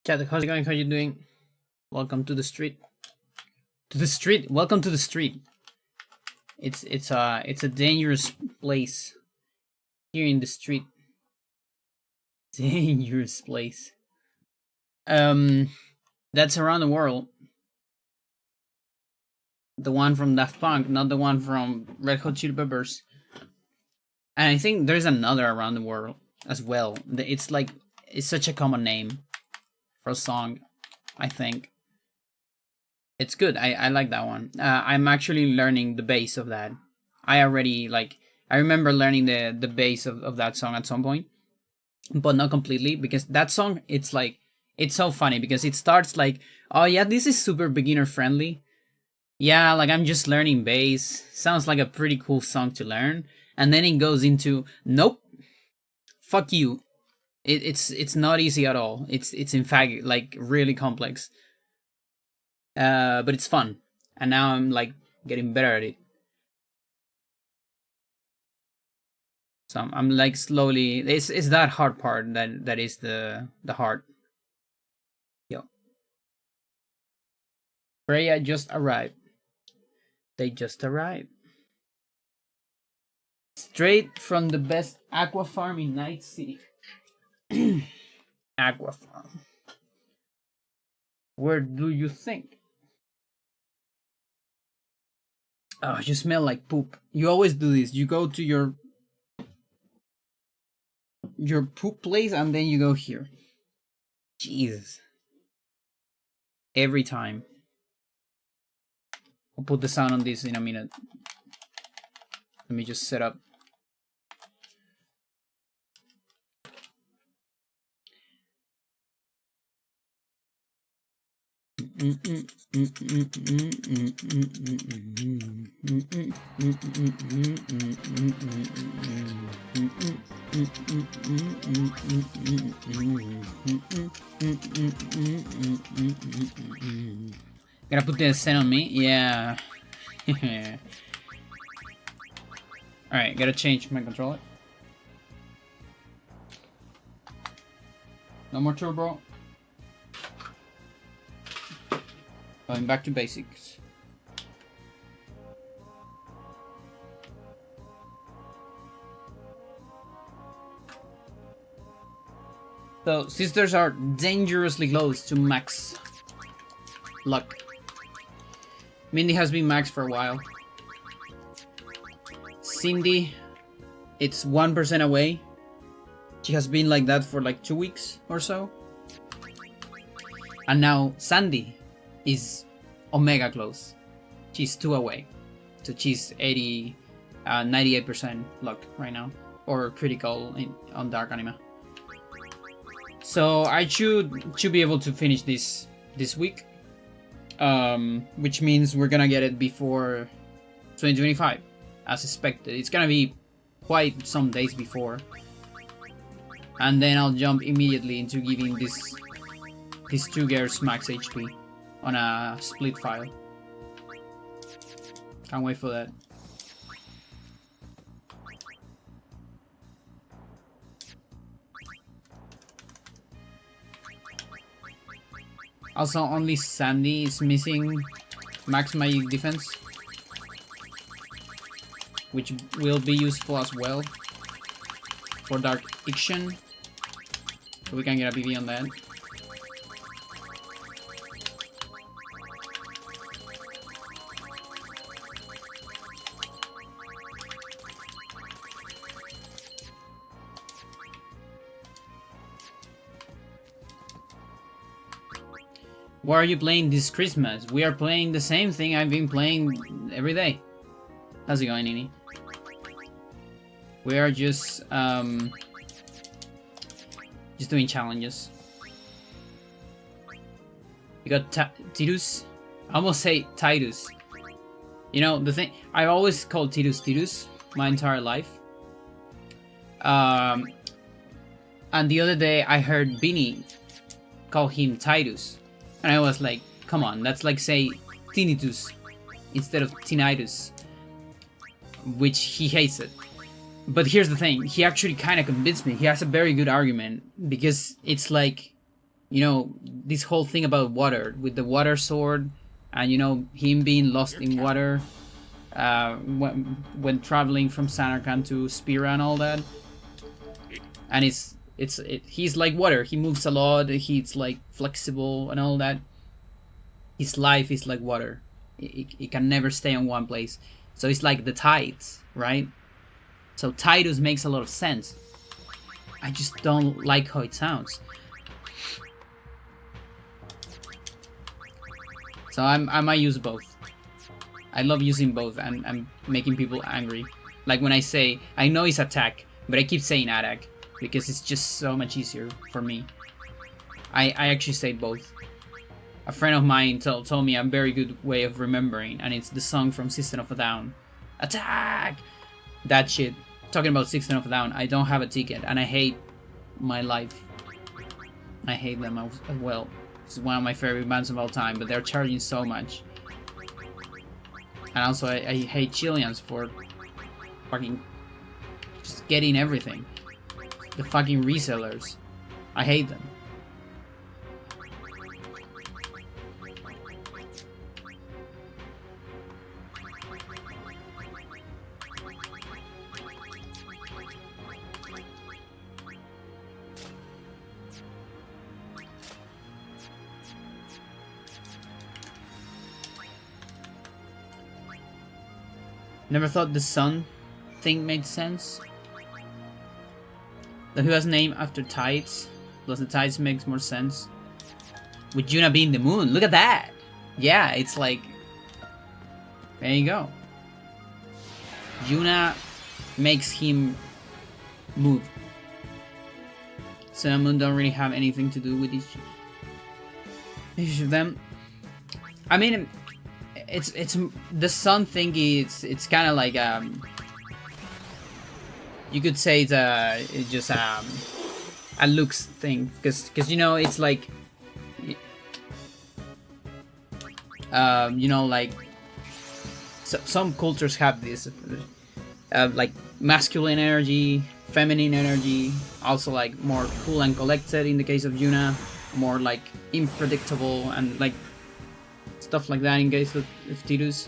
Chat, how's it going? How you doing? Welcome to the street. To the street. Welcome to the street. It's a dangerous place here in the street. Dangerous place. That's Around the World. The one from Daft Punk, not the one from Red Hot Chili Peppers. And I think there's another Around the World as well. It's such a common name for a song. I think it's good. I like that one. I'm actually learning the bass of that. I remember learning the bass of that song at some point, but not completely, because that song, it's so funny because it starts like, oh yeah, this is super beginner friendly. Yeah, like I'm just learning bass. Sounds like a pretty cool song to learn. And then it goes into, nope, fuck you. It's not easy at all. It's in fact like really complex. But it's fun. And now I'm like getting better at it. So I'm like slowly, it's that hard part that is the hard. Yo. Freya just arrived. They just arrived. Straight from the best aqua farm in Night City. Aqua farm. Where do you think? Oh, you smell like poop. You always do this. You go to your poop place and then you go here. Jesus. Every time. I'll put the sound on this in a minute. Let me just set up. Gotta put the scent on me, yeah. Alright, gotta change my controller. No more turbo. Going back to basics. So, sisters are dangerously close to max luck. Mindy has been max for a while. Cindy, it's 1% away. She has been like that for like 2 weeks or so. And now Sandy is omega close. She's 2 away. So she's 98% luck right now. Or critical on Dark Anima. So I should be able to finish this week. Which means we're gonna get it before 2025. As expected. It's gonna be quite some days before. And then I'll jump immediately into giving these two girls max HP on a split file. Can't wait for that. Also, only Sandy is missing max magic defense, which will be useful as well for Dark Iction. So we can get a PV on that. What are you playing this Christmas? We are playing the same thing I've been playing every day. How's it going, Nini? We are just doing challenges. You got Titus. I almost say Titus. You know, the thing, I've always called Titus my entire life. And the other day I heard Beanie call him Titus. And I was like, come on, that's like say tinnitus instead of tinnitus, which he hates it. But here's the thing, he actually kind of convinced me. He has a very good argument, because it's like, you know, this whole thing about water with the water sword, and you know him being lost in water when traveling from Samarkand to Spira and all that. And he's like water. He moves a lot. He's like flexible and all that. His life is like water. It can never stay in one place. So it's like the tides, right? So Tidus makes a lot of sense. I just don't like how it sounds. So I might use both. I love using both and making people angry. Like when I say, I know it's attack, but I keep saying attack because it's just so much easier for me. I actually say both. A friend of mine told me a very good way of remembering, and it's the song from System of a Down. Attack! That shit. Talking about System of a Down, I don't have a ticket, and I hate my life. I hate them as well. It's one of my favorite bands of all time, but they're charging so much. And also, I hate Chileans for fucking just getting everything. The fucking resellers. I hate them. Never thought the sun thing made sense. The who has name after tides. Plus the tides makes more sense. With Yuna being the moon. Look at that! Yeah, it's like... There you go. Yuna makes him move. Sun and Moon don't really have anything to do with each of them. I mean... It's the sun thing. It's kind of like you could say it's just a looks thing, because you know it's like you know, like some cultures have this like masculine energy, feminine energy, also like more cool and collected in the case of Yuna, more like unpredictable and like stuff like that in case of Tidus.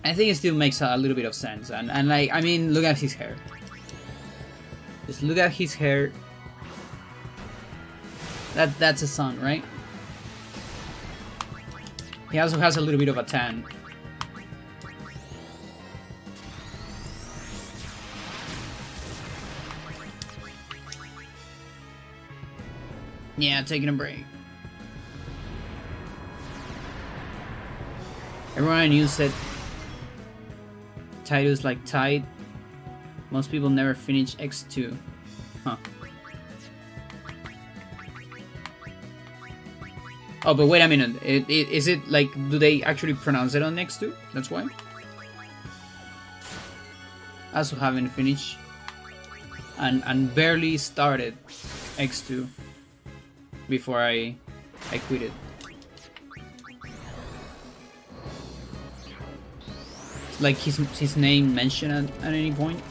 I think it still makes a little bit of sense, and like, I mean, look at his hair. Just look at his hair. That's a sun, right? He also has a little bit of a tan. Yeah, taking a break. Everyone I knew said Tidus like Tide. Most people never finish X2. Huh. Oh, but wait a minute. Is it like, do they actually pronounce it on X2? That's why? I also haven't finished. And barely started X2 before I quit it. Like his name mentioned at any point.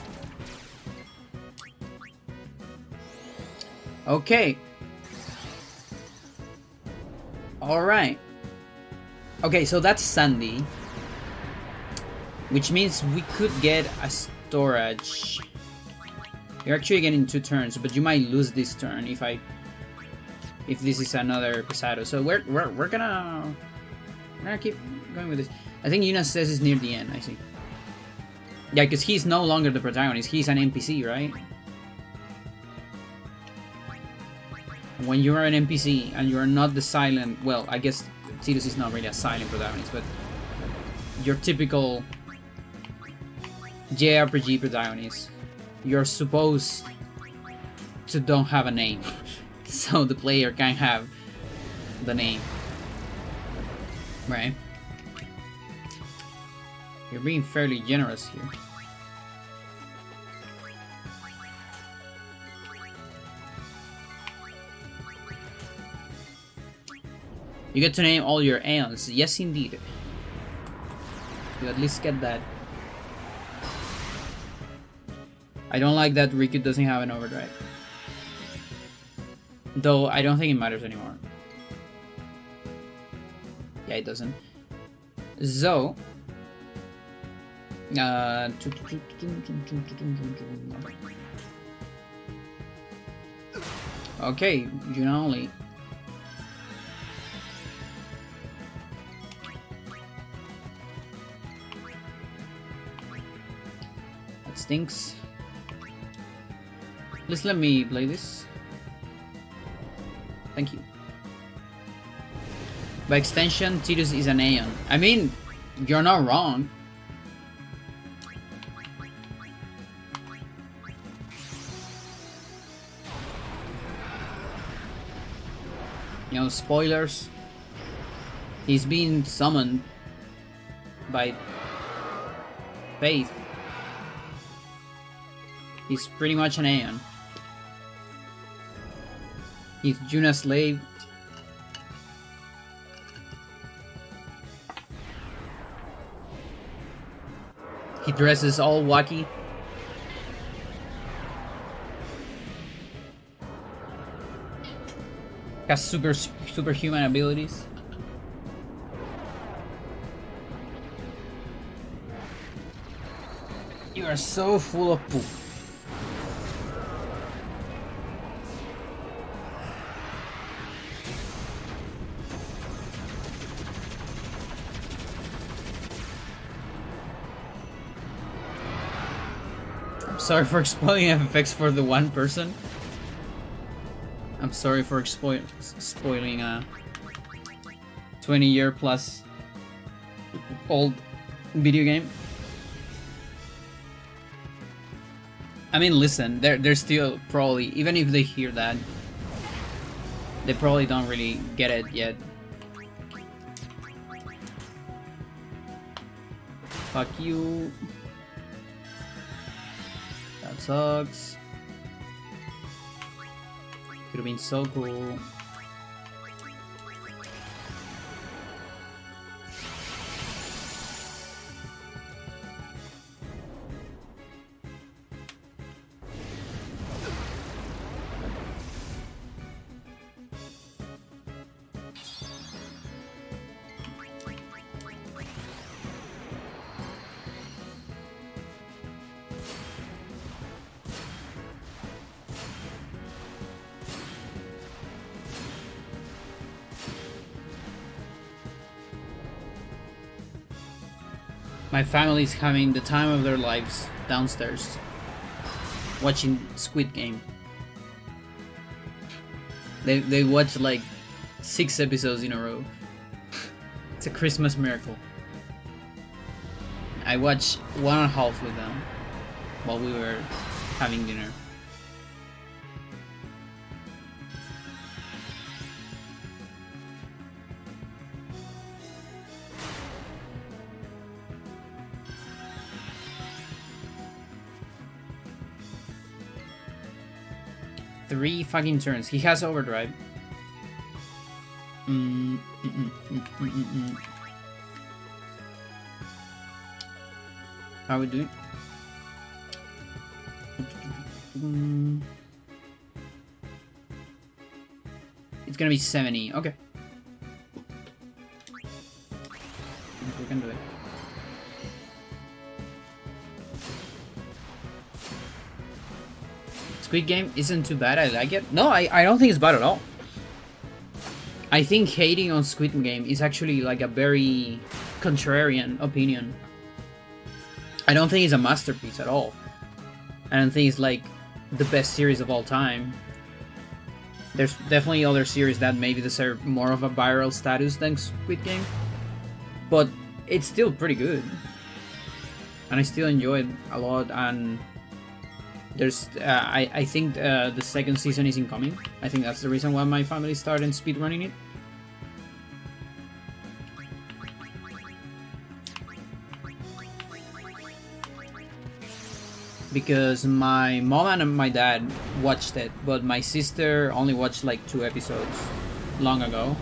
Okay. Alright. Okay, so that's Sandy. Which means we could get a storage. You're actually getting 2 turns, but you might lose this turn if this is another Pesado. So we're gonna keep going with this. I think Yuna says it's near the end, I see. Yeah, because he's no longer the protagonist, he's an NPC, right? When you are an NPC and you are not the silent... Well, I guess Tidus is not really a silent protagonist, but your typical JRPG protagonist, you're supposed to don't have a name. So the player can have the name. Right? You're being fairly generous here. You get to name all your aeons. Yes, indeed. You at least get that. I don't like that Riku doesn't have an overdrive. Though I don't think it matters anymore. Yeah, it doesn't. So, okay, June only. That stinks. Please let me play this. Thank you. By extension, Tidus is an Aeon. I mean, you're not wrong. You know, spoilers. He's being summoned by Faith. He's pretty much an Aeon. He's Juna's slave. He dresses all wacky. Has superhuman abilities. You are so full of poop. Sorry for spoiling FFX for the one person. I'm sorry for spoiling a 20-year plus old video game. I mean, listen, they're still probably, even if they hear that, they probably don't really get it yet. Fuck you. That sucks. Could have been so cool. My family's having the time of their lives downstairs, watching Squid Game. They watch like 6 episodes in a row. It's a Christmas miracle. I watched 1.5 with them while we were having dinner. Three fucking turns. He has overdrive. How we do it? It's gonna be 70. Okay. We can do it. Squid Game isn't too bad, I like it. No, I don't think it's bad at all. I think hating on Squid Game is actually like a very contrarian opinion. I don't think it's a masterpiece at all. I don't think it's like the best series of all time. There's definitely other series that maybe deserve more of a viral status than Squid Game. But it's still pretty good. And I still enjoy it a lot, and there's, I think the second season is incoming. I think that's the reason why my family started speedrunning it. Because my mom and my dad watched it, but my sister only watched like 2 episodes long ago.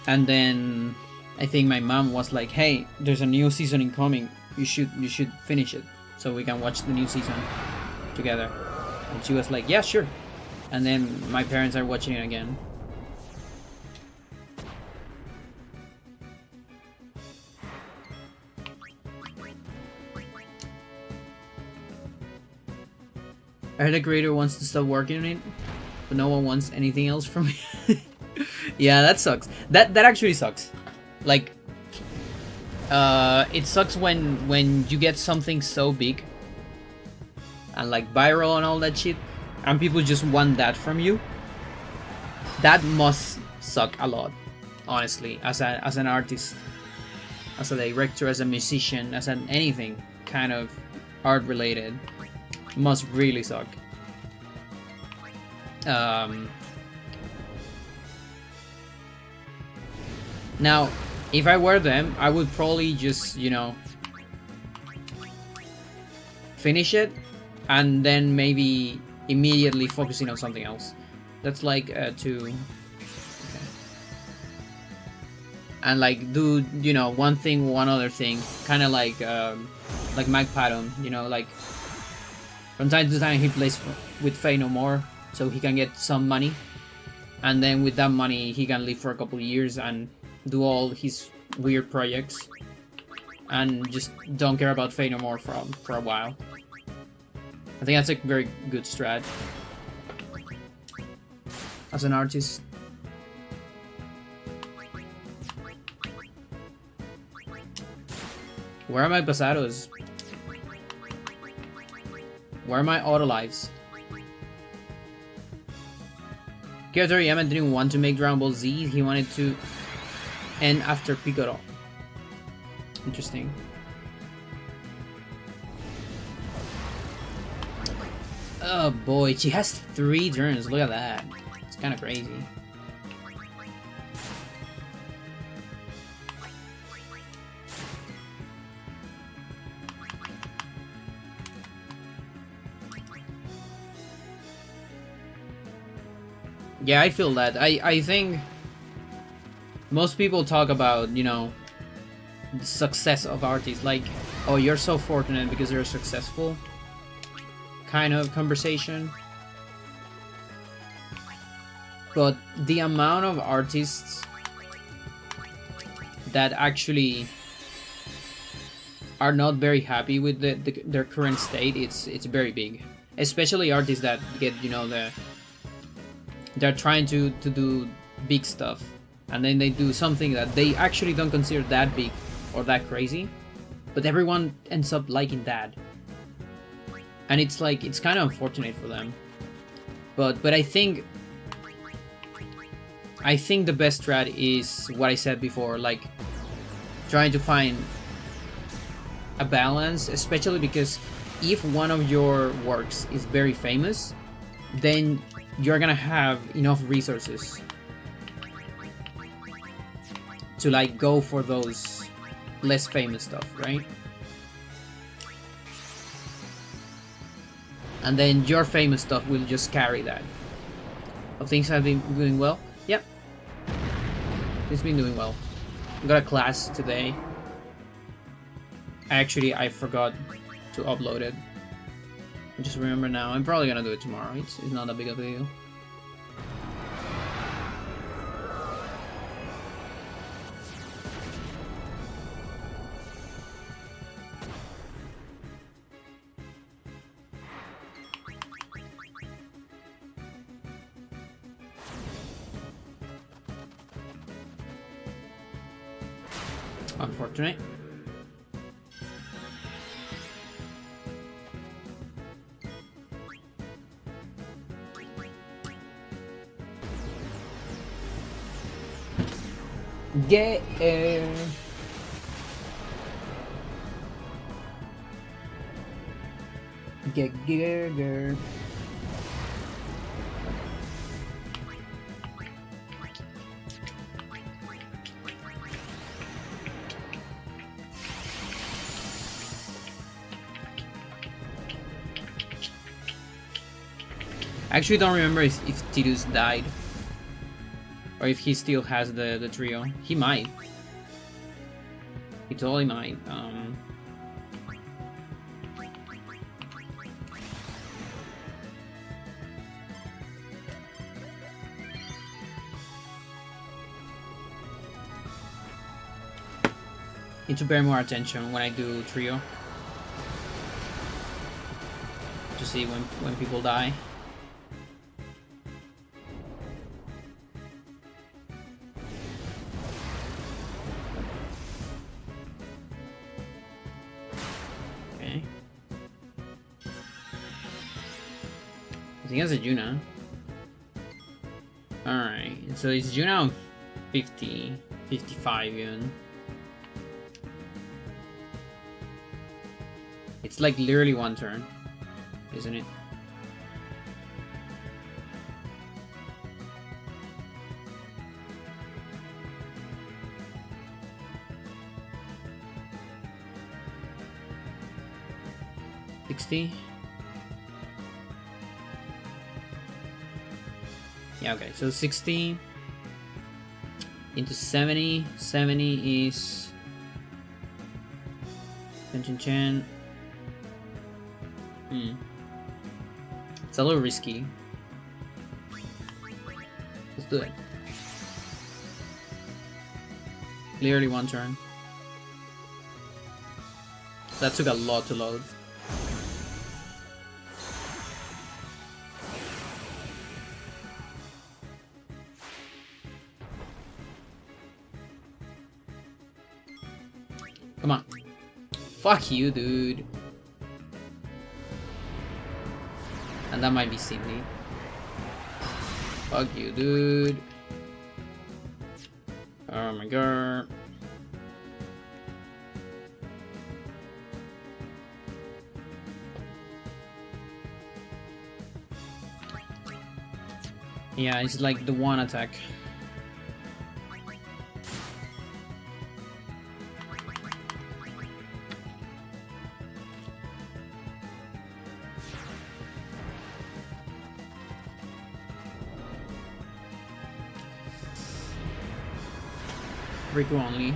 And then I think my mom was like, "Hey, there's a new season incoming. You should finish it so we can watch the new season together." And she was like, yeah, sure. And then my parents are watching it again. I heard the creator wants to stop working on it, but no one wants anything else from me. Yeah, that sucks. That actually sucks. Like, it sucks when you get something so big and like viral and all that shit, and people just want that from you. That must suck a lot, honestly, as an artist, as a director, as a musician, as an anything kind of art related. Must really suck. Now, if I were them, I would probably just, you know, finish it and then maybe immediately focusing on something else. That's like to... Okay. And like do, you know, one thing, one other thing. Kind of like Mike Patton, you know, like from time to time he plays with Faye No More so he can get some money. And then with that money he can live for a couple of years and do all his weird projects. And just don't care about Faye No More for a while. I think that's a very good strat as an artist. Where are my pasados? Where are my auto lives? Kira Toriyama didn't want to make Dragon Ball Z, he wanted to end after Piccolo. Interesting. Oh boy, she has 3 turns, look at that. It's kind of crazy. Yeah, I feel that. I think most people talk about, you know, the success of artists, like, oh, you're so fortunate because you're successful kind of conversation. But the amount of artists that actually are not very happy with their current state, it's very big. Especially artists that get, you know, they're trying to do big stuff, and then they do something that they actually don't consider that big or that crazy, but everyone ends up liking that. And it's like, it's kind of unfortunate for them. But I think the best strat is what I said before, like trying to find a balance, especially because if one of your works is very famous, then you're gonna have enough resources to like go for those less famous stuff, right? And then your famous stuff will just carry that. Oh, things have been doing well? Yep. It's been doing well. Got a class today. Actually, I forgot to upload it. I just remember now. I'm probably gonna do it tomorrow. It's not that big of a deal. Unfortunate. Get Get. I actually don't remember if Tidus died. Or if he still has the trio. He might. He totally might. Need to pay more attention when I do trio. To see when people die. Okay. I think it's a Juna. Alright, so it's Juna on 50, 55 even. It's like literally one turn, isn't it? $60. Yeah, okay, so 60 into 70. 70 is 10. It's a little risky. Let's do it. Clearly one turn. That took a lot to load. Come on. Fuck you, dude. And that might be Sydney. Fuck you, dude. Oh my god. Yeah, it's like the one attack. Riku only.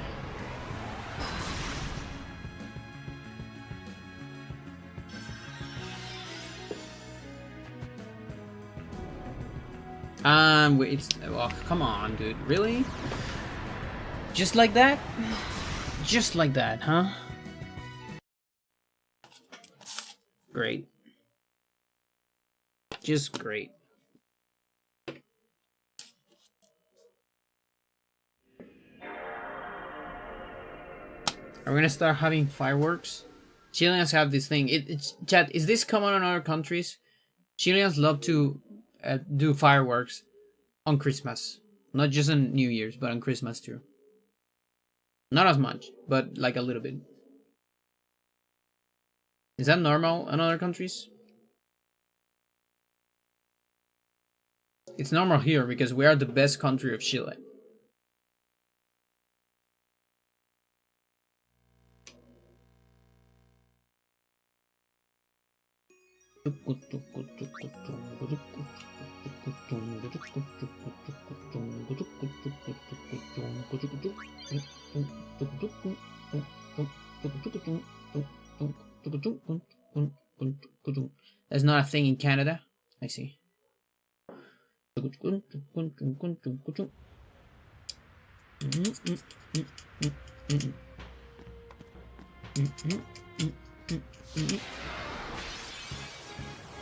It's oh, come on, dude. Really? Just like that? Just like that, huh? Great. Just great. Are we gonna start having fireworks? Chileans have this thing. Chat, is this common in other countries? Chileans love to do fireworks on Christmas. Not just on New Year's, but on Christmas too. Not as much, but like a little bit. Is that normal in other countries? It's normal here because we are the best country of Chile. That's not a thing in Canada. I see.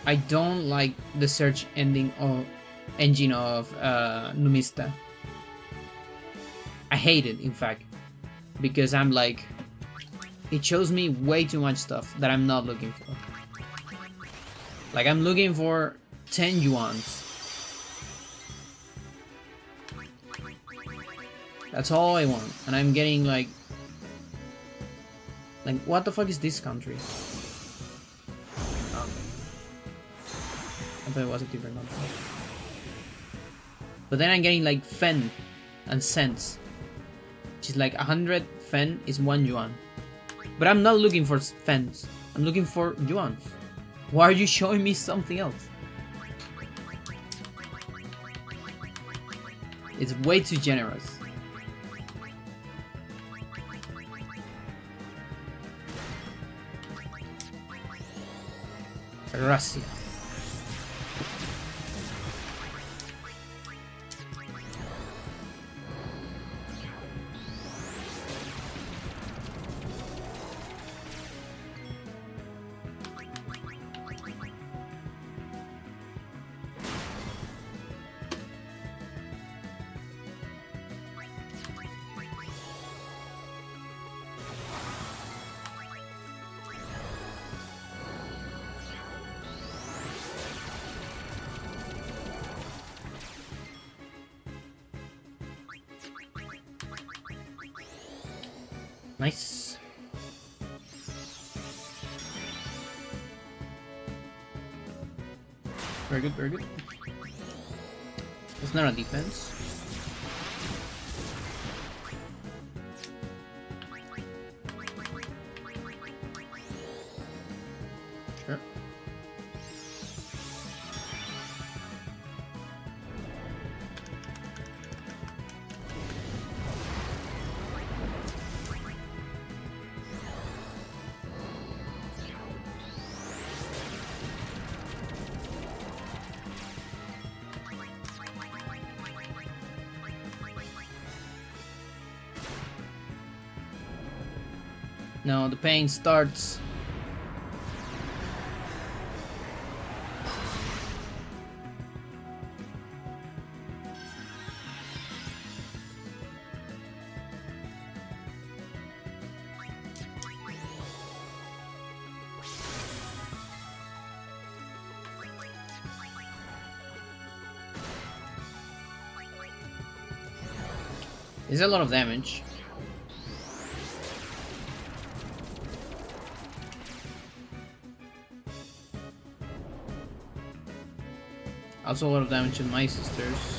I don't like the search engine of Numista. I hate it, in fact, because I'm like, it shows me way too much stuff that I'm not looking for. Like, I'm looking for 10 yuans. That's all I want, and I'm getting like, what the fuck is this country? Oh. I thought it was a different country. But then I'm getting like fen and cents, which is like 100 fen is 1 yuan. But I'm not looking for fens. I'm looking for yuans. Why are you showing me something else? It's way too generous. Russia. Nice. Very good, very good. It's not a defense. Sure. No, the pain starts. It's a lot of damage. Also a lot of damage to my sisters.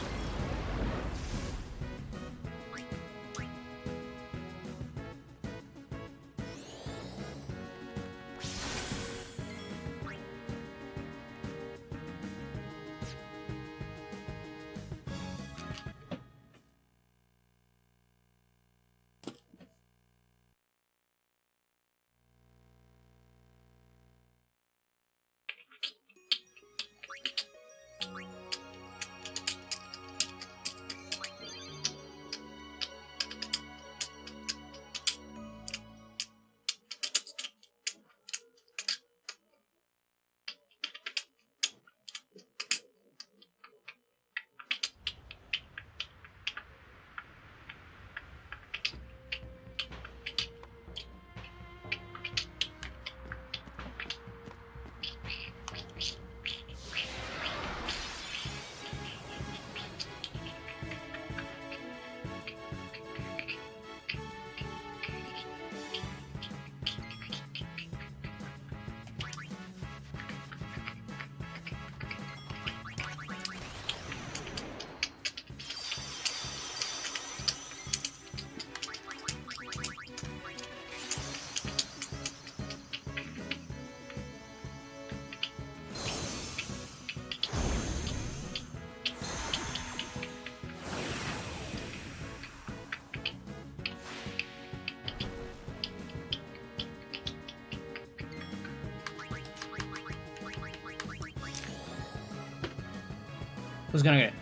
Who's gonna get it?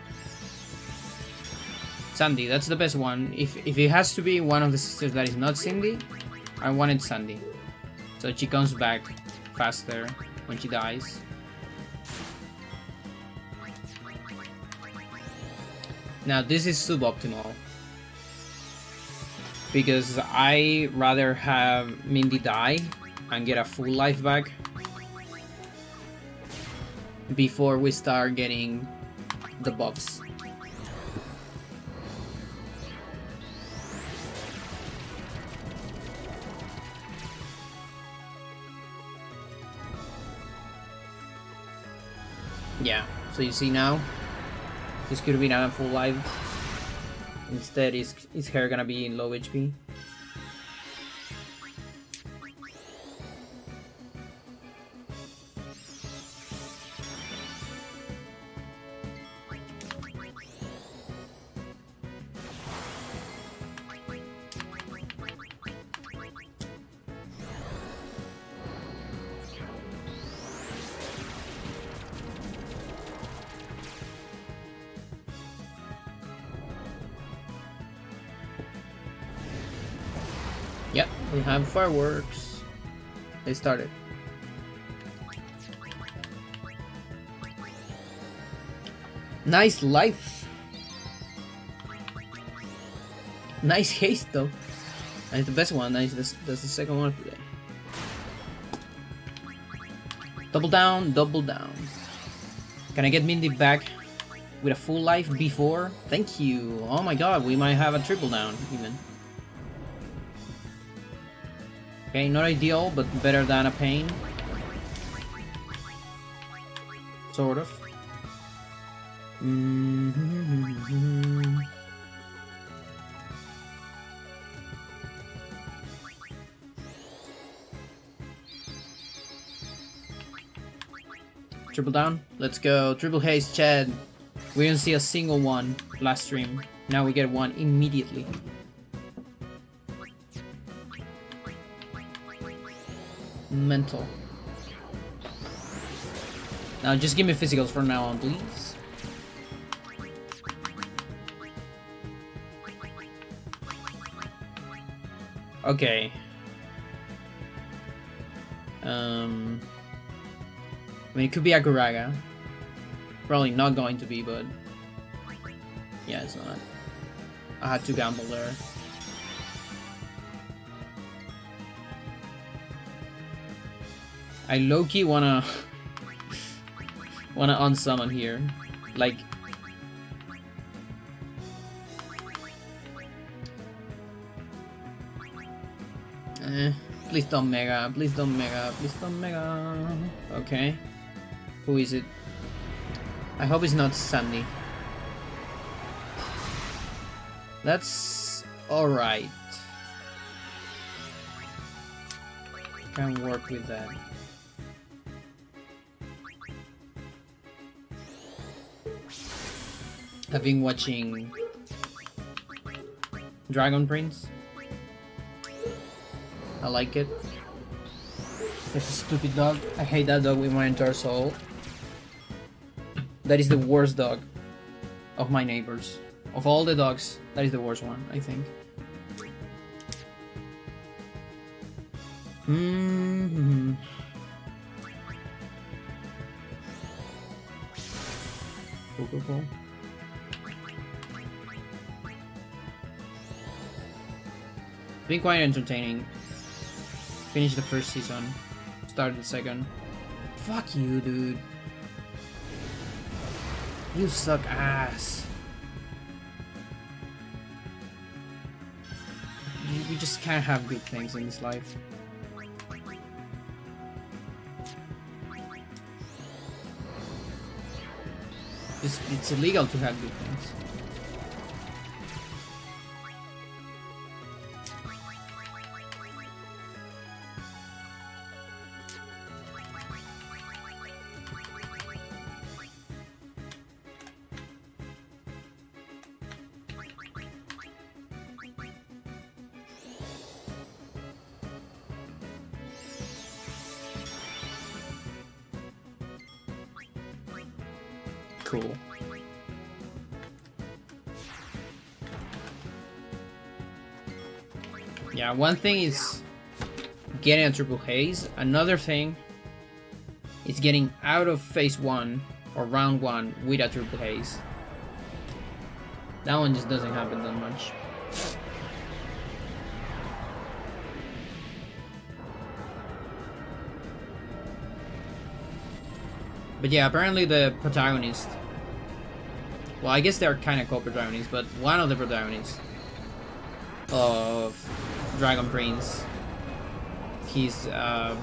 Sandy, that's the best one. If it has to be one of the sisters that is not Cindy, I wanted Sandy. So she comes back faster when she dies. Now this is suboptimal. Because I rather have Mindy die and get a full life back before we start getting the buffs. Yeah, so you see now, this could have been a full life. Instead, is her gonna be in low HP? Yep, we have fireworks. They started. Nice life. Nice haste though. That's the best one. That's the second one of today. Double down, double down. Can I get Mindy back with a full life before? Thank you. Oh my god, we might have a triple down even. Okay, not ideal, but better than a pain. Sort of. Triple down. Let's go. Triple haste, Chad. We didn't see a single one last stream. Now we get one immediately. Mental. Now just give me physicals from now on, please. Okay. I mean, it could be Akuraga. Probably not going to be, but yeah, it's not. I had to gamble there. I low-key wanna unsummon here, like. Please don't mega, please don't mega, please don't mega. Okay. Who is it? I hope it's not Sandy. That's alright. Can work with that. I've been watching Dragon Prince. I like it. There's a stupid dog. I hate that dog with my entire soul. That is the worst dog of my neighbors. Of all the dogs, that is the worst one, I think. Cool. Been quite entertaining. Finished the first season. Started the second. Fuck you, dude. You suck ass. You just can't have good things in this life. It's illegal to have good things. Cool. Yeah, one thing is getting a triple haze. Another thing is getting out of phase 1 or round 1 with a triple haze. That one just doesn't happen that much. But yeah, apparently the protagonist... Well, I guess they're kind of co-protagonists, but one of the protagonists of Dragon Prince, his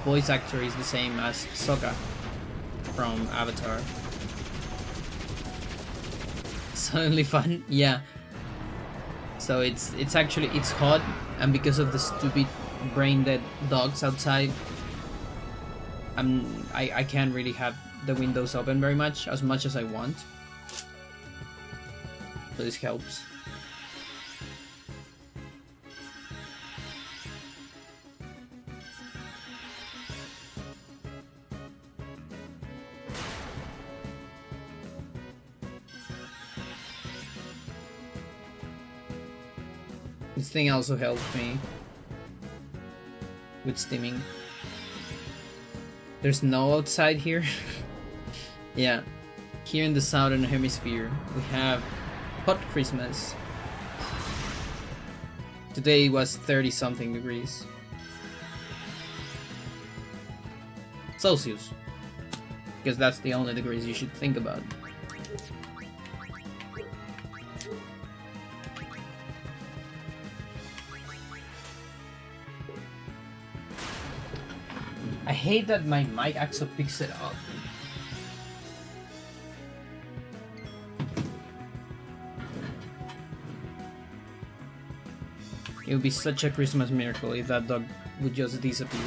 voice actor is the same as Sokka from Avatar. Suddenly fun, yeah. So it's hot, and because of the stupid brain-dead dogs outside, I can't really have the windows open very much as I want. So this helps. This thing also helps me with steaming. There's snow outside here. Yeah, here in the southern hemisphere we have hot Christmas. Today was 30 something degrees Celsius, because that's the only degrees you should think about. hate that my mic actually picks it up. It would be such a Christmas miracle if that dog would just disappear.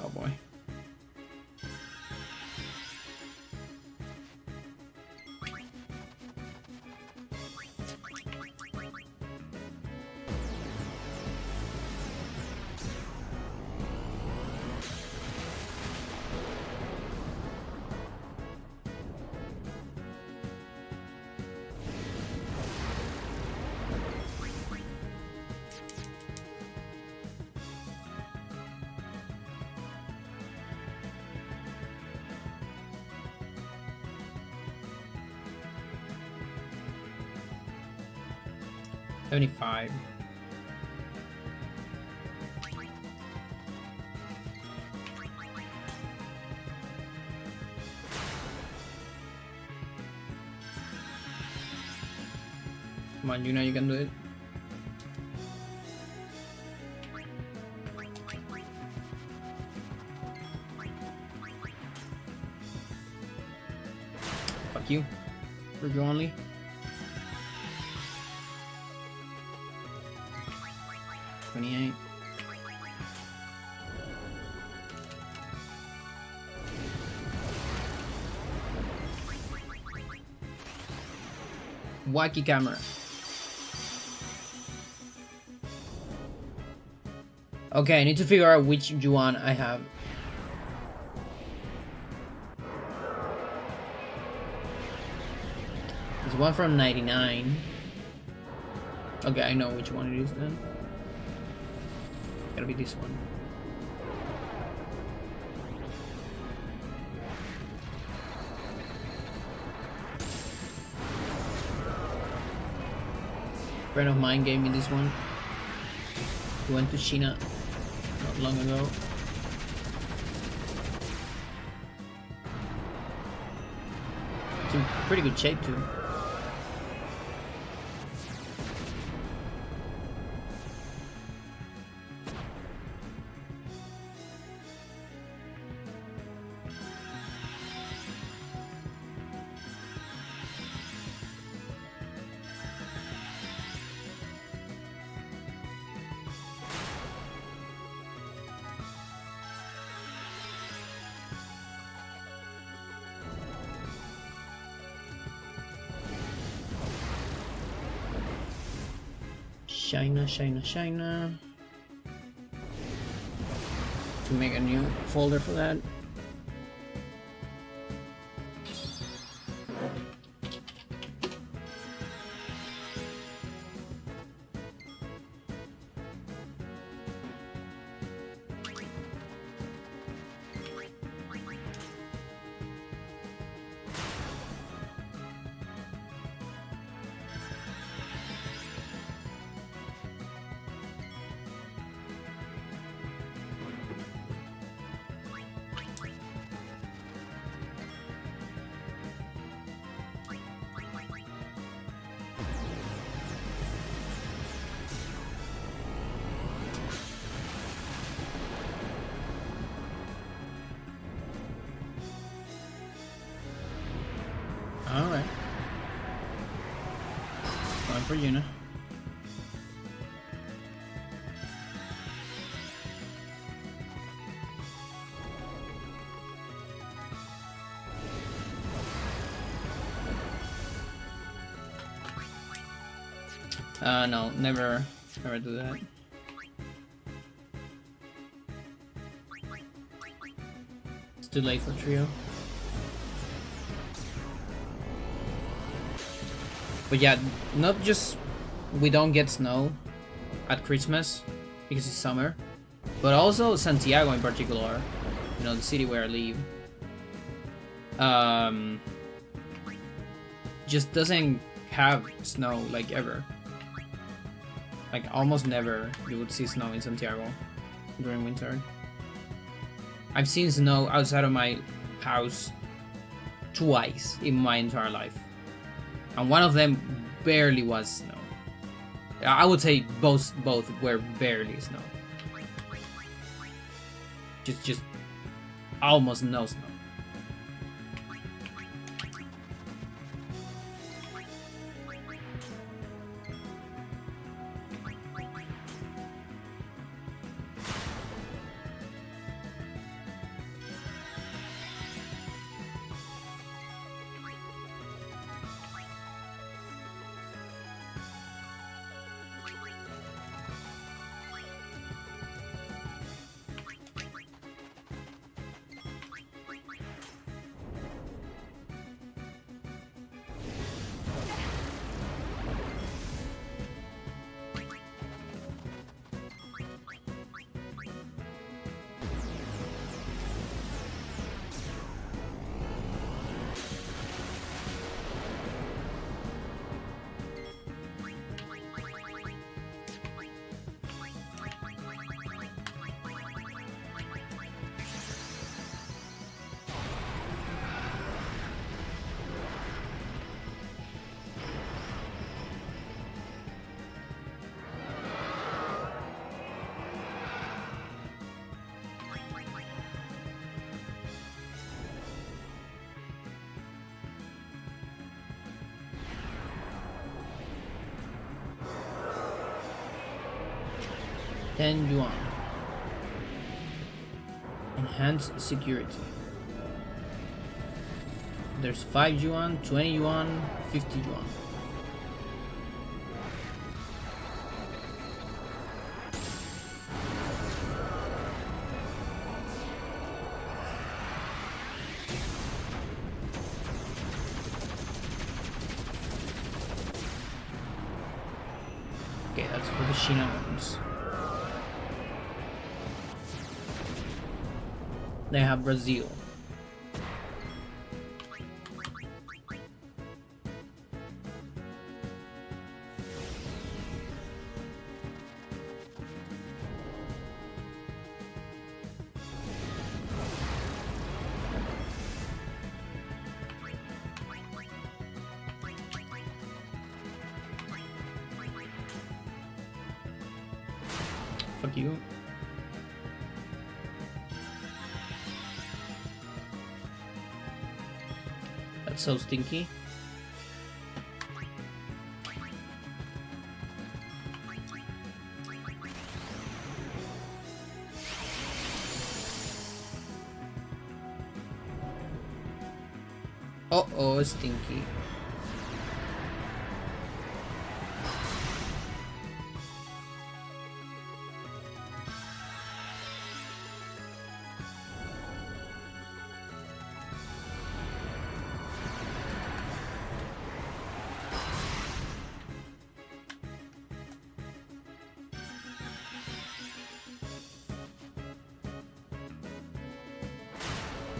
Oh boy. $75. Come on, you know you can do it. Fuck you. For you only. $28. Wacky camera. Okay, I need to figure out which yuan I have. There's one from 99. Okay, I know which one it is then. Gotta be this one. A friend of mine gave me this one. He went to China not long ago. It's in pretty good shape too. China. To make a new folder for that. Alright. Going for Yuna. No, never do that. It's too late for trio. But yeah, not just we don't get snow at Christmas because it's summer, but also Santiago in particular, you know, the city where I live, just doesn't have snow like ever. Like almost never you would see snow in Santiago during winter. I've seen snow outside of my house twice in my entire life, and one of them barely was snow. I would say both were barely snow. Just almost no snow. $10 yuan. Enhanced security. There's 5 yuan, 20 yuan, 50 yuan. Okay, that's for the Shina ones. They have Brazil. Fuck you. That's so stinky. Uh-oh, stinky.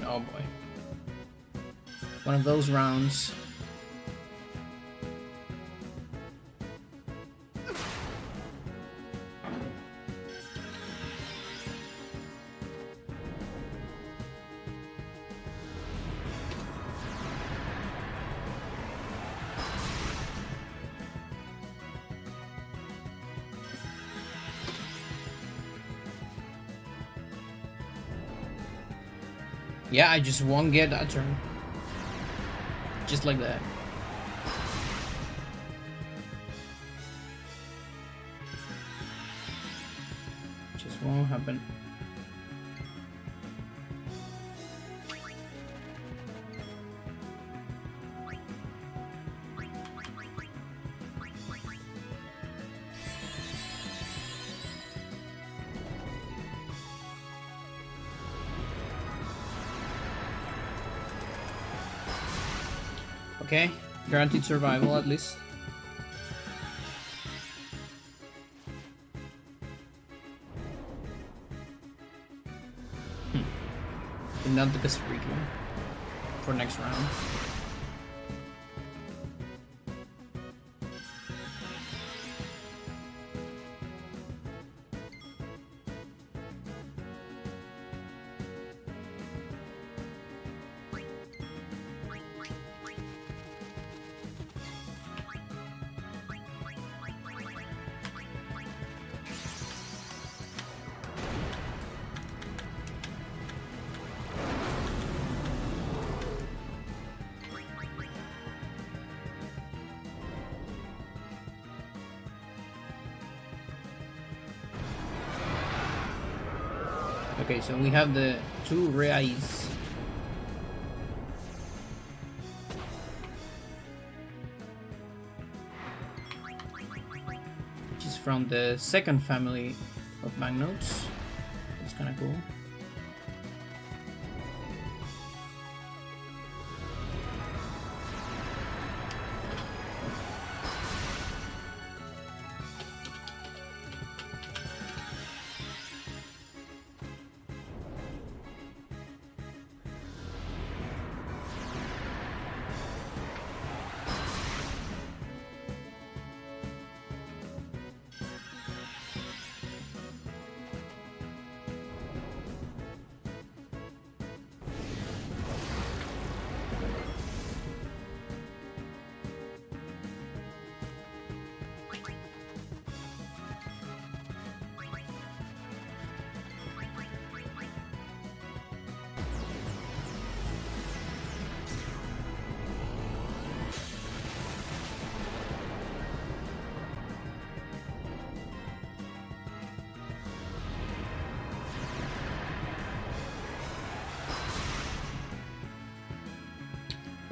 Oh boy. One of those rounds. Yeah, I just won't get that turn. Just like that. Just won't happen. Okay, guaranteed survival at least. But not the Costa Rican one for next round. Okay, so we have the 2 reais. Which is from the second family of banknotes. That's kind of cool.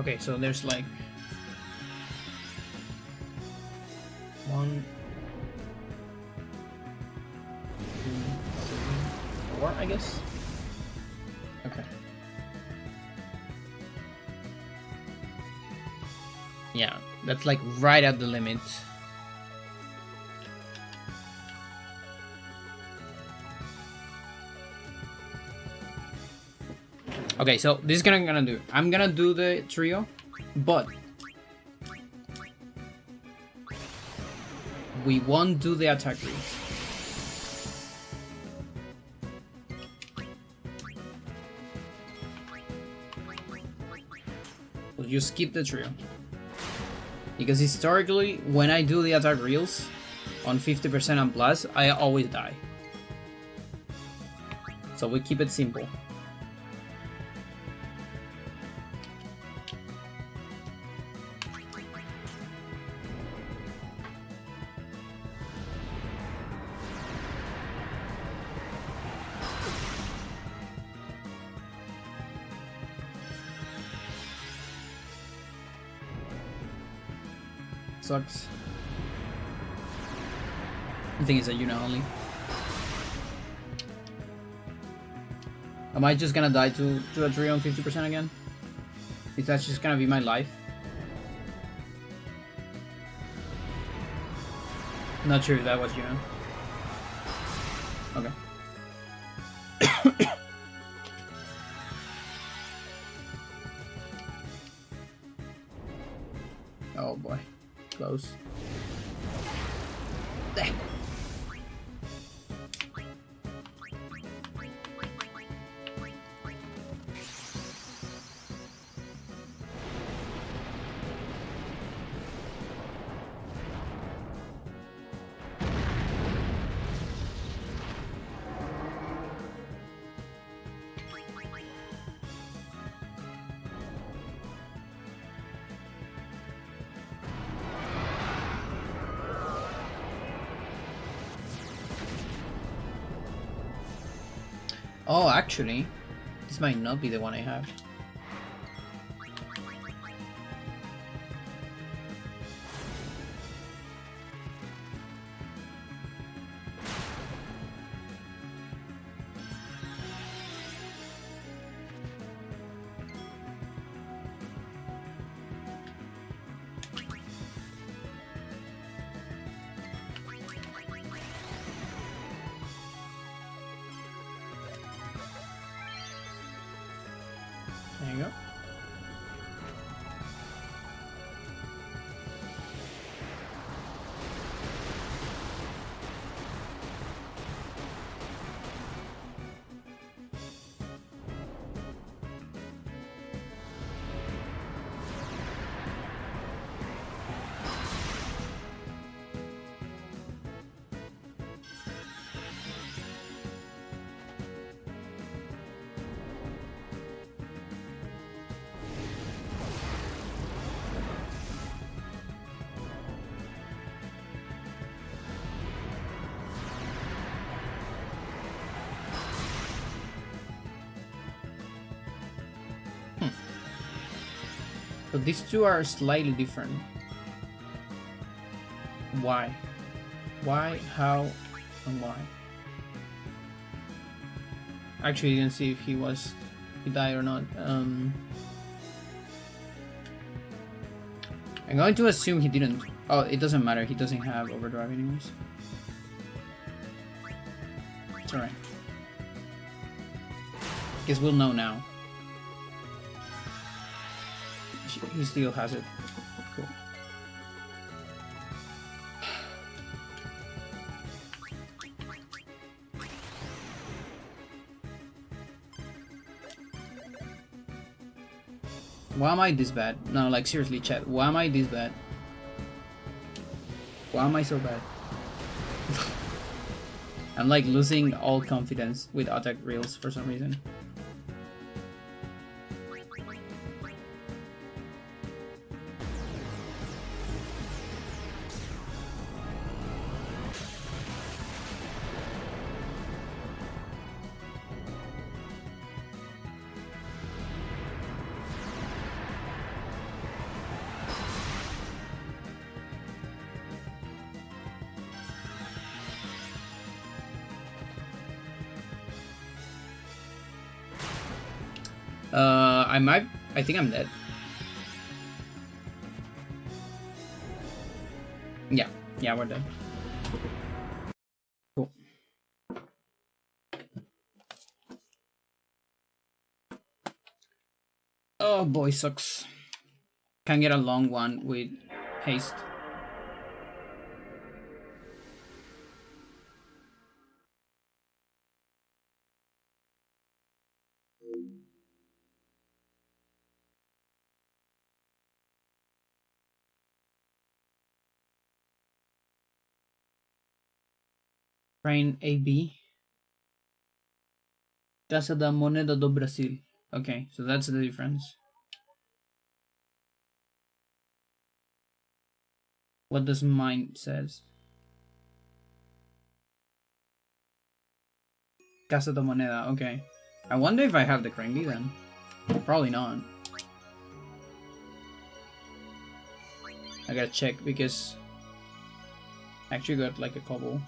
Okay, so there's like 1, 2, 3, 4, I guess. Okay. Yeah, that's like right at the limit. Okay, so this is what I'm gonna do. I'm gonna do the trio, but we won't do the attack reads. We'll just skip the trio. Because historically, when I do the attack reels on 50% and plus, I always die. So we keep it simple. Sucks. The thing is that you know only. Am I just gonna die to a trio on 50% again? Is that just gonna be my life? Not sure if that was you know. Okay. Oh boy. Close. Oh, actually, this might not be the one I have. There you go. But these two are slightly different. Why? Why, how, and why? Actually, you didn't see if he died or not. I'm going to assume he didn't. Oh, it doesn't matter. He doesn't have overdrive anyways. It's alright. Guess we'll know now. He still has it. Cool. Why am I this bad? No, like seriously, chat. Why am I this bad? Why am I so bad? I'm like losing all confidence with attack reels for some reason. I think I'm dead. Yeah, we're dead. Cool. Oh boy, sucks. Can get a long one with haste. Train AB. Casa da Moneda do Brasil. Okay, so that's the difference. What does mine says? Casa da Moneda, okay. I wonder if I have the cranky then. Probably not. I gotta check because I actually got like a couple.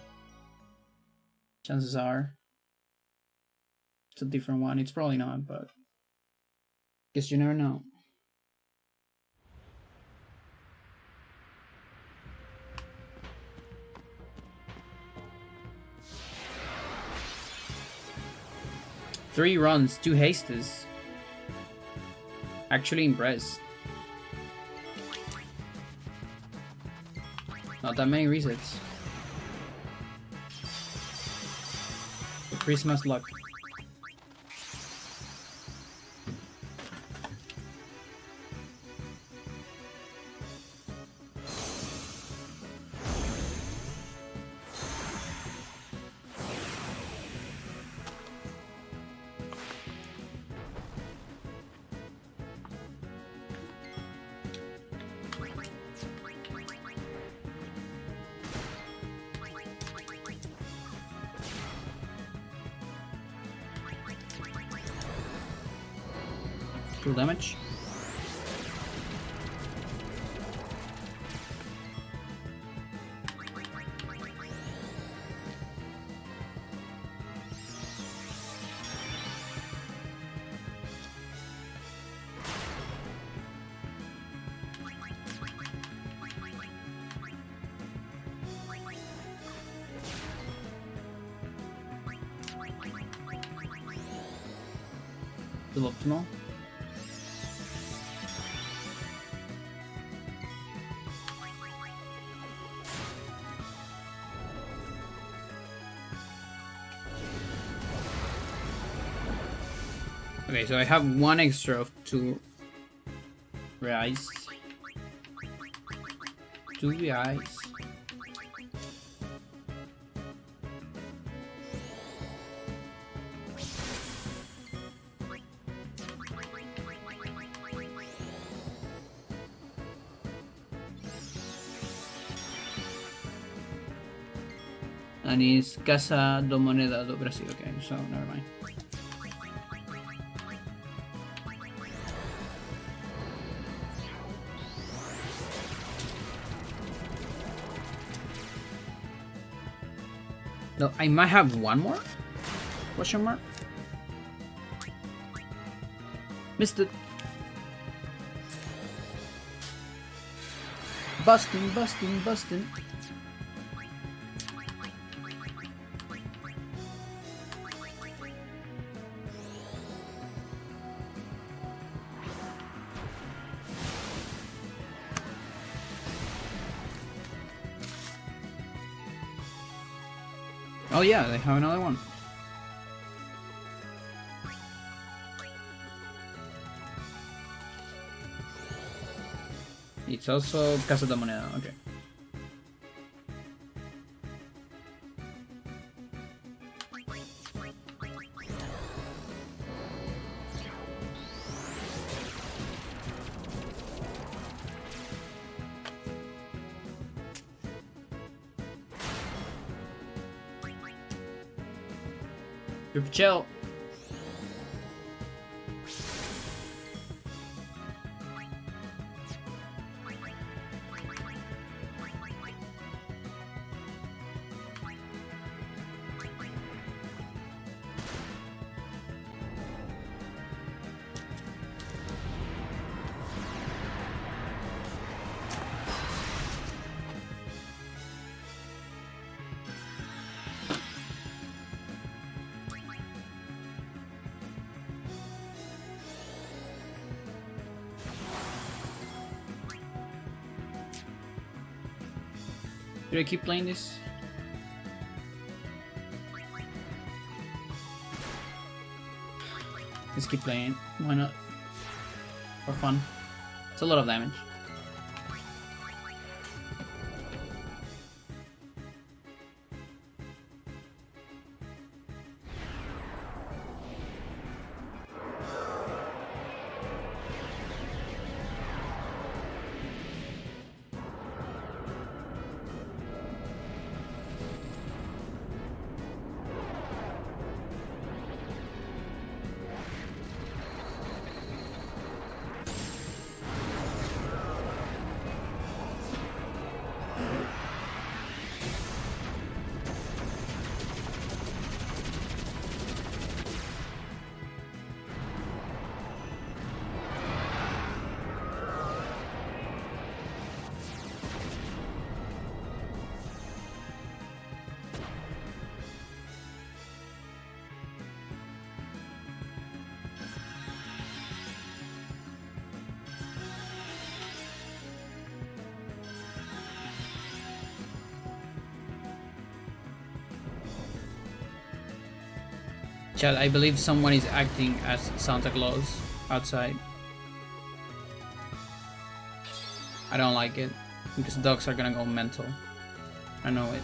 Chances are it's a different one. It's probably not, but guess you never know. Three runs, 2 hastes. Actually impressed. Not that many resets. Christmas luck. Damage. Still optimal. Okay, so I have one extra of 2 reais. 2 reais. And it's Casa da Moneda do Brasil. Okay, so never mind. No, I might have one more? Question mark? Missed it. Busting, busting, busting. Oh yeah, they have another one. It's also Casa de Moneda, okay. Super chill. Do I keep playing this? Let's keep playing. Why not? For fun. It's a lot of damage. Chad, I believe someone is acting as Santa Claus outside. I don't like it, because dogs are gonna go mental. I know it.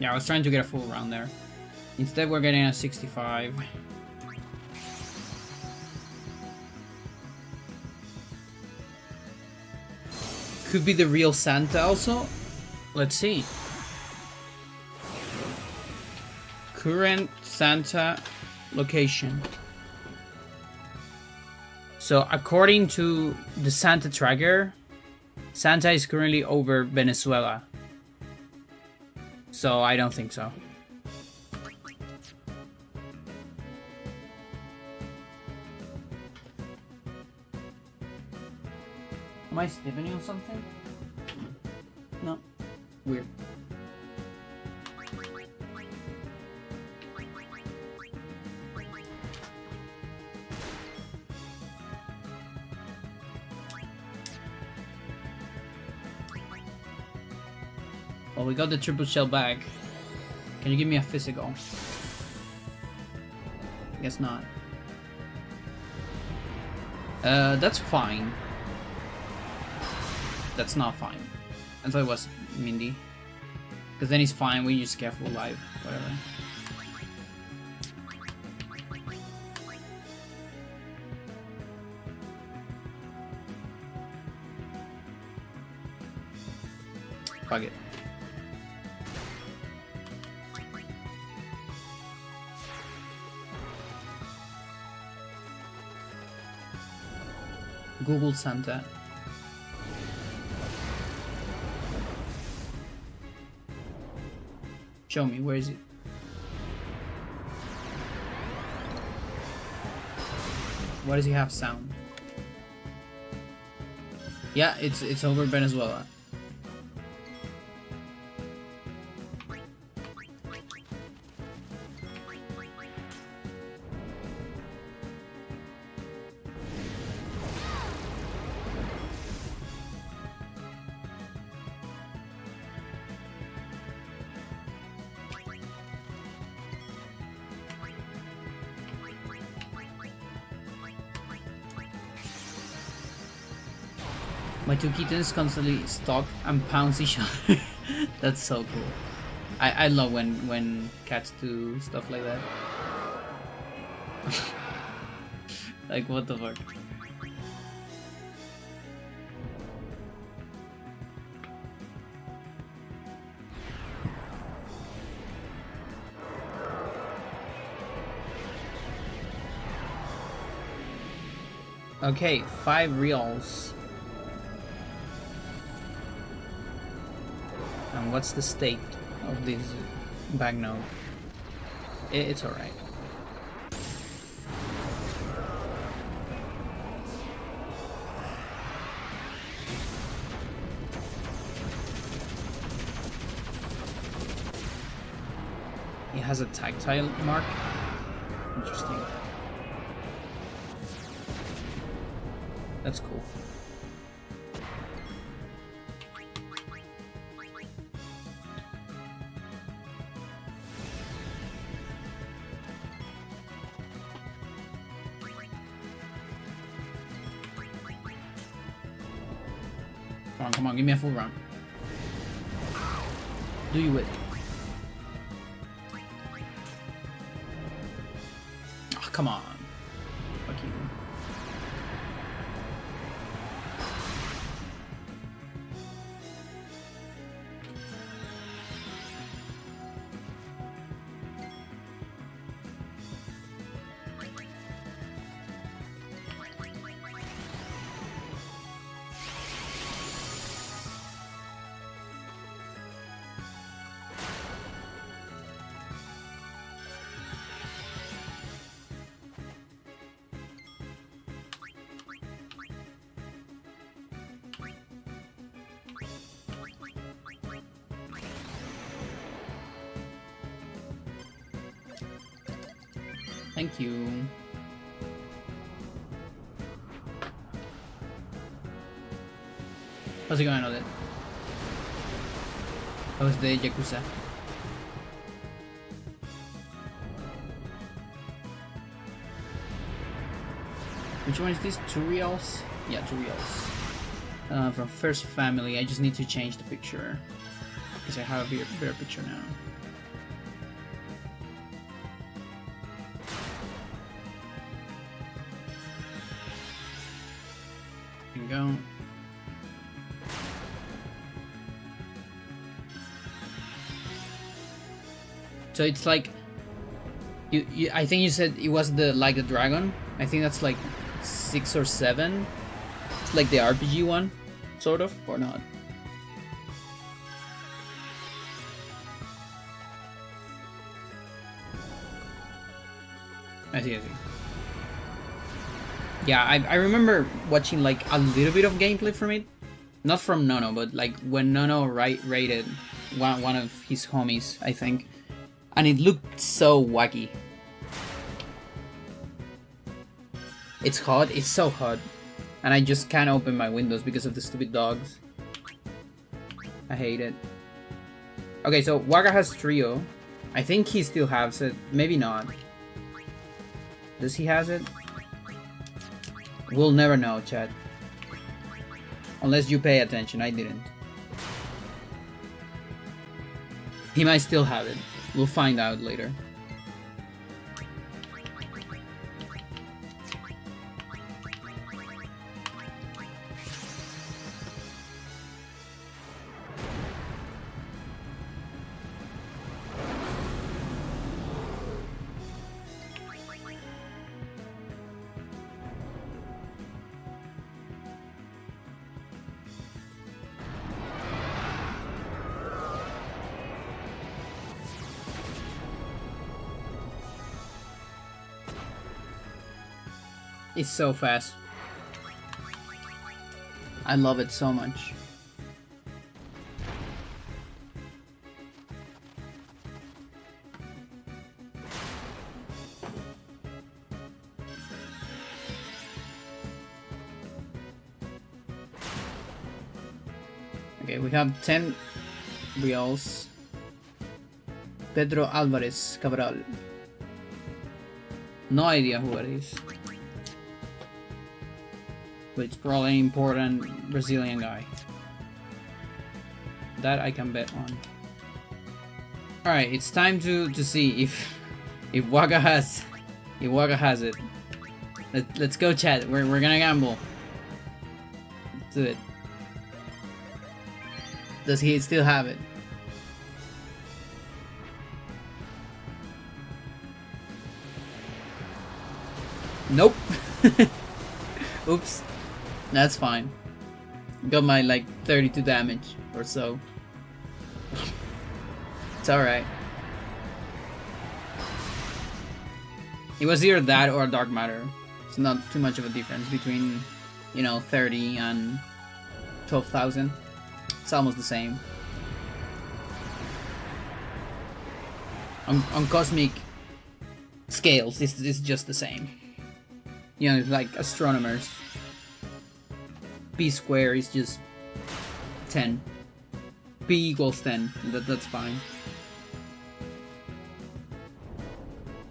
Yeah, I was trying to get a full round there. Instead, we're getting a 65. Could be the real Santa also. Let's see. Current Santa location. So according to the Santa tracker, Santa is currently over Venezuela. So I don't think so. Am I stepping on something? No. Weird. Well, we got the triple shell back. Can you give me a physical? Guess not. That's fine. That's not fine. I thought it was Mindy. Because then he's fine, we use careful life, whatever. Fuck it. Google Santa. Show me, where is it? Why does he have sound? Yeah, it's over Venezuela. My two kittens constantly stalk and pounce each other. That's so cool. I love when cats do stuff like that. Like, what the fuck? Okay, 5 reals. And what's the state of this banknote? It's alright. It has a tactile mark. Interesting. That's cool. Come on, give me a full round. Do you it? Oh, come on. Fuck you. Thank you. How's it going, Odette? How's the Yakuza? Which one is this? 2 reals? Yeah, 2 reals. From First Family. I just need to change the picture because I have a better picture now. Here we go. So it's like you I think you said it was the like the dragon. I think that's like 6 or 7. It's like the RPG one, sort of, or not? I see. Yeah, I remember watching like a little bit of gameplay from it. Not from Nono, but like when Nono raided one of his homies, I think. And it looked so wacky. It's hot, it's so hot. And I just can't open my windows because of the stupid dogs. I hate it. Okay, so Waka has Trio. I think he still has it. Maybe not. Does he has it? We'll never know, chat. Unless you pay attention. I didn't. He might still have it. We'll find out later. It's so fast. I love it so much. Okay, we have 10 reals. Pedro Alvarez Cabral. No idea who it is. But it's probably an important Brazilian guy. That I can bet on. Alright, it's time to see if Waka has it. Let's go, chat. We're gonna gamble. Let's do it. Does he still have it? Nope. Oops. That's fine. Got my like 32 damage or so. It's alright. It was either that or Dark Matter. It's not too much of a difference between, you know, 30 and 12,000. It's almost the same. On cosmic scales, this is just the same. You know, it's like astronomers. P square is just 10. P equals 10. That's fine.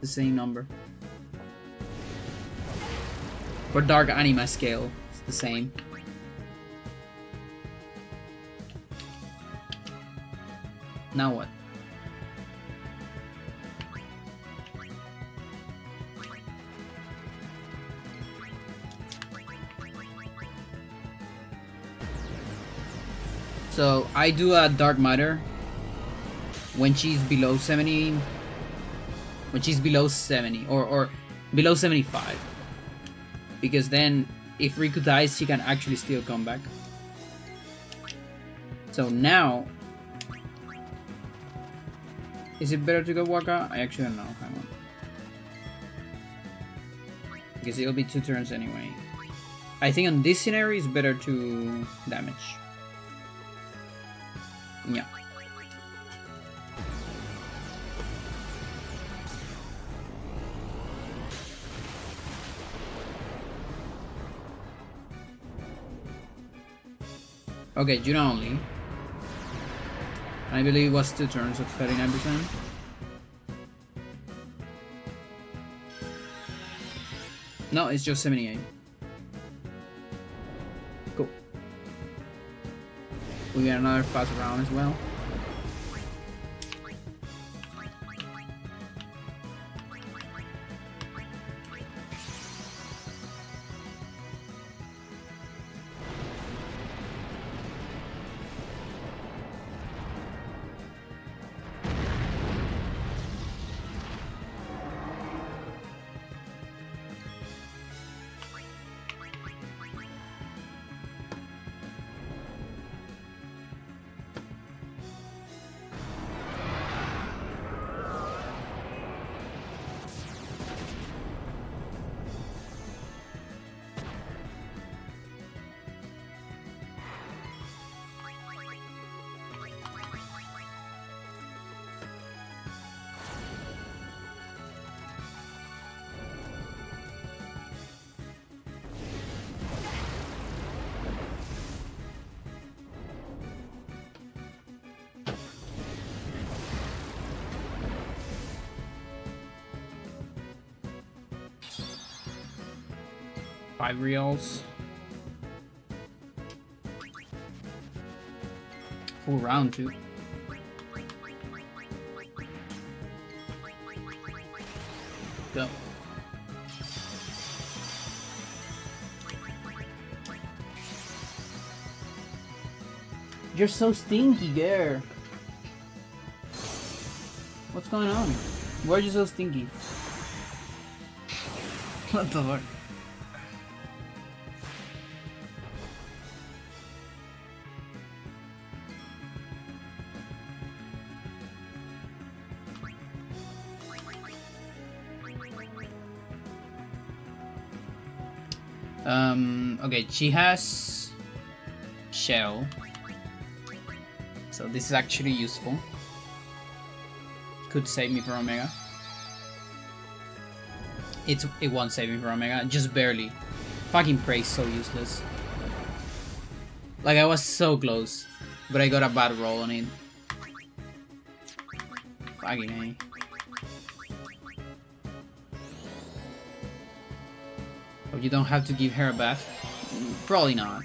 The same number. For Dark Anima scale, it's the same. Now what? So I do a Dark Matter when she's below 70. When she's below 70 or below 75. Because then if Riku dies, she can actually still come back. So now, is it better to go Waka? I actually don't know. Hang on. Because it'll be 2 turns anyway. I think on this scenario it's better to damage. Yeah. Okay, June only. I believe it was 2 turns of 39%. No, it's just 78. Cool. We get another fast round as well. 5 reals. Full round too. Go. You're so stinky, girl. What's going on? Why are you so stinky? What the fuck? Okay, she has shell, so this is actually useful. Could save me from Omega. It won't save me from Omega, just barely. Fucking Prey's so useless. Like, I was so close, but I got a bad roll on it. Fucking A. Oh, you don't have to give her a bath? Probably not.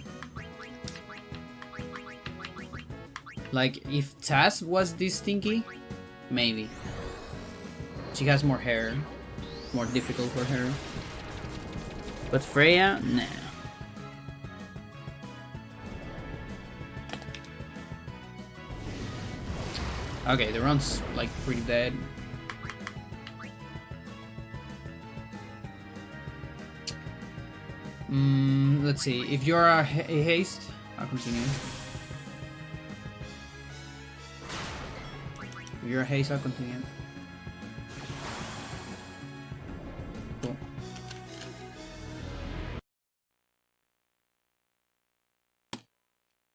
Like, if Taz was this stinky, maybe. She has more hair. More difficult for her. But Freya, nah. Okay, the run's like pretty dead. Let's see. If you're a haste, I'll continue. If you're a haste, I'll continue. Cool.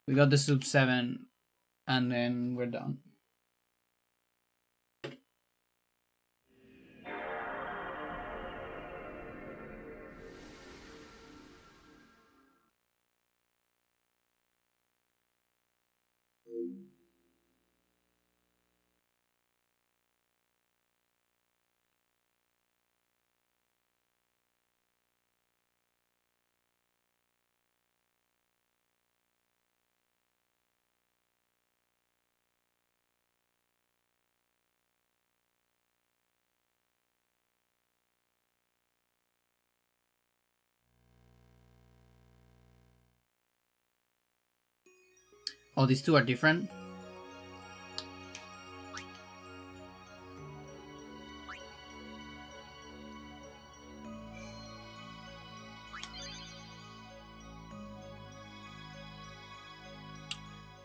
We got the sub 7, and then we're done. Oh, these two are different?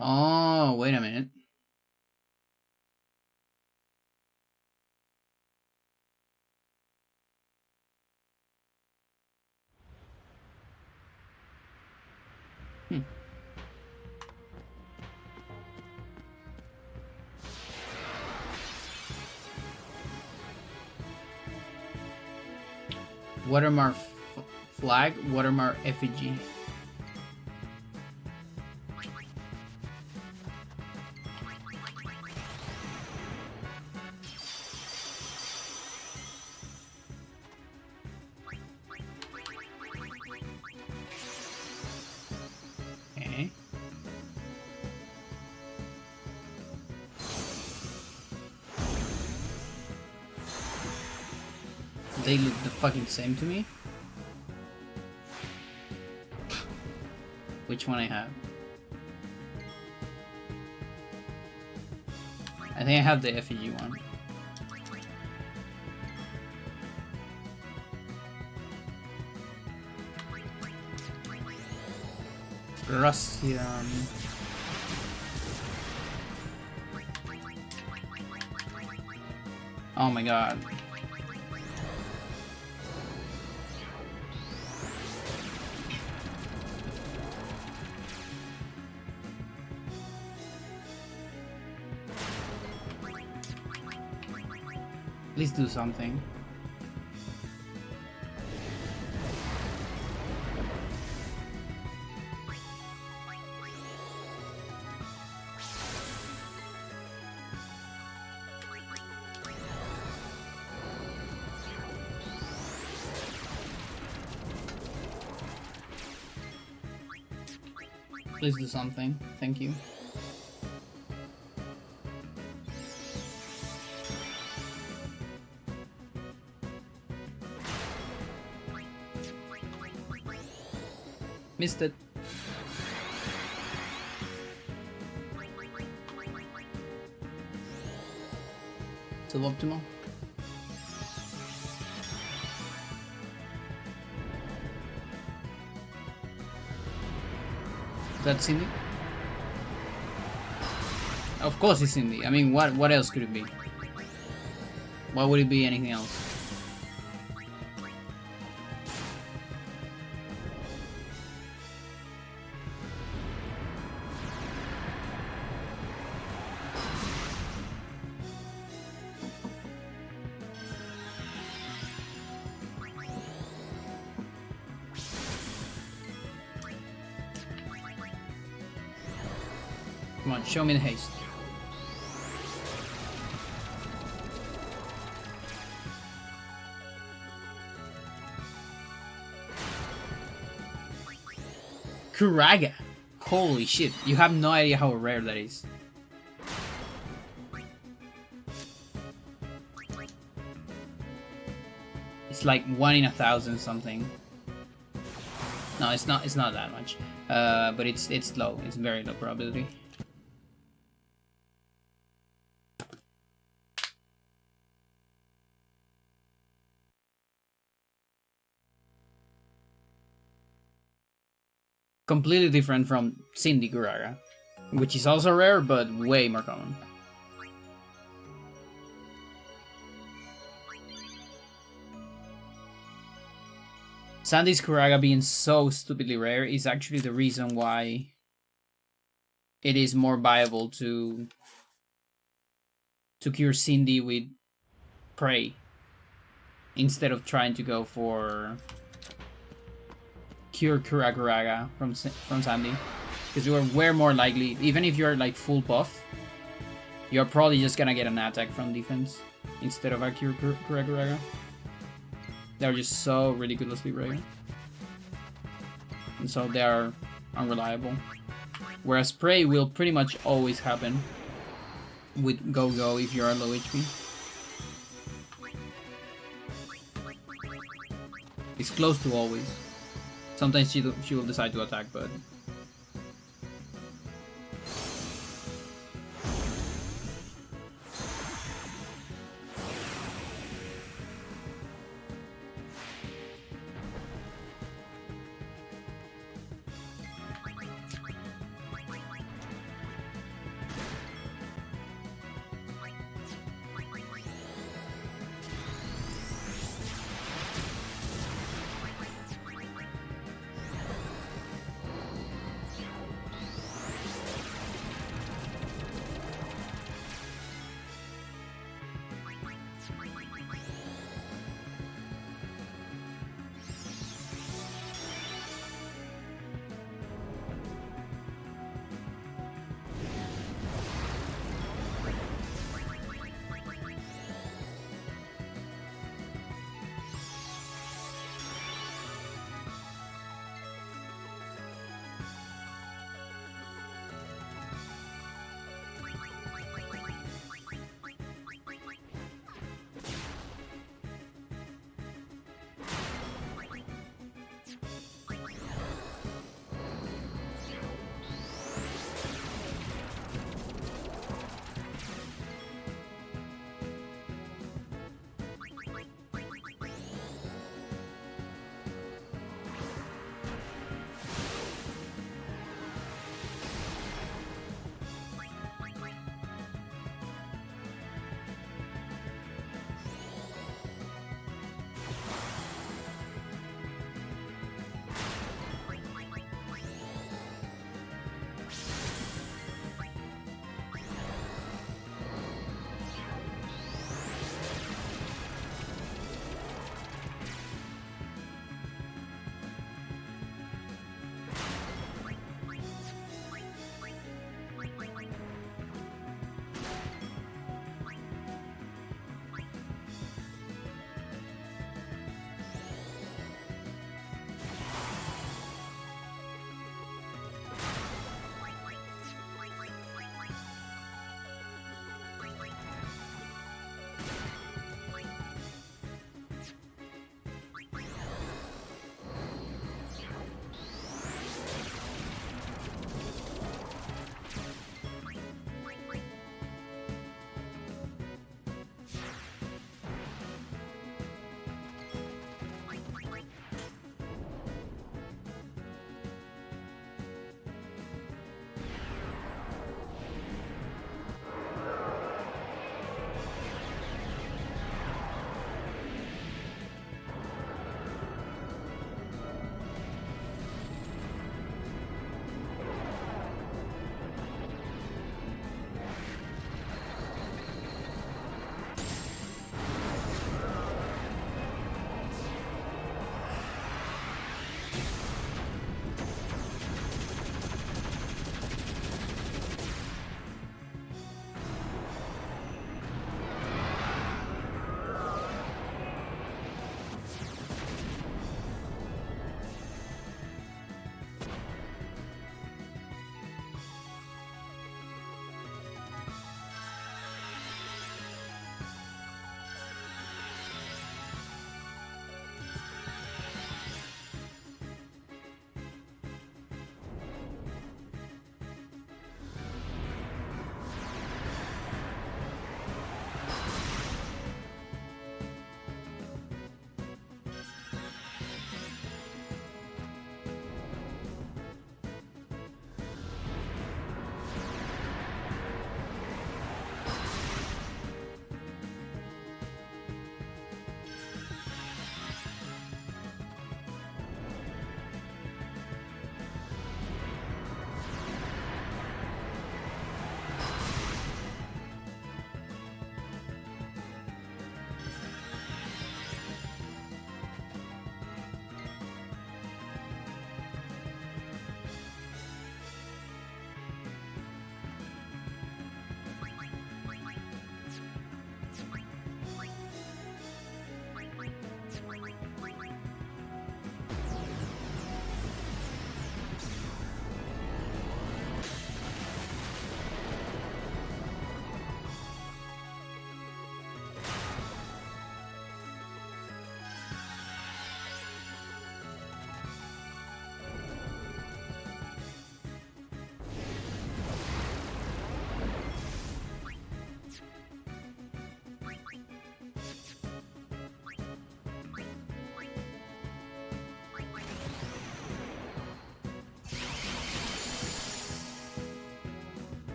Oh, wait a minute. Watermark flag, watermark effigy. Okay. They look the fucking same to me. Which one I have? I think I have the effigy one. Russian. Oh my god. Please do something. Please do something. Thank you. Missed it. Suboptimal. Is that Cindy? Of course it's Cindy. I mean, what else could it be? Why would it be anything else? Come on, show me the haste. Kuraga! Holy shit, you have no idea how rare that is. It's like 1 in 1,000 something. No, it's not that much. But it's low. It's very low probability. Completely different from Cindy Kuraga, which is also rare, but way more common. Sandy's Kuraga being so stupidly rare is actually the reason why it is more viable to cure Cindy with Prey instead of trying to go for cure Kuraga from Sandy, because you are way more likely, even if you're like full buff, you're probably just gonna get an attack from defense instead of a cure Kuraga. They're just so ridiculously rare, and so they are unreliable. Whereas Prey will pretty much always happen with Go-Go if you're low HP. It's close to always. Sometimes she will decide to attack, but...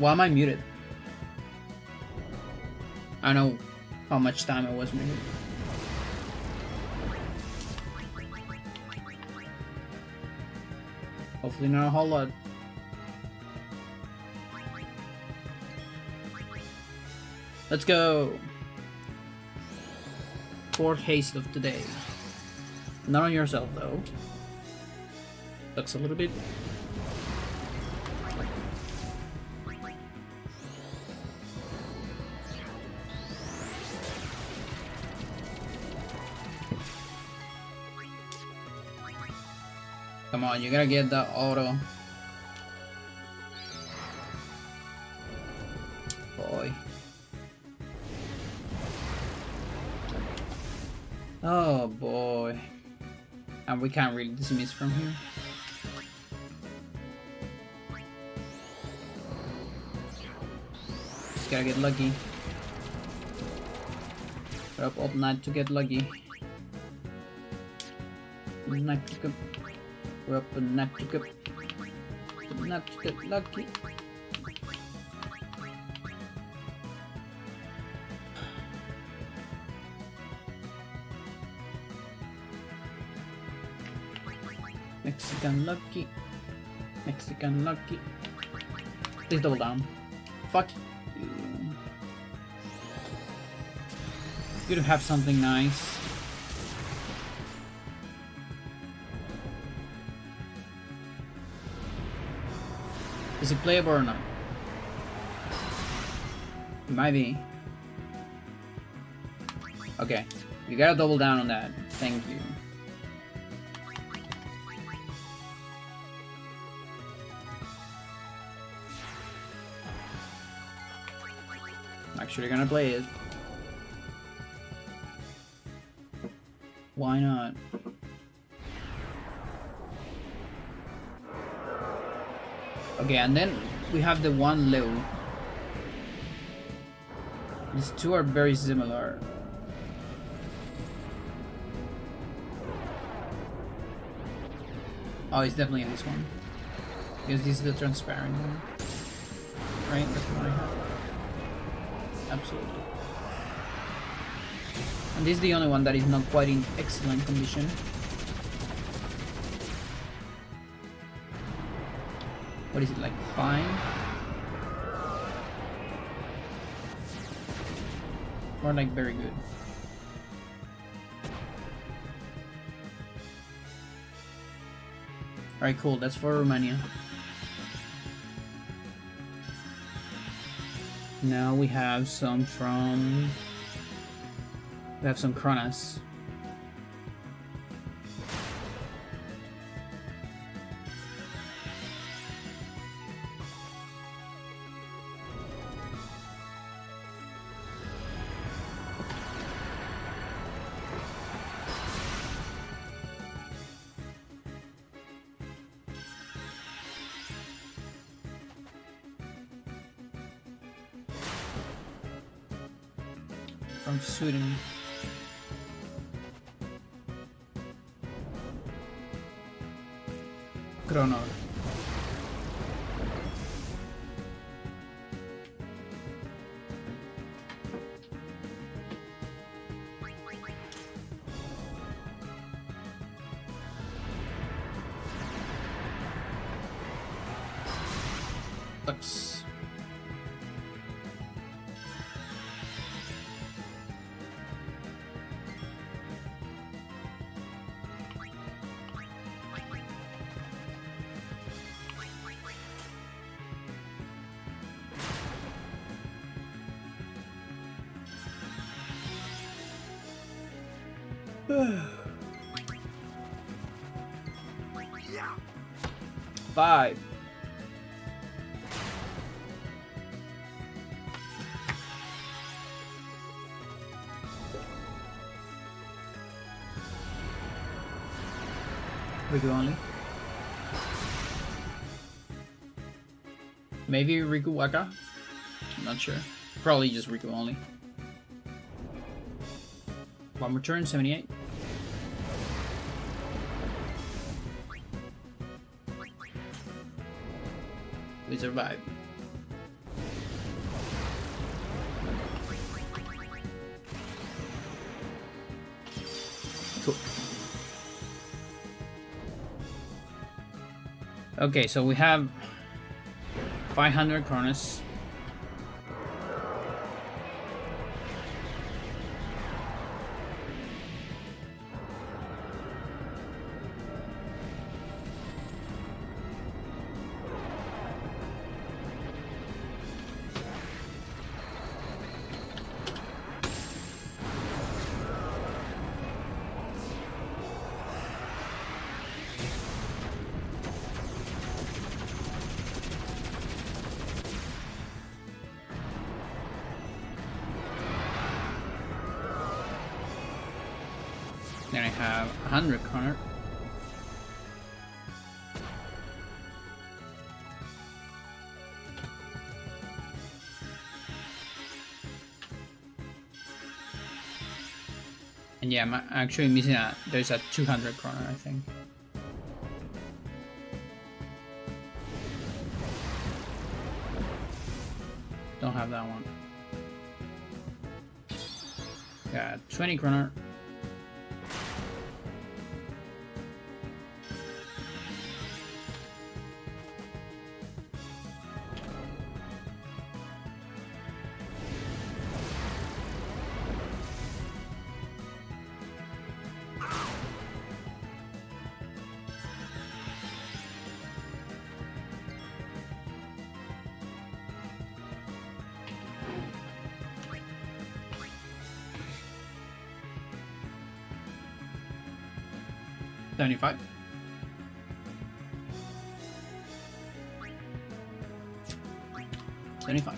Why am I muted? I don't know how much time I was muted. Hopefully not a whole lot. Let's go! 4th haste of today. Not on yourself though. Sucks a little bit. Come on, you gotta get that auto. Boy. Oh boy. And we can't really dismiss from here. Just gotta get lucky. We're up all night to get lucky. Night to get. We're up all night to get. Not to get lucky. Mexican lucky. Mexican lucky. Please double down. Fuck you. Good to have something nice. Is it playable or not? It might be. Okay. You gotta double down on that. Thank you. Actually gonna play it. Why not? Okay, and then we have the one low. These two are very similar. Oh, it's definitely this one. Because this is the transparent one. Right? That's what I have. Absolutely. And this is the only one that is not quite in excellent condition. What is it, like fine? Or like very good? Alright, cool, that's for Romania. Now we have some from... We have some Kronos. From Sweden. Kronor. Sucks. Five. Riku only. Maybe Riku Waka? I'm not sure. Probably just Riku only. One more turn, 78. We survived. Cool. Okay, so we have 500 kronas. Then I have 100 kroner. And yeah, I'm actually missing there's a 200 kroner, I think. Don't have that one. Got 20 kroner. $75. $75.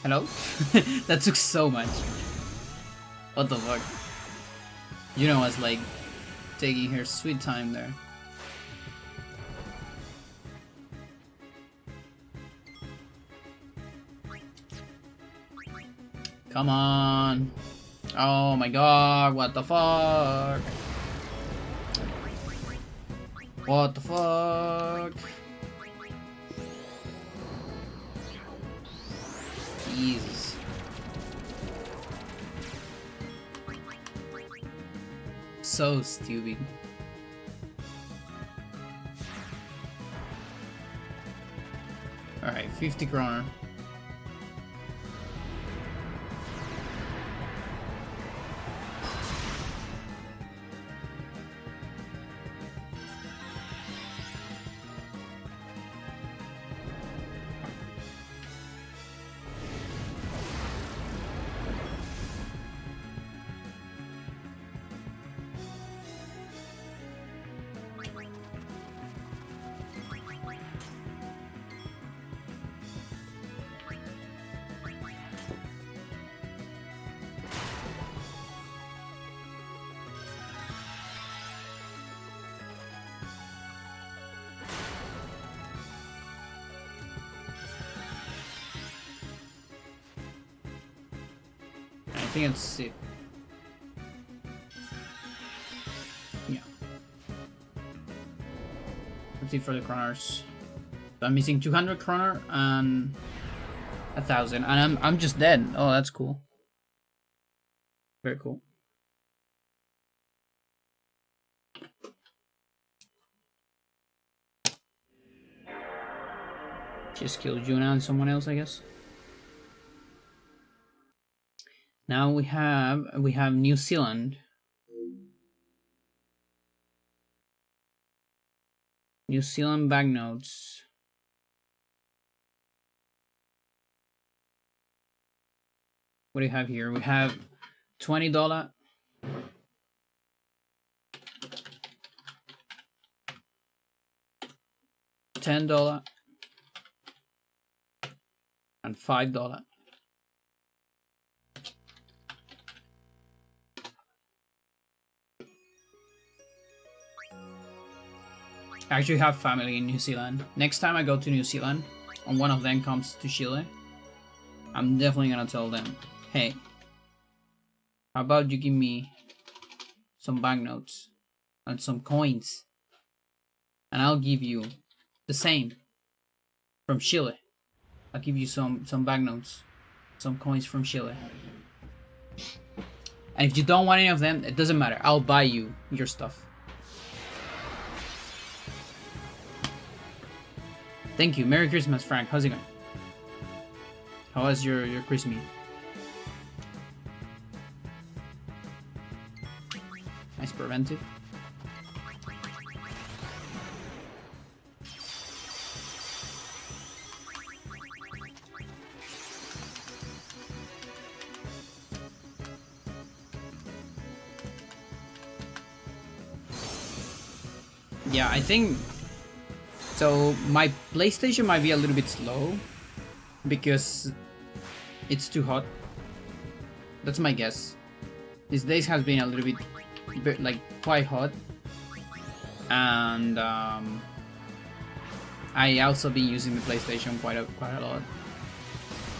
Hello? That took so much. What the fuck? You know, was like taking her sweet time there. Come on. Oh my god, what the fuck? What the fuck? Jesus. So stupid. Alright, 50 kroner. I think it's it. Yeah. Let's see for the kroners. So I'm missing 200 kroner and 1,000, and I'm just dead. Oh, that's cool. Very cool. Just kill Juna and someone else, I guess. Now we have New Zealand. New Zealand banknotes. What do you have here? We have $20, $10, and $5. I actually have family in New Zealand. Next time I go to New Zealand, and one of them comes to Chile, I'm definitely gonna tell them, hey, how about you give me some banknotes and some coins, and I'll give you the same from Chile. I'll give you some banknotes, some coins from Chile. And if you don't want any of them, it doesn't matter. I'll buy you your stuff. Thank you. Merry Christmas, Frank. How's it going? How was your Christmas? Nice preventive. Yeah, I think so. My PlayStation might be a little bit slow because it's too hot. That's my guess. These days has been a little bit like quite hot, and I also been using the PlayStation quite a lot.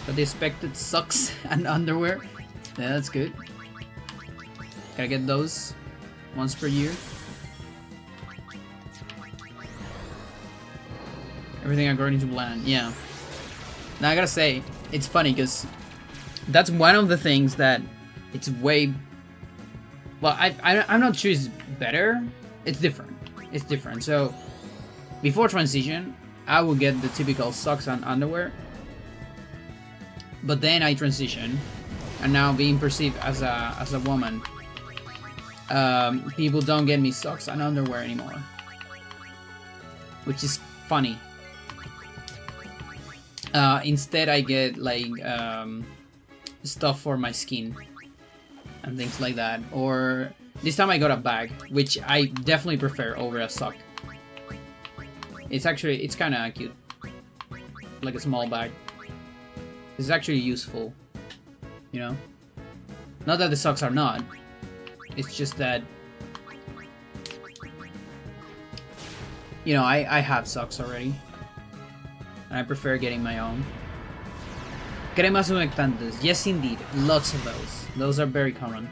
But the expected socks and underwear, yeah, that's good. Gotta get those once per year. Everything according to plan, yeah. Now I gotta say, it's funny because that's one of the things that it's way. Well, I'm not sure it's better. It's different. It's different. So before transition, I would get the typical socks and underwear. But then I transition, and now being perceived as a woman, people don't get me socks and underwear anymore, which is funny. Instead, I get like stuff for my skin and things like that. Or this time I got a bag, which I definitely prefer over a sock. It's kind of cute, like a small bag. It's actually useful, you know. Not that the socks are not. It's just that, you know, I have socks already. And I prefer getting my own. Cremas humectantes. Yes, indeed. Lots of those. Those are very common.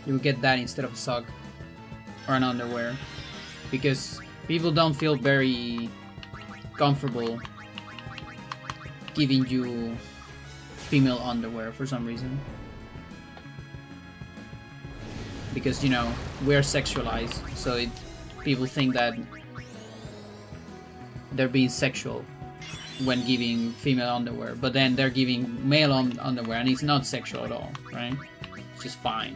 You will get that instead of a sock or an underwear. Because people don't feel very comfortable giving you female underwear for some reason. Because, you know, we're sexualized. So people think that they're being sexual when giving female underwear, but then they're giving male underwear and it's not sexual at all, right? It's just fine.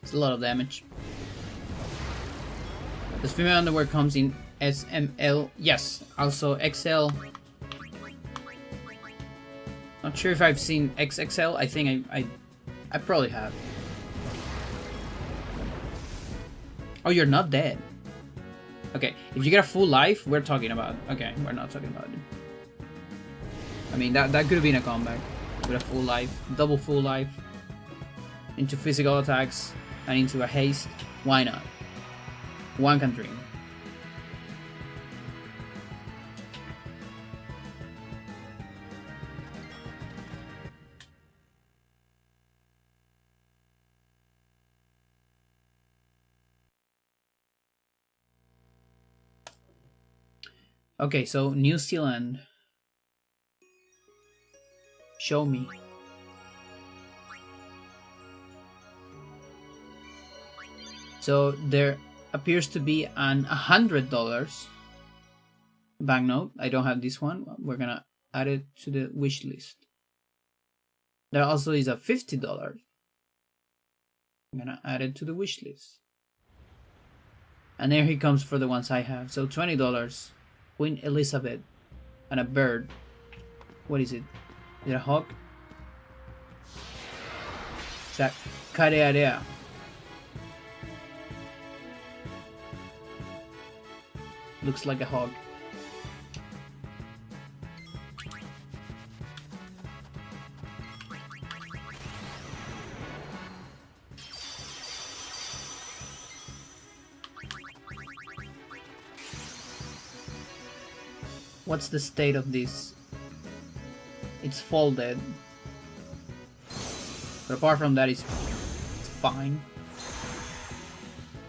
It's a lot of damage. This female underwear comes in SML, yes, also XL. Not sure if I've seen XXL. I think I probably have. Oh, you're not dead. Okay, if you get a full life, we're talking about. Okay, we're not talking about it. I mean, that could have been a comeback with a full life, double full life, into physical attacks and into a haste. Why not? One can dream. Okay, so New Zealand. Show me. So there appears to be an $100 banknote. I don't have this one. We're gonna add it to the wish list. There also is a $50. I'm gonna add it to the wish list. And there he comes for the ones I have. So $20. Queen Elizabeth and a bird. What is it? Is it a hawk? It's a carearea. Looks like a hawk. What's the state of this? It's folded. But apart from that, it's fine.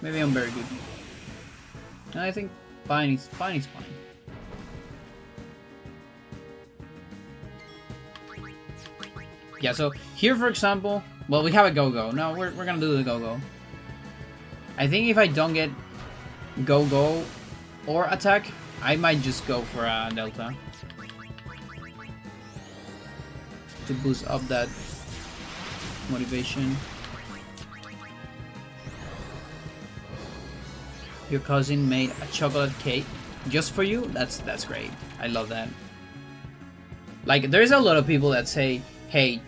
Maybe I'm very good. No, I think fine is fine. Yeah, so here, for example, well, we have a go-go. No, we're gonna do the go-go. I think if I don't get go-go or attack, I might just go for a delta. To boost up that motivation. Your cousin made a chocolate cake just for you? That's great. I love that. Like, there's a lot of people that say, hey,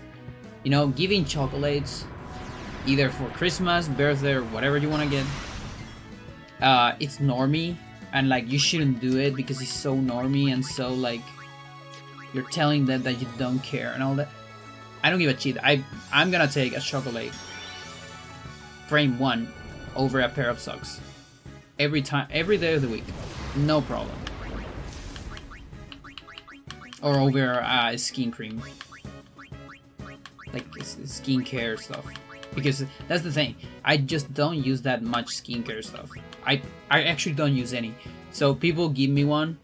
you know, giving chocolates either for Christmas, birthday, or whatever you want to get, it's normie, and like you shouldn't do it because it's so normie and so like you're telling them that you don't care and all that. I don't give a shit. I'm gonna take a chocolate frame 1 over a pair of socks every day of the week, no problem. Or over skin cream, like skincare stuff, because that's the thing. I just don't use that much skincare stuff. I actually don't use any. So people give me one,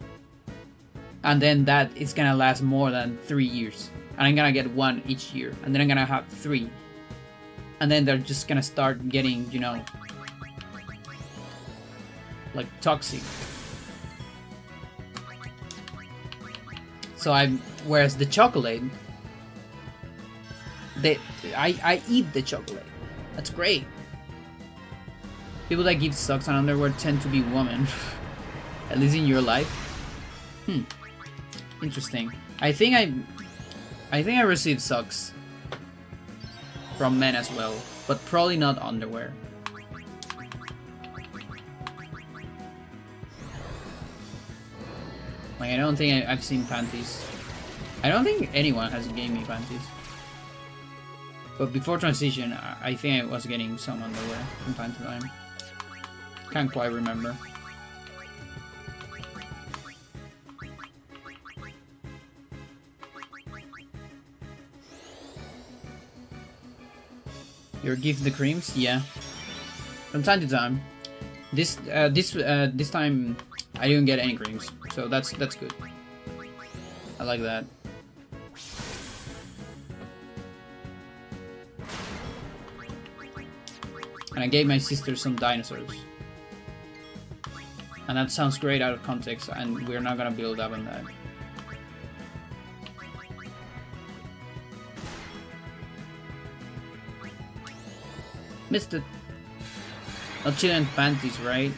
and then that it's gonna last more than 3 years, and I'm gonna get one each year, and then I'm gonna have 3, and then they're just gonna start getting, you know, like toxic. So whereas the chocolate, I eat the chocolate. That's great. People that give socks and underwear tend to be women, at least in your life. Interesting. I think I received socks from men as well, but probably not underwear. Like, I don't think I've seen panties. I don't think anyone has gave me panties. But before transition, I think I was getting some underwear from time to time. Can't quite remember. Your gift the creams? Yeah. From time to time. This time I didn't get any creams, so that's good. I like that. And I gave my sister some dinosaurs. And that sounds great out of context, and we're not gonna build up on that. Missed it. Not chillin' panties, right?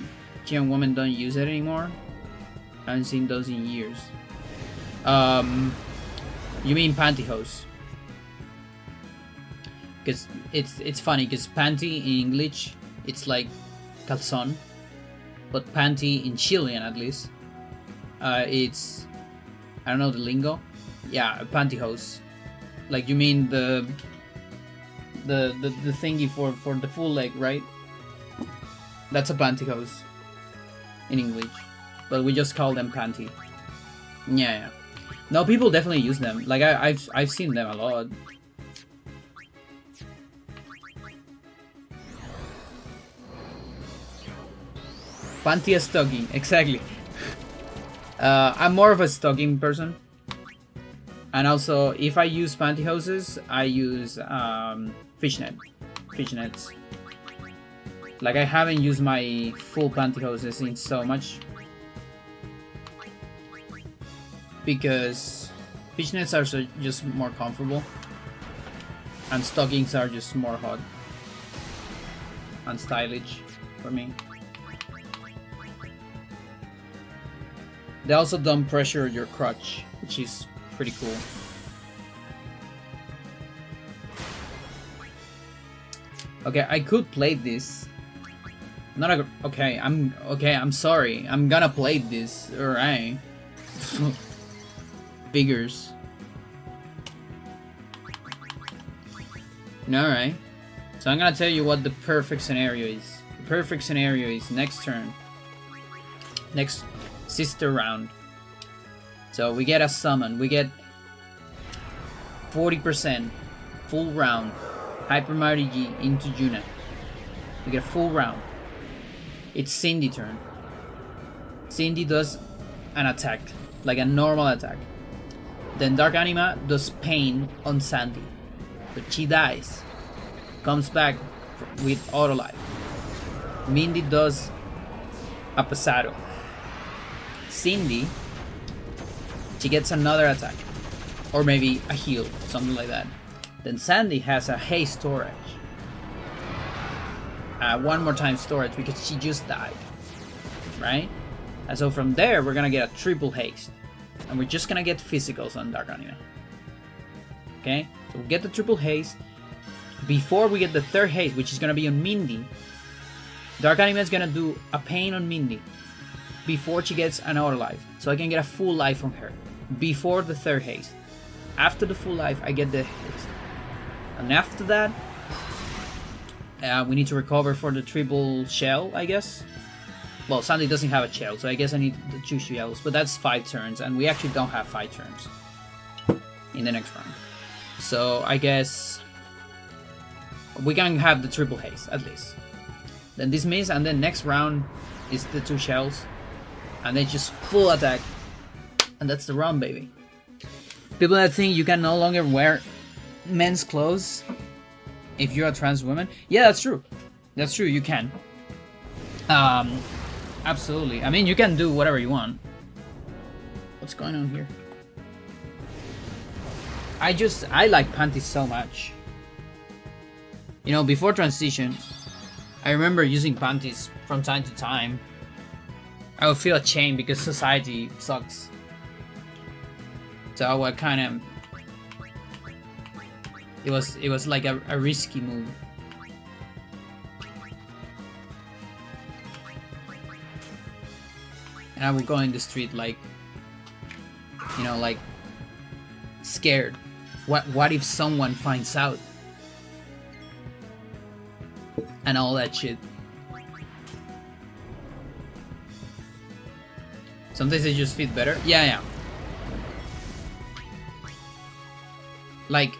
Young women don't use it anymore. I haven't seen those in years. You mean pantyhose? Because it's funny, because panty in English it's like calzón, but panty in Chilean at least, it's, I don't know the lingo. Yeah, pantyhose. Like, you mean the thingy for the full leg, right? That's a pantyhose in English, but we just call them panty. Yeah. No, people definitely use them. Like, I've seen them a lot. Panty stocking, exactly. I'm more of a stocking person. And also, if I use pantyhoses, I use fishnets. Like, I haven't used my full pantyhoses in so much, because fishnets are just more comfortable, and stockings are just more hot and stylish for me. They also don't pressure your crotch, which is pretty cool. Okay, I could play this. Not a okay. I'm sorry. I'm gonna play this. Alright. Figures. Alright. So I'm gonna tell you what the perfect scenario is. The perfect scenario is next turn. Next sister round. So we get a summon. We get 40% full round Hyper Mighty G into Juna. We get a full round. It's Cindy turn. Cindy does an attack, like a normal attack. Then Dark Anima does pain on Sandy, but she dies. Comes back with auto life. Mindy does a pasado. Cindy, she gets another attack, or maybe a heal, something like that. Then Sandy has a haste storage. One more time storage because she just died, right? And so from there we're gonna get a triple haste, and we're just gonna get physicals on Dark Anima. Okay, so we get the triple haste. Before we get the third haste, which is gonna be on Mindy, Dark Anima is gonna do a pain on Mindy before she gets an auto life, so I can get a full life from her before the third haste. After the full life, I get the haste, and after that, we need to recover for the triple shell, I guess. Well, Sandy doesn't have a shell, so I guess I need the 2 shells, but that's 5 turns, and we actually don't have 5 turns in the next round. So I guess we can have the triple haste, at least. Then dismiss, and then next round is the 2 shells, and then just full attack, and that's the round, baby. People that think you can no longer wear men's clothes if you're a trans woman, yeah, that's true. That's true, you can. Absolutely. I mean, you can do whatever you want. What's going on here? I like panties so much. You know, before transition, I remember using panties from time to time. I would feel ashamed because society sucks. So I would kind of... It was like a risky move. And I would go in the street like, you know, like scared. What if someone finds out? And all that shit. Sometimes they just fit better. Yeah. Like,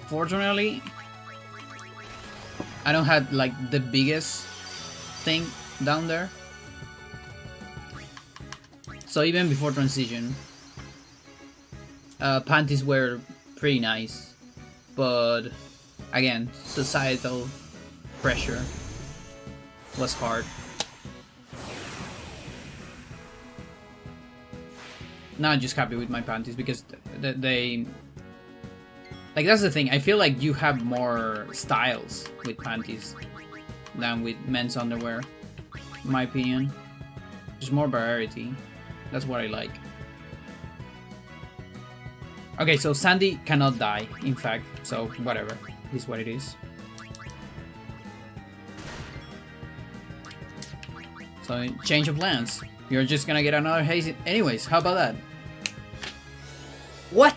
fortunately, I don't have like the biggest thing down there. So even before transition, panties were pretty nice, but again, societal pressure was hard. Now I'm just happy with my panties because they like, that's the thing. I feel like you have more styles with panties than with men's underwear, in my opinion. There's more variety. That's what I like. Okay, so Sandy cannot die, in fact, so whatever. It is what it is. So, change of plans. You're just gonna get another haze. Anyways, how about that? What?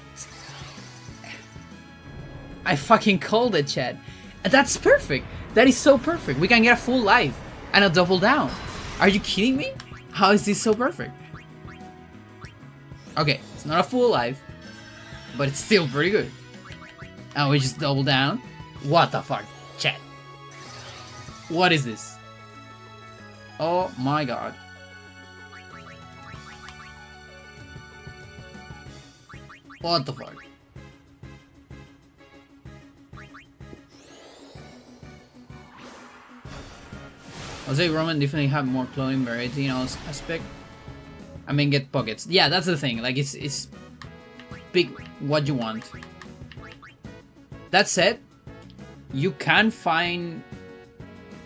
I fucking called it, Chad. That's perfect. That is so perfect. We can get a full life and a double down. Are you kidding me? How is this so perfect? Okay, it's not a full life, but it's still pretty good. And we just double down. What the fuck, chat? What is this? Oh my god. What the fuck? I'll say Roman definitely have more clothing variety in all aspect. I mean, get pockets. Yeah, that's the thing. Like, it's pick what you want. That said, you can find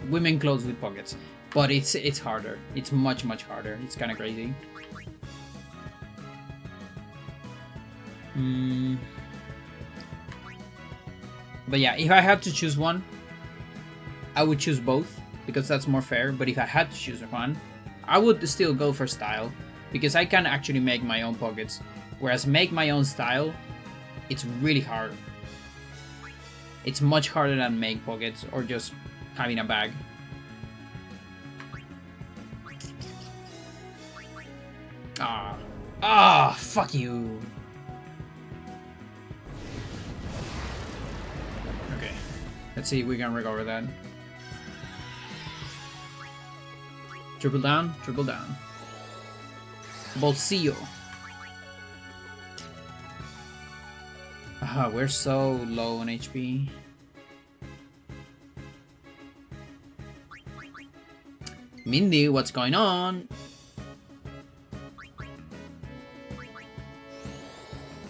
women clothes with pockets, but it's harder. It's much harder. It's kind of crazy. But yeah, if I had to choose one, I would choose both because that's more fair. But if I had to choose one, I would still go for style because I can actually make my own pockets. Whereas make my own style, it's really hard. It's much harder than make pockets or just having a bag. Fuck you. Okay. Let's see if we can recover that. Triple down, triple down. Bolsillo. Ah, we're so low on HP. Mindy, what's going on?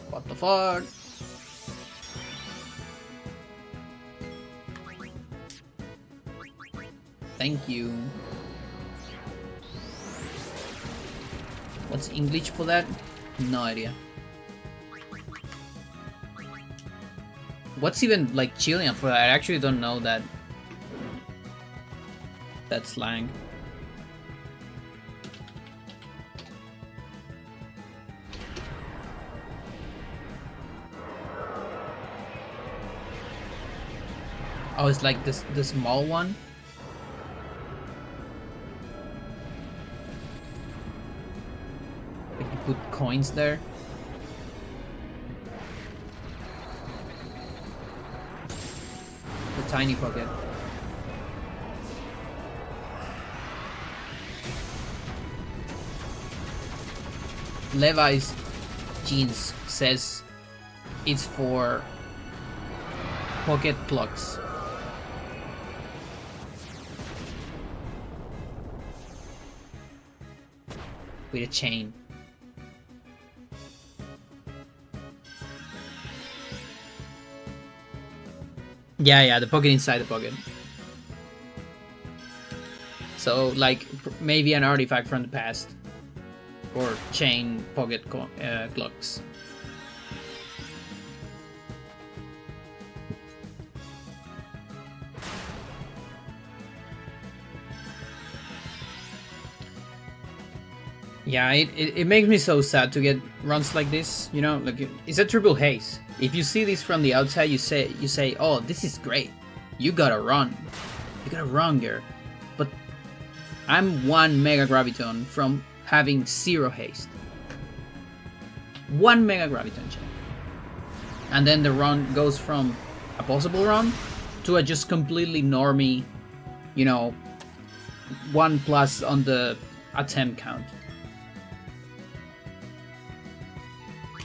What the fuck? Thank you. What's English for that? No idea. What's even like Chilean for that? I actually don't know that slang. Oh, it's like this the small one. Like you put coins there. The tiny pocket. Levi's jeans says it's for pocket plugs. With a chain. Yeah, the pocket inside the pocket. So, like, maybe an artifact from the past. Or chain pocket clocks. Yeah, it makes me so sad to get runs like this, you know, like it's a triple haze. If you see this from the outside, you say, oh, this is great. You gotta run, girl. But I'm 1 mega graviton from having 0 haste. 1 mega graviton check. And then the run goes from a possible run to a just completely normie, you know, 1+ on the attempt count.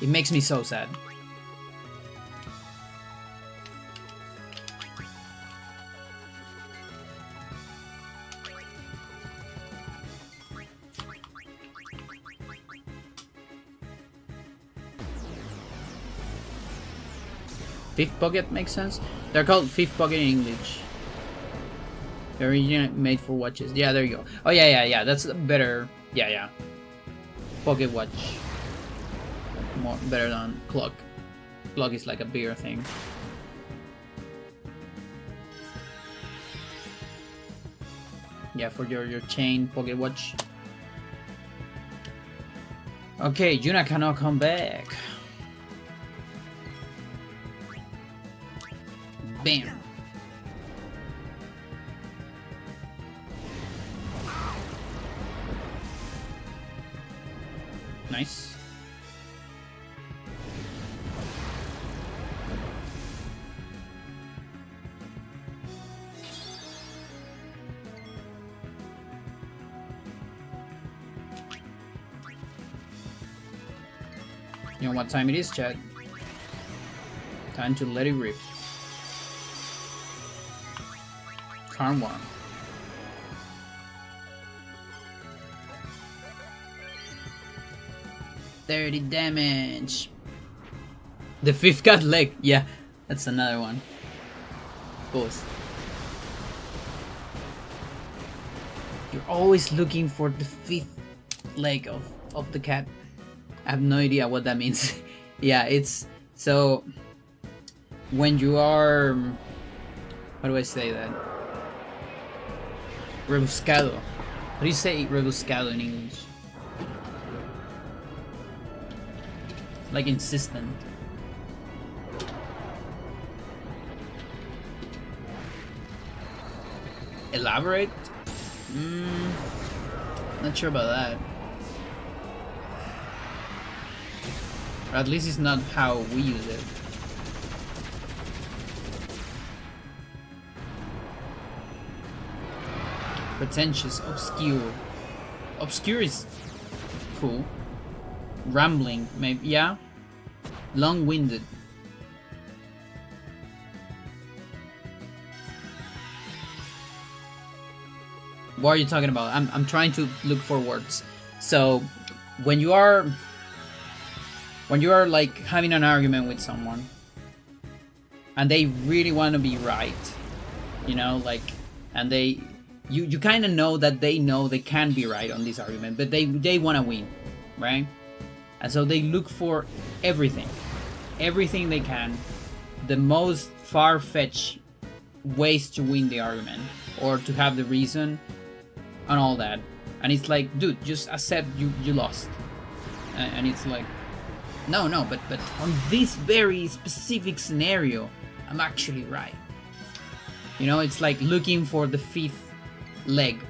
It makes me so sad. Fifth pocket makes sense. They're called fifth pocket in English. They're originally made for watches. Yeah, there you go. Oh yeah. That's better. Yeah. Pocket watch. More better than clock. Clock is like a bigger thing. Yeah, for your chain pocket watch. Okay, Yuna cannot come back. Bam. Nice. You know what time it is, chat? Time to let it rip. Turn 1. $30 damage. The 5th got leg. Yeah, that's another one. Of course. You're always looking for the 5th leg of the cat. I have no idea what that means. Yeah, it's so when you are, how do I say that? Rebuscado. How do you say rebuscado in English? Like insistent. Elaborate? Not sure about that. Or at least it's not how we use it. Pretentious, obscure. Obscure is cool. Rambling, maybe, yeah. Long-winded. What are you talking about? I'm trying to look for words. So, when you are like having an argument with someone, and they really want to be right, you know, like, and you kind of know that they can be right on this argument, but they want to win, right? And so they look for everything they can, the most far-fetched ways to win the argument or to have the reason and all that. And it's like, dude, just accept you lost. And it's like, no, but on this very specific scenario, I'm actually right. You know, it's like looking for the fifth leg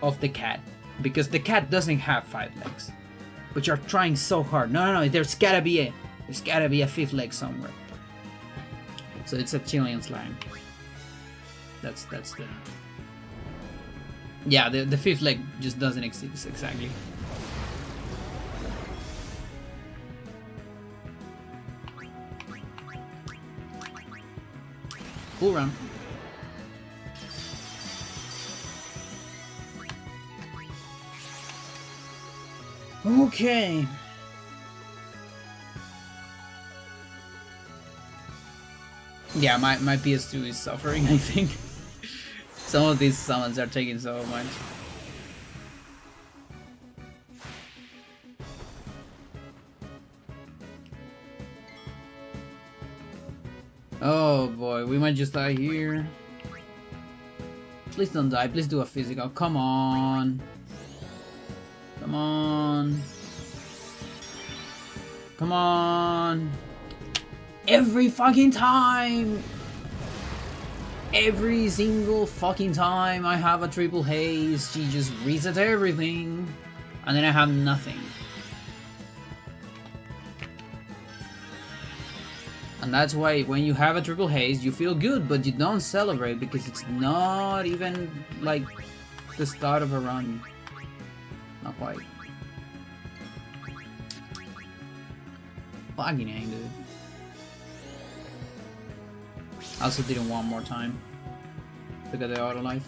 of the cat, because the cat doesn't have 5 legs, but you're trying so hard. No, there's gotta be a fifth leg somewhere. So it's a Chilean slang. That's the, yeah, the fifth leg just doesn't exist exactly. Cool run. Okay. Yeah, my PS2 is suffering, I think. Some of these summons are taking so much. Oh boy, we might just die here. Please don't die, please do a physical. Come on. Come on. Come on. Every fucking time! Every single fucking time I have a triple haze, she just resets everything. And then I have nothing. And that's why when you have a triple haze, you feel good, but you don't celebrate because it's not even like the start of a run. Not quite. Fucking hang, dude. I also did it one more time to get the auto life.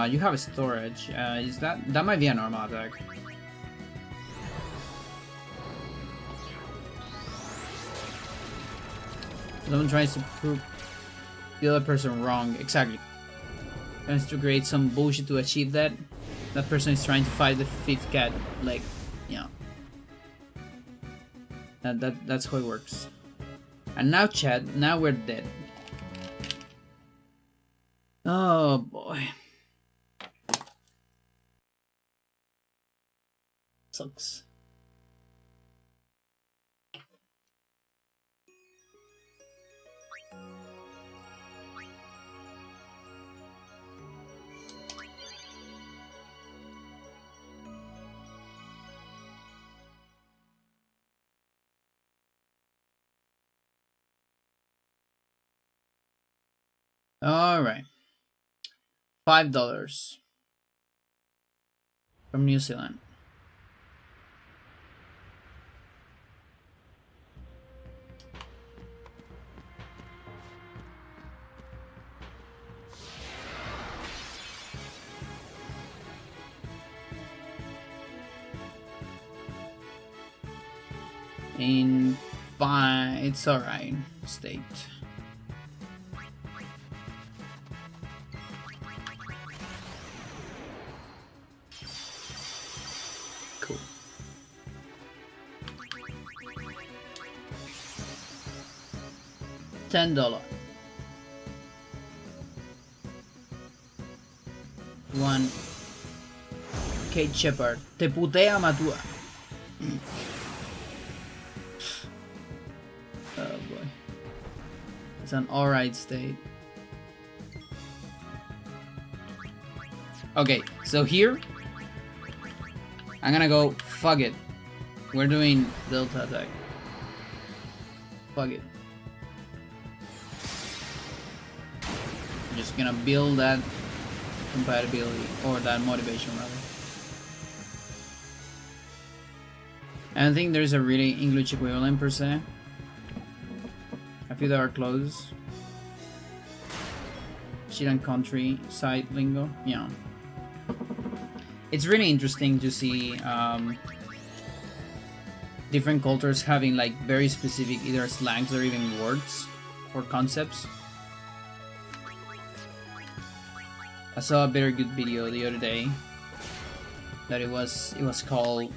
You have a storage. Is that might be a normal attack? Someone tries to prove the other person wrong. Exactly. Tries to create some bullshit to achieve that. That person is trying to fight the fifth cat. Like, yeah. That's how it works. And now, chat, now we're dead. Oh boy. Sucks. All right. $5 from New Zealand. In fine, it's alright. State. Cool. $10. One. Kate Shepard. Te putea Matua. Oh boy. It's an alright state. Okay, so here I'm gonna go, fuck it. We're doing Delta attack. Fuck it. I'm just gonna build that compatibility, or that motivation rather. I don't think there's a really English equivalent per se. I feel they are close. Shit and country side lingo, yeah. It's really interesting to see different cultures having like very specific either slangs or even words or concepts. I saw a very good video the other day that it was called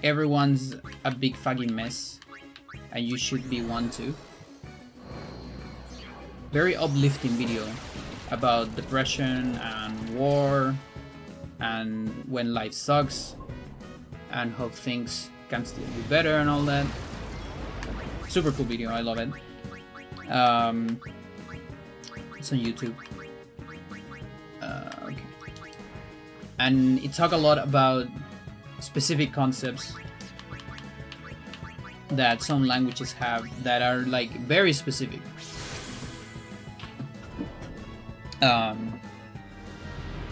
"Everyone's a Big Fucking Mess and You Should Be One Too." Very uplifting video about depression and war and when life sucks and how things can still be better and all that. Super cool video, I love it. It's on YouTube. Okay. And it talks a lot about specific concepts that some languages have that are like very specific.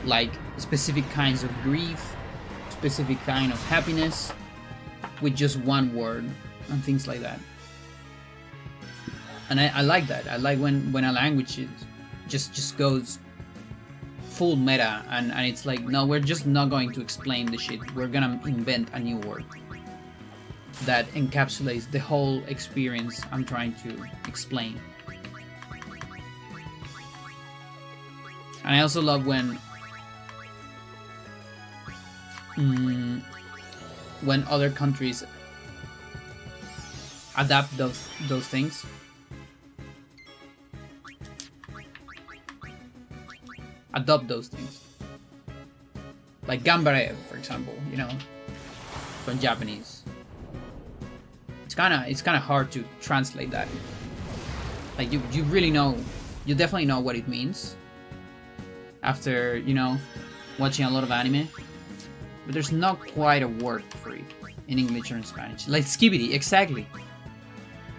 Like specific kinds of grief, specific kind of happiness, with just one word and things like that. And I like that. I like when a language just goes full meta and it's like, no, we're just not going to explain the shit. We're gonna invent a new word that encapsulates the whole experience I'm trying to explain. And I also love when other countries adapt those things. Adopt those things. Like gambare, for example, you know, from Japanese. It's kinda hard to translate that. Like you really know, you definitely know what it means after, you know, watching a lot of anime. But there's not quite a word for it in English or in Spanish. Like skibidi, exactly.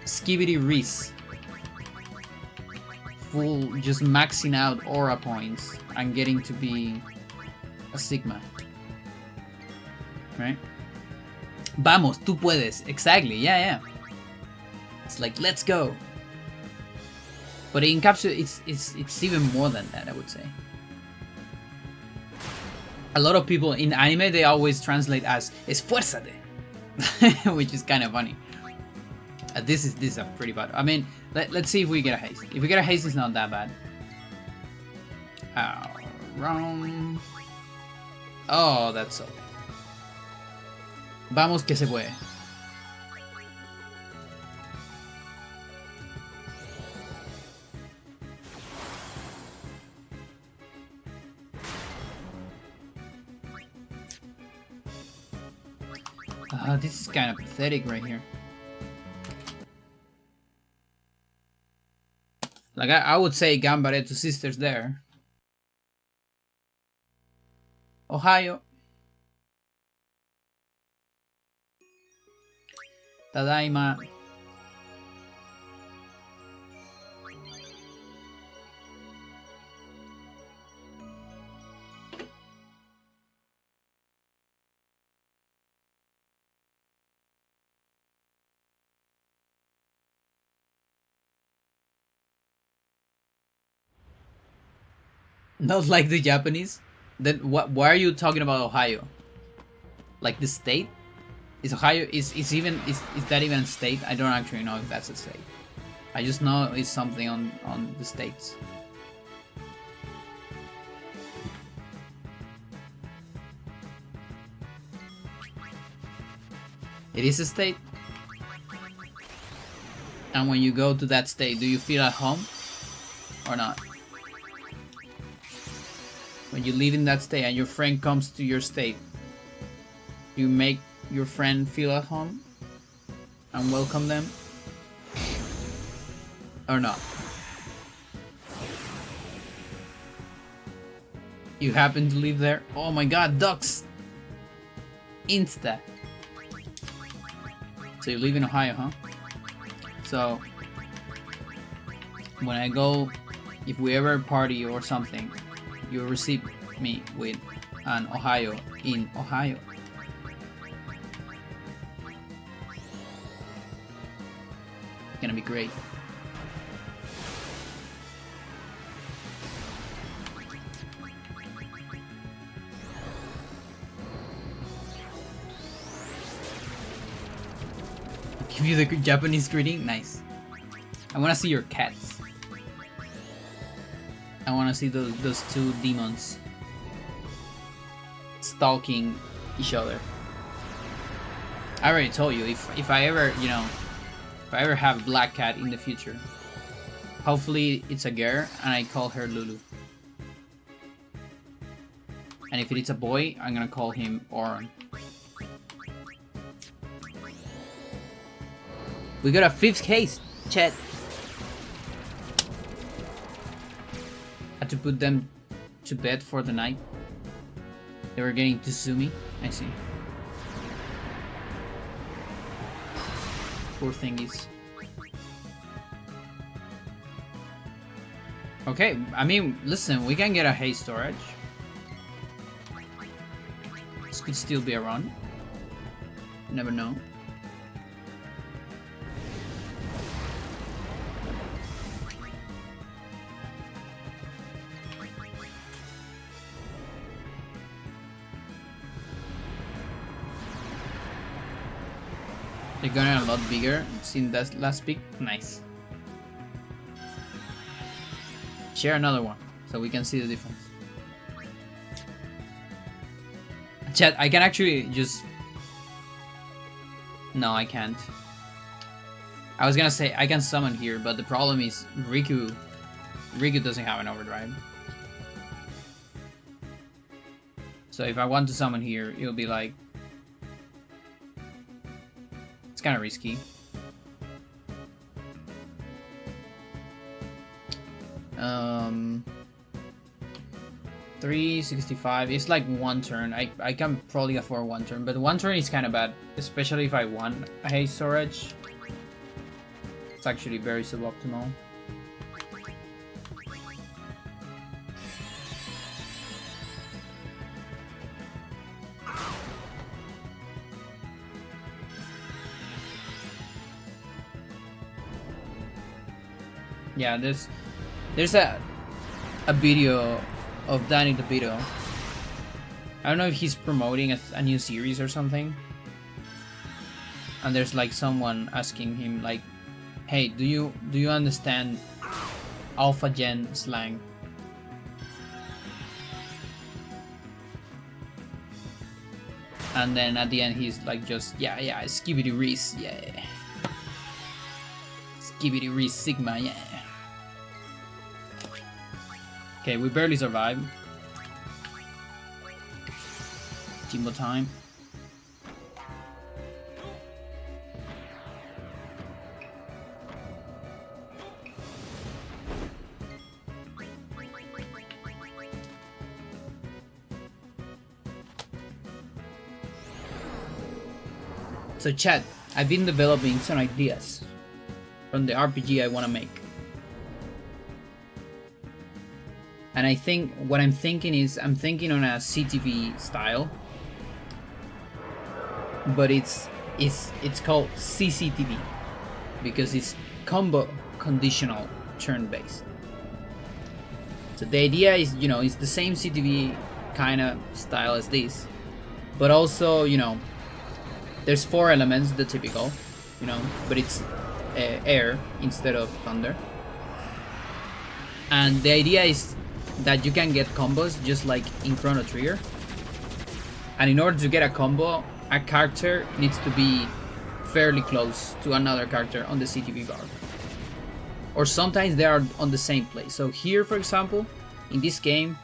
Skibidi Reese. Full, just maxing out aura points and getting to be a Sigma. Right? Vamos, tú puedes. Exactly, yeah. It's like, let's go. But it encapsulates, it's even more than that, I would say. A lot of people in anime, they always translate as esfuérzate, which is kind of funny. This is a pretty bad. I mean, let's see if we get a haste. If we get a haste, it's not that bad. Wrong. Oh, that's so. Vamos que se puede. This is kind of pathetic right here. Like, I would say Gambare to sisters there. Ohio. Tadaima. Not like the Japanese? Then why are you talking about Ohio? Like the state? Is Ohio is that even a state? I don't actually know if that's a state. I just know it's something on the states. It is a state? And when you go to that state, do you feel at home? Or not? When you live in that state and your friend comes to your state, you make your friend feel at home and welcome them? Or not? You happen to live there? Oh my god, ducks! Insta! So you live in Ohio, huh? So, when I go, if we ever party or something, you receive me with an Ohio in Ohio. It's gonna be great. Give you the Japanese greeting? Nice. I wanna see your cats. I wanna see those two demons stalking each other. I already told you, if I ever, you know, if I ever have a black cat in the future, hopefully it's a girl and I call her Lulu. And if it's a boy, I'm gonna call him Oran. We got a 5th case, chat. Had to put them to bed for the night. They were getting to sue me. I see. Poor thingies. Okay, I mean, listen, we can get a hay storage. This could still be a run. Never know. They're gonna a lot bigger since that last pick. Nice. Share another one so we can see the difference. Chat, I can actually just... No, I can't. I was gonna say I can summon here, but the problem is Riku doesn't have an overdrive. So if I want to summon here, it'll be like... It's kind of risky. 365. It's like one turn. I can probably afford one turn, but one turn is kind of bad, especially if I want a hay storage. It's actually very suboptimal. Yeah, there's a video of Danny DeVito. I don't know if he's promoting a new series or something. And there's like someone asking him like, "Hey, do you understand Alpha Gen slang?" And then at the end he's like just yeah, Skibidi Reese, yeah. Skibidi Reese Sigma, yeah. Okay, we barely survived. Jimbo time. So chat, I've been developing some ideas from the RPG I want to make. And I think what I'm thinking is I'm thinking on a CTV style, but it's called CCTV because it's combo conditional turn-based. So the idea is, you know, it's the same CTV kind of style as this, but also, you know, there's 4 elements, the typical, you know, but it's air instead of thunder. And the idea is that you can get combos just like in Chrono Trigger. And in order to get a combo, a character needs to be fairly close to another character on the CTV bar. Or sometimes they are on the same place. So here, for example, in this game,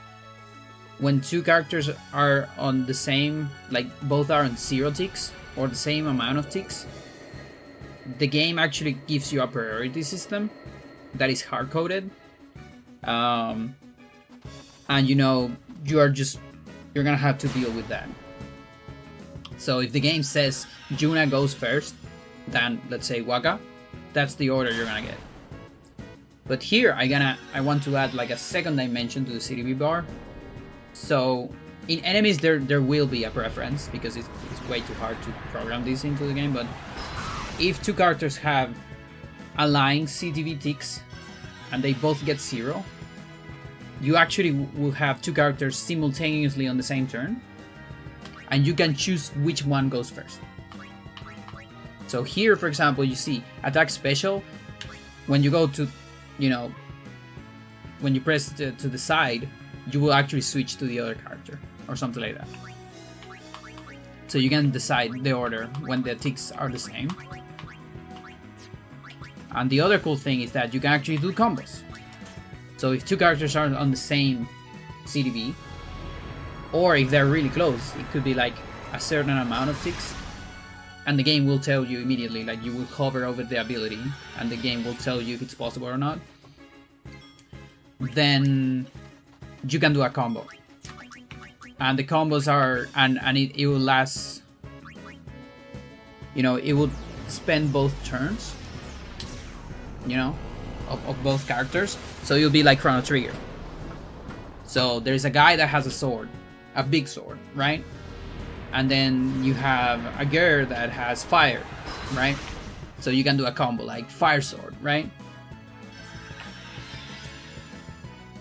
when 2 characters are on the same, like both are on 0 ticks, or the same amount of ticks, the game actually gives you a priority system that is hard-coded. And you know, you're gonna have to deal with that. So if the game says Juna goes first, then let's say Waka, that's the order you're gonna get. But here I want to add like a second dimension to the CTV bar, So in enemies there will be a preference because it's way too hard to program this into the game, but if two characters have aligned CTV ticks and they both get 0, you actually will have two characters simultaneously on the same turn, and you can choose which one goes first. So here, for example, you see attack special. When you go to, when you press to the side, you will actually switch to the other character or something like that. So you can decide the order when the ticks are the same. And the other cool thing is that you can actually do combos. So if two characters are on the same CTV, or if they're really close, it could be like a certain amount of ticks, and the game will tell you immediately, like you will hover over the ability, and the game will tell you if it's possible or not. Then you can do a combo. And the combos are, and it will last, it will spend both turns, of both characters. So you'll be like Chrono Trigger. So there's a guy that has a sword, a big sword, right? And then you have a girl that has fire, right? So you can do a combo like fire sword, right?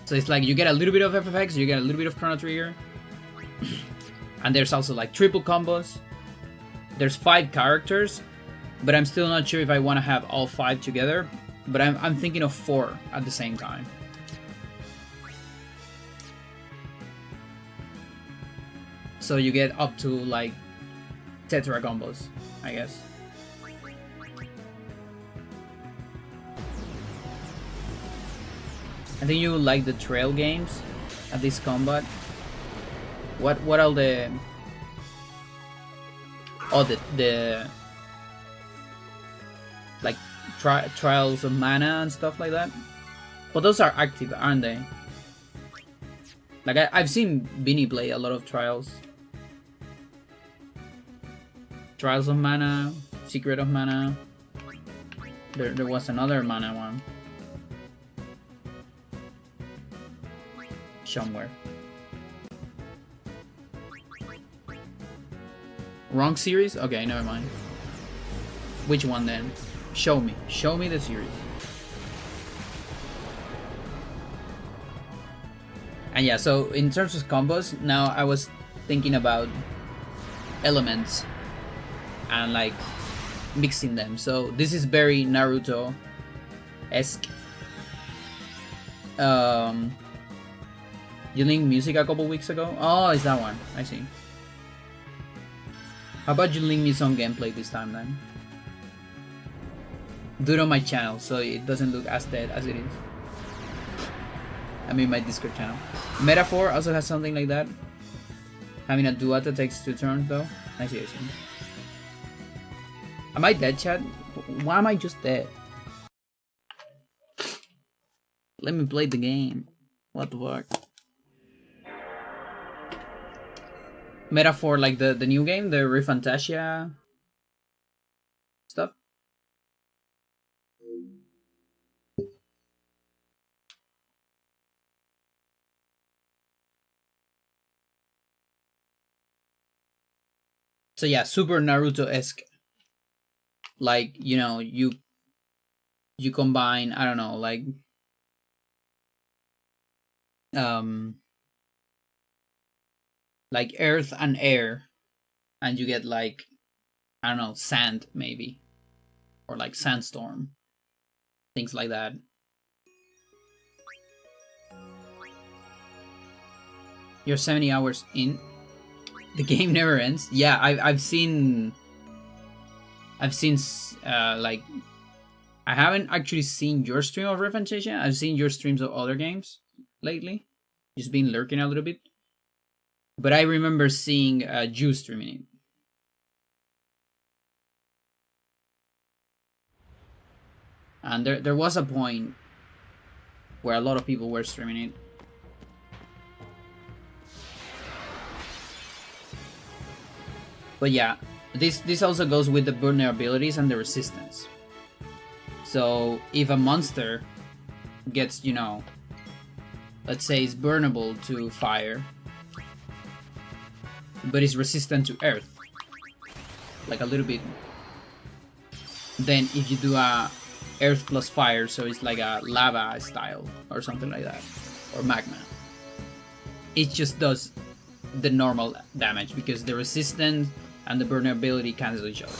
So it's like you get a little bit of FFX, you get a little bit of Chrono Trigger. And there's also like triple combos. There's 5 characters, but I'm still not sure if I want to have all 5 together. But I'm thinking of 4 at the same time. So you get up to like tetra combos, I guess. I think you will like the trail games at this combat. What are the like trials of mana and stuff like that? But those are active, aren't they? Like I've seen Vinny play a lot of trials. Trials of Mana, Secret of Mana. There was another mana one. Somewhere. Wrong series? Okay, never mind. Which one then? Show me. Show me the series. And yeah, so in terms of combos, now I was thinking about elements and like mixing them. So this is very Naruto-esque. You linked music a couple weeks ago? Oh, it's that one. I see. How about you link me some gameplay this time then? Do it on my channel so it doesn't look as dead as it is. I mean my Discord channel. Metaphor also has something like that. Having a duet that takes 2 turns though. I see. Am I dead, chat? Why am I just dead? Let me play the game. What the fuck? Metaphor, like the new game, the Refantasia stuff. So yeah, super Naruto-esque. Like, you combine, I don't know, like earth and air, and you get like, I don't know, sand maybe, or like sandstorm, things like that. You're 70 hours in. The game never ends. Yeah, I've seen like, I haven't actually seen your stream of Refantasia. I've seen your streams of other games lately. Just been lurking a little bit. But I remember seeing you streaming it. And there was a point where a lot of people were streaming it. But yeah, this also goes with the vulnerabilities and the resistance. So if a monster gets, let's say it's vulnerable to fire, but it's resistant to earth, like a little bit. Then if you do a earth plus fire, so it's like a lava style or something like that, or magma, it just does the normal damage because the resistance and the vulnerability cancel each other.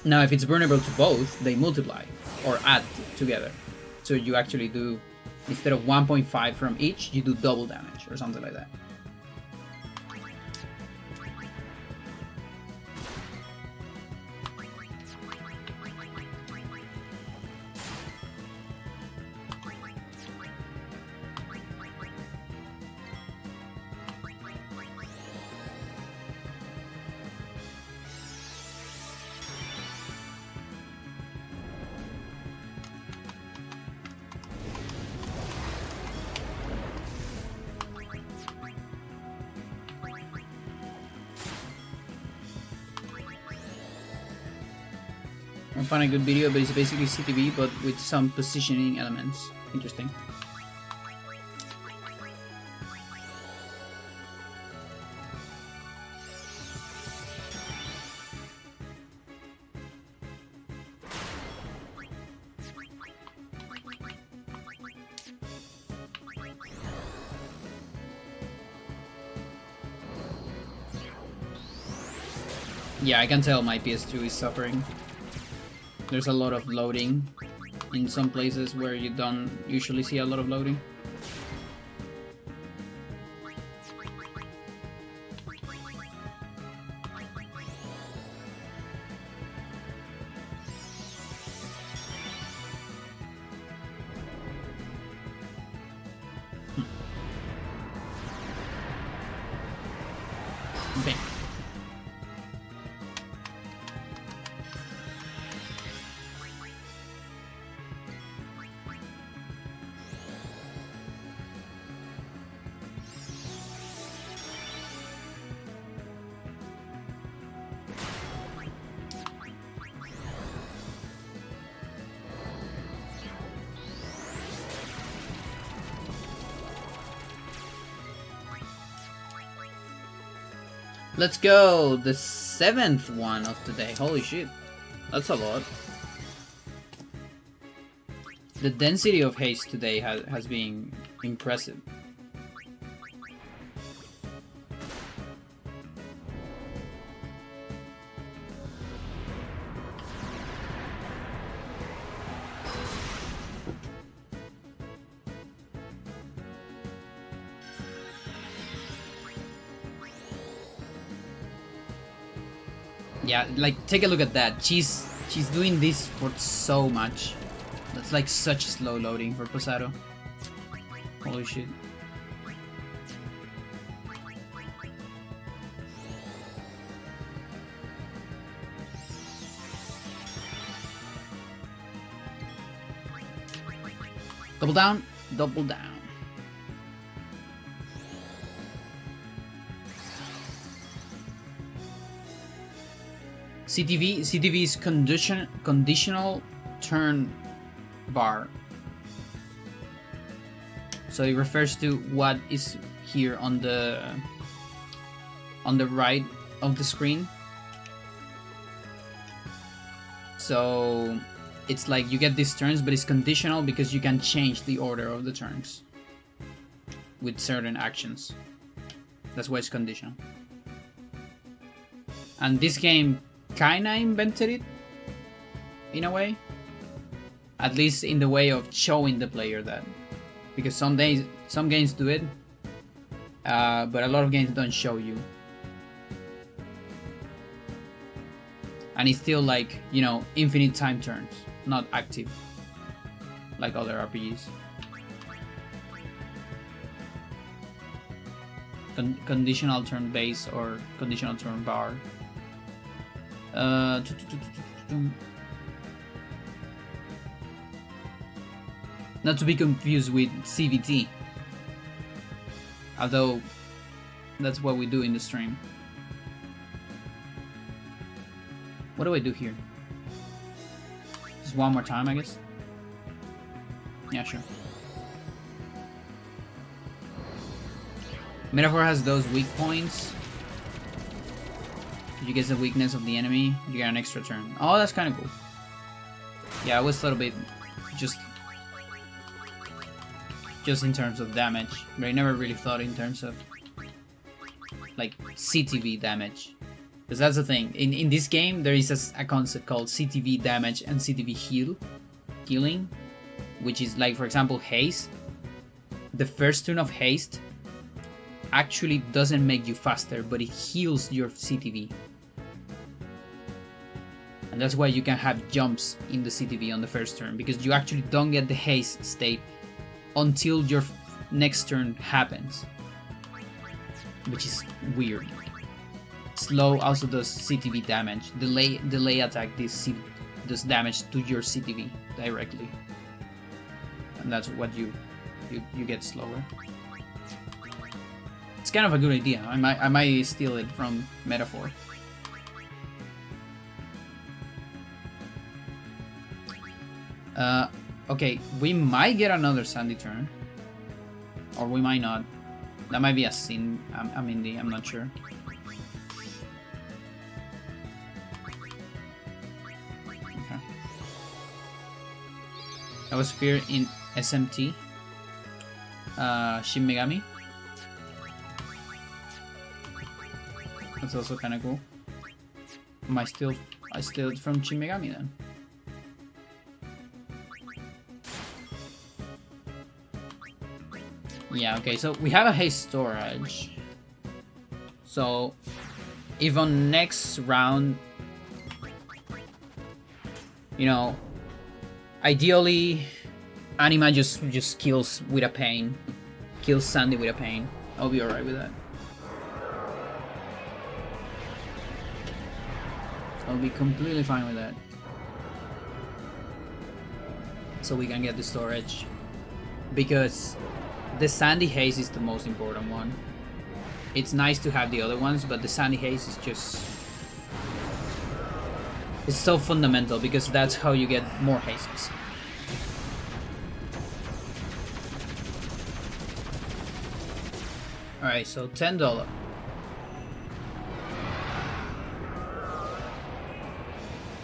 Now if it's vulnerable to both, they multiply or add together, so you actually do, instead of 1.5 from each, you do double damage or something like that. I found a good video, but it's basically CTV, but with some positioning elements. Interesting. Yeah, I can tell my PS2 is suffering. There's a lot of loading in some places where you don't usually see a lot of loading. Bam. Let's go! The 7th one of the day. Holy shit. That's a lot. The density of haste today has been impressive. Yeah, like, take a look at that. She's doing this for so much. That's like such slow loading for Posado. Holy shit. Double down, double down. CTV's conditional turn bar. So it refers to what is here on the right of the screen. So it's like you get these turns, but it's conditional because you can change the order of the turns with certain actions. That's why it's conditional. And this game kinda invented it in a way, at least in the way of showing the player that, because some games do it, but a lot of games don't show you, and it's still like, you know, infinite time turns, not active like other RPGs. Conditional turn base or conditional turn bar. Not to be confused with CVT, although that's what we do in the stream. What do I do here? Just one more time, I guess? Yeah, sure. Metaphor has those weak points. If you get the weakness of the enemy, you get an extra turn. Oh, that's kind of cool. Yeah, I was a little bit just in terms of damage, but I never really thought in terms of like CTV damage. Because that's the thing. In this game, there is a concept called CTV damage and CTV healing, which is like, for example, haste. The first turn of haste actually doesn't make you faster, but it heals your CTV. And that's why you can have jumps in the CTV on the first turn, because you actually don't get the haste state until your next turn happens, which is weird. Slow also does CTV damage. Delay attack does damage to your CTV directly, and that's what you get slower. It's kind of a good idea. I might steal it from Metaphor. Okay, we might get another Sandy turn, or we might not. That might be a sin. I'm indie. I'm not sure. Okay. That was Fear in SMT. Shin Megami. That's also kind of cool. I steal it from Shin Megami then. Yeah, okay, so we have a haste storage. So if on next round, you know, ideally Anima just kills with a pain. Kills Sandy with a pain. I'll be alright with that. I'll be completely fine with that. So we can get the storage. Because the Sandy Haze is the most important one. It's nice to have the other ones, but the Sandy Haze is just... it's so fundamental, because that's how you get more hazes. Alright, so $10.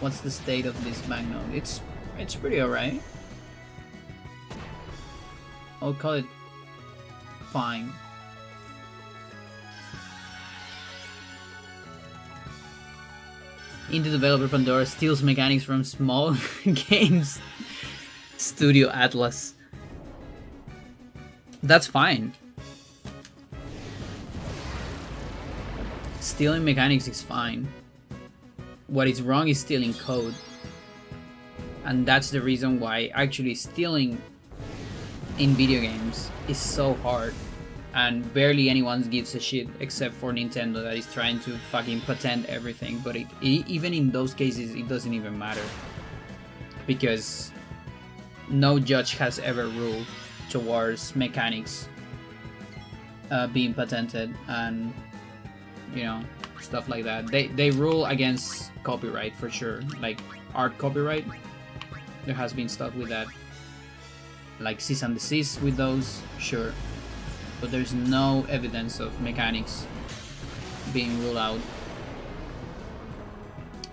What's the state of this banknote? It's pretty alright. I'll call it fine. Indie developer Pandora steals mechanics from small games studio Atlas. That's fine. Stealing mechanics is fine. What is wrong is stealing code. And that's the reason why actually stealing in video games is so hard, and barely anyone gives a shit except for Nintendo, that is trying to fucking patent everything. But even in those cases, it doesn't even matter, because no judge has ever ruled towards mechanics being patented, and you know, stuff like that. They rule against copyright for sure, like art copyright. There has been stuff with that, like cease and desist with those, sure, but there's no evidence of mechanics being ruled out.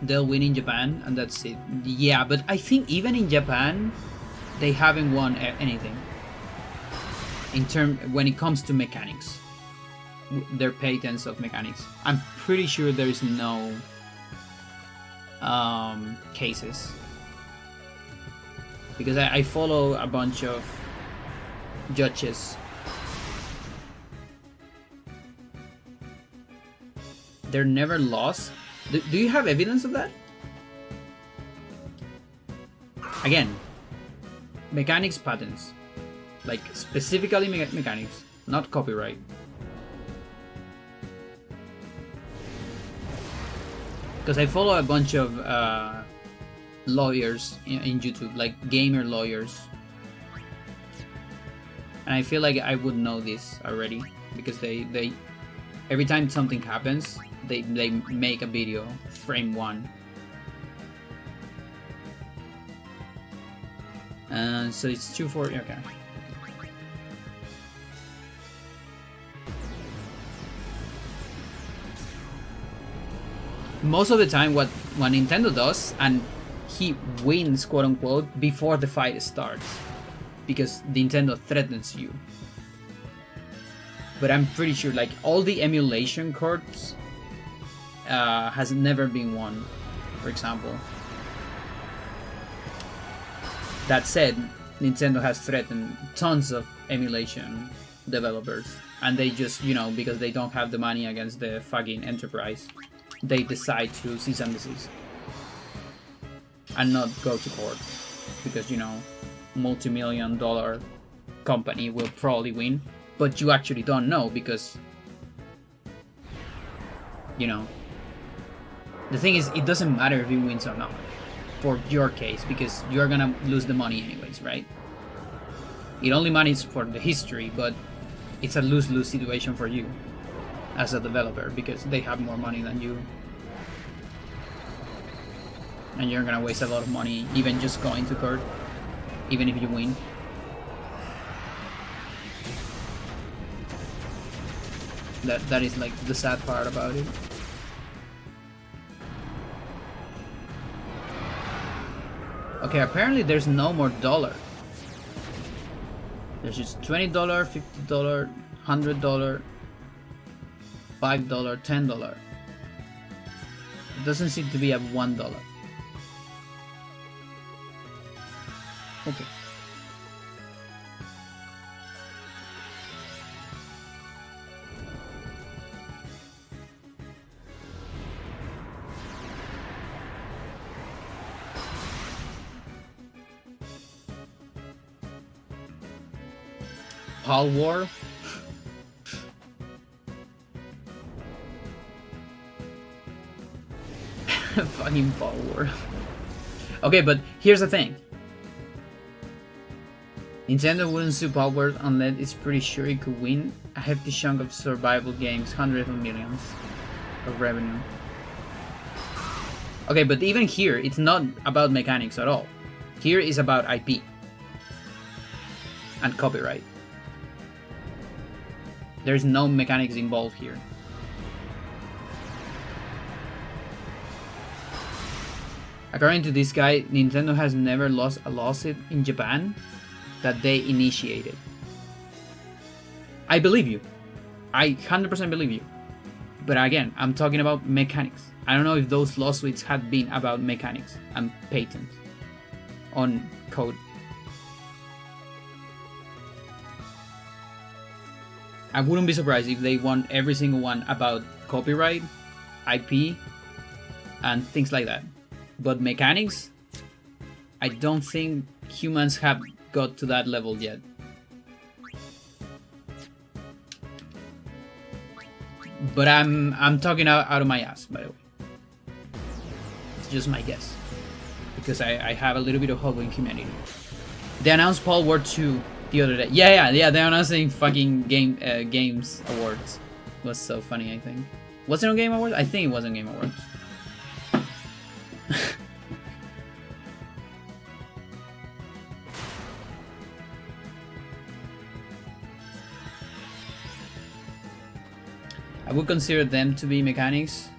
They'll win in Japan and that's it. Yeah, but I think even in Japan they haven't won anything in when it comes to mechanics, their patents of mechanics. I'm pretty sure there's no cases, because I follow a bunch of judges. They're never lost. Do you have evidence of that? Again, mechanics patents, like specifically mechanics, not copyright. Because I follow a bunch of lawyers in YouTube, like gamer lawyers, and I feel like I would know this already, because they every time something happens, they make a video, frame one. So it's 240. Okay. most of the time what Nintendo does, and he wins, quote unquote, before the fight starts, because Nintendo threatens you. But I'm pretty sure, like, all the emulation courts has never been won, for example. That said, Nintendo has threatened tons of emulation developers, and they just, you know, because they don't have the money against the fucking enterprise, they decide to cease and desist and not go to court, because, you know, multi-million-dollar company will probably win, but you actually don't know, because, you know, the thing is, it doesn't matter if he wins or not for your case, because you're gonna lose the money anyways, right? It only matters for the history, but it's a lose-lose situation for you as a developer, because they have more money than you, and you're gonna waste a lot of money even just going to court, even if you win. That is like the sad part about it. Okay, apparently there's no more dollar. There's just $20, $50, $100, $5, $10. It doesn't seem to be at $1. Okay. Pal War? Fucking Pal War. Okay, but here's the thing. Nintendo wouldn't sue Pal War unless it's pretty sure it could win a hefty chunk of survival games, hundreds of millions of revenue. Okay, but even here, it's not about mechanics at all. Here is about IP and copyright. There's no mechanics involved here. According to this guy, Nintendo has never lost a lawsuit in Japan that they initiated. I believe you. I 100% believe you. But again, I'm talking about mechanics. I don't know if those lawsuits had been about mechanics and patents on code. I wouldn't be surprised if they won every single one about copyright, IP, and things like that. But mechanics, I don't think humans have got to that level yet. But I'm talking out of my ass, by the way. It's just my guess, because I have a little bit of hope in humanity. They announced Pal War 2 the other day. Yeah. They're announcing fucking games awards. It was so funny. I think. Was it on Game Awards? I think it was on Game Awards. I would consider them to be mechanics.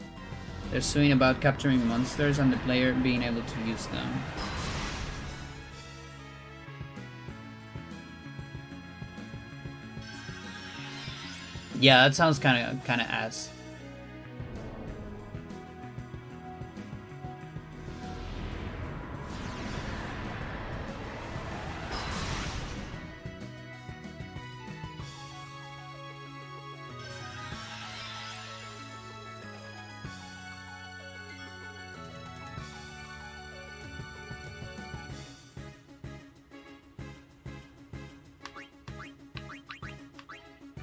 They're suing about capturing monsters and the player being able to use them. Yeah, that sounds kind of ass.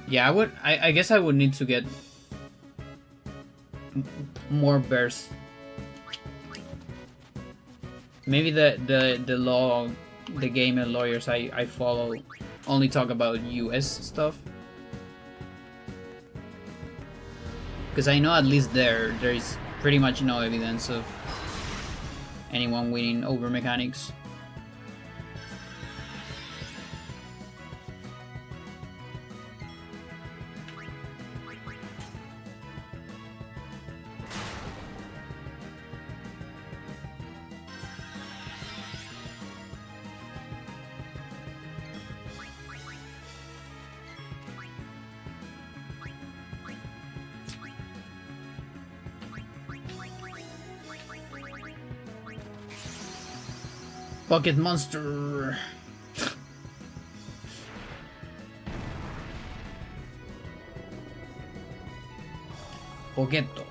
Yeah, I guess I would need to get more bursts. Maybe the law, the gamer lawyers I follow only talk about US stuff. Because I know at least there is pretty much no evidence of anyone winning over mechanics. Pocket Monster. Poketo.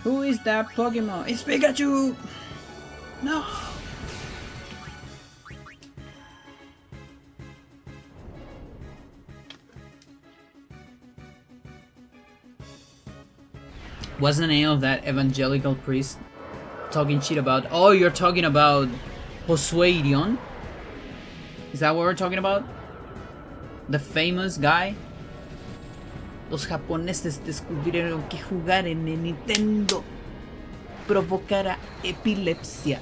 Who is that Pokemon? It's Pikachu! No! What's the name of that evangelical priest talking shit about? Oh, you're talking about Josué. Is that what we're talking about? The famous guy? Los japoneses descubrieron que jugar en el Nintendo provocará epilepsia.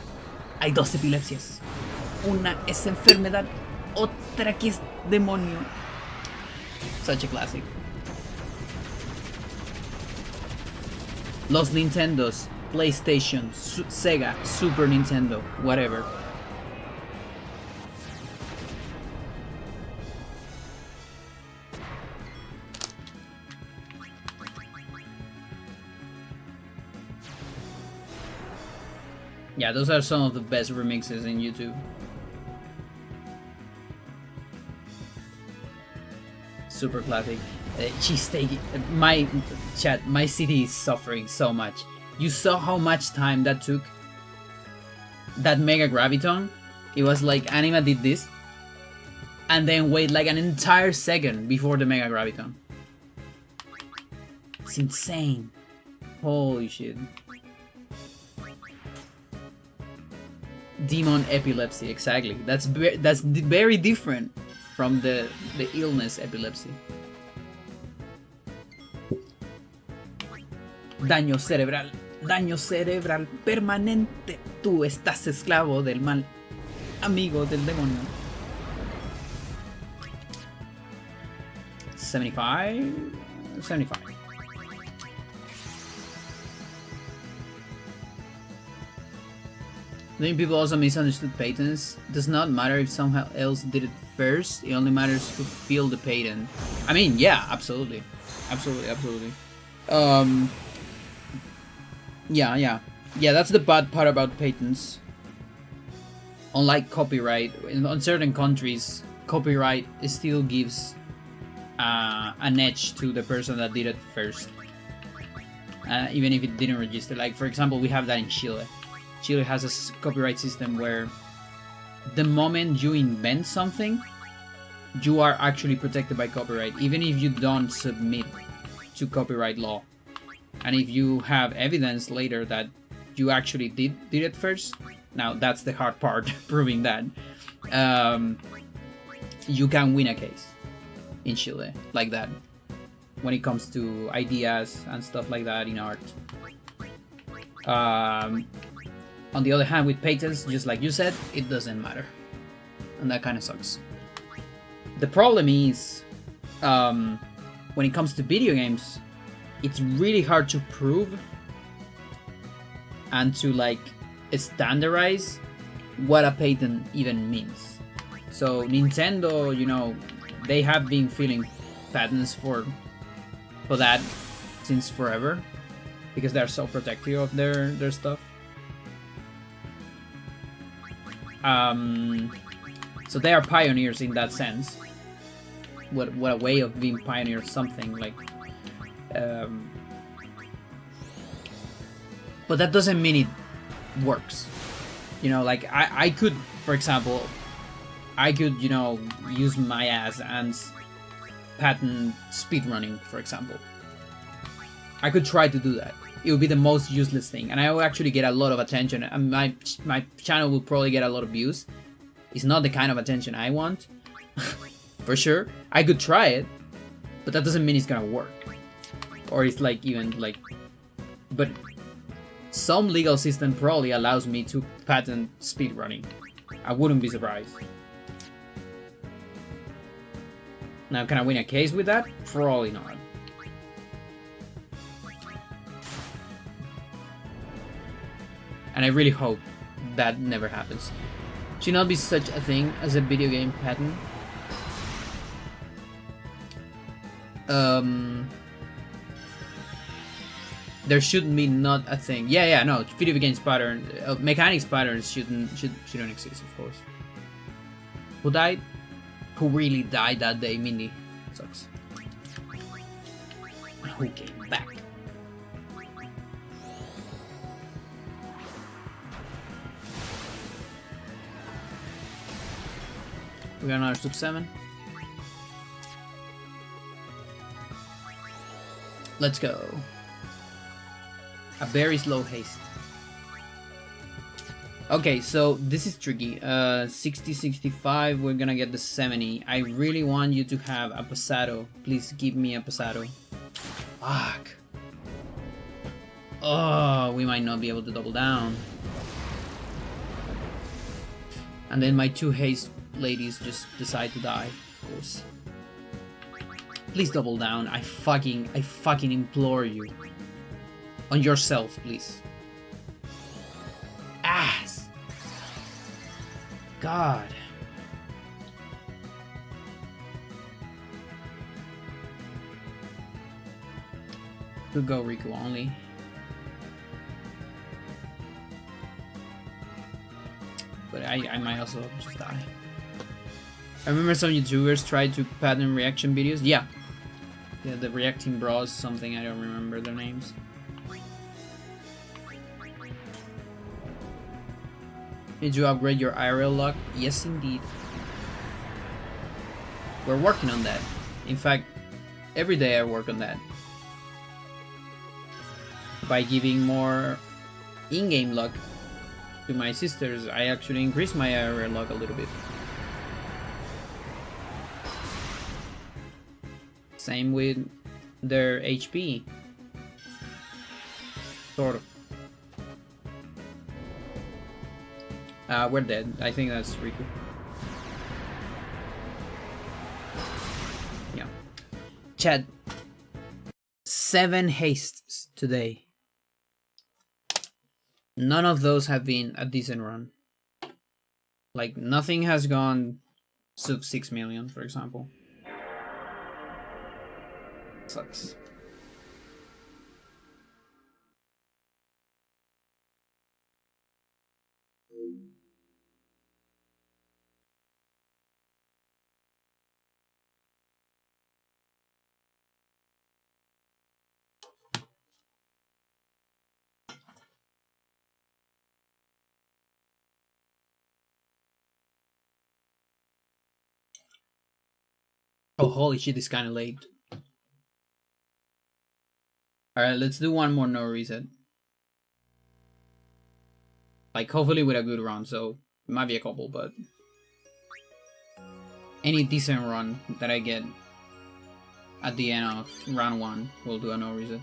Hay dos epilepsias. Una es enfermedad, otra que es demonio. Such a classic. Los Nintendos, PlayStation, Sega, Super Nintendo, whatever. Yeah, those are some of the best remixes in YouTube. Super classic. Cheesesteak. My chat, my city is suffering so much. You saw how much time that took? That Mega Graviton? It was like Anima did this, and then wait like an entire second before the Mega Graviton. It's insane. Holy shit. Demon epilepsy, exactly. That's very different from the illness epilepsy. Daño cerebral permanente. Tú estás esclavo del mal, amigo del demonio. 75. I think people also misunderstood patents. It does not matter if someone else did it first. It only matters who feel the patent. I mean, yeah, absolutely. Yeah, that's the bad part about patents. Unlike copyright, in certain countries, copyright still gives an edge to the person that did it first. Even if it didn't register. Like, for example, we have that in Chile. Chile has a copyright system where the moment you invent something, you are actually protected by copyright, even if you don't submit to copyright law. And if you have evidence later that you actually did it first, now that's the hard part, proving that, you can win a case in Chile like that when it comes to ideas and stuff like that in art. On the other hand, with patents, just like you said, it doesn't matter. And that kind of sucks. The problem is, when it comes to video games, it's really hard to prove and to like standardize what a patent even means. So Nintendo, you know, they have been filing patents for that since forever because they're so protective of their stuff. So they are pioneers in that sense. What a way of being pioneers, something like. But that doesn't mean it works. You know, like I could, for example, you know, use my ass and patent speedrunning, for example. I could try to do that. It would be the most useless thing, and I will actually get a lot of attention, and my channel will probably get a lot of views. It's not the kind of attention I want, for sure. I could try it, but that doesn't mean it's gonna work, or it's like even like. But some legal system probably allows me to patent speedrunning. I wouldn't be surprised. Now, can I win a case with that? Probably not. And I really hope that never happens. Should not be such a thing as a video game patent. there shouldn't be not a thing. Yeah, no, video games pattern, mechanics patterns shouldn't exist, of course. Who died? Who really died that day? Mindy. Sucks. Who came back? We got another sub 7. Let's go. A very slow haste. Okay, so this is tricky. 60, 65, we're gonna get the 70. I really want you to have a pasado. Please give me a pasado. Fuck. Oh, we might not be able to double down. And then my 2 haste ladies just decide to die, of course. Please double down. I fucking implore you. On yourself, please. Ass. God. Could go Riku only. But I might also just die. I remember some YouTubers tried to pattern reaction videos. Yeah, the reacting bros, something, I don't remember their names. Did you upgrade your IRL luck? Yes, indeed. We're working on that. In fact, every day I work on that. By giving more in-game luck to my sisters, I actually increase my IRL luck a little bit. Same with their HP. Sort of. We're dead. I think that's Riku. Yeah. Chad. 7 hastes today. None of those have been a decent run. Like, nothing has gone sub 6 million, for example. Sucks. Oh, holy shit, it's kind of late. Alright, let's do one more no reset. Like, hopefully with a good run, so it might be a couple, but any decent run that I get at the end of round 1 will do a no reset.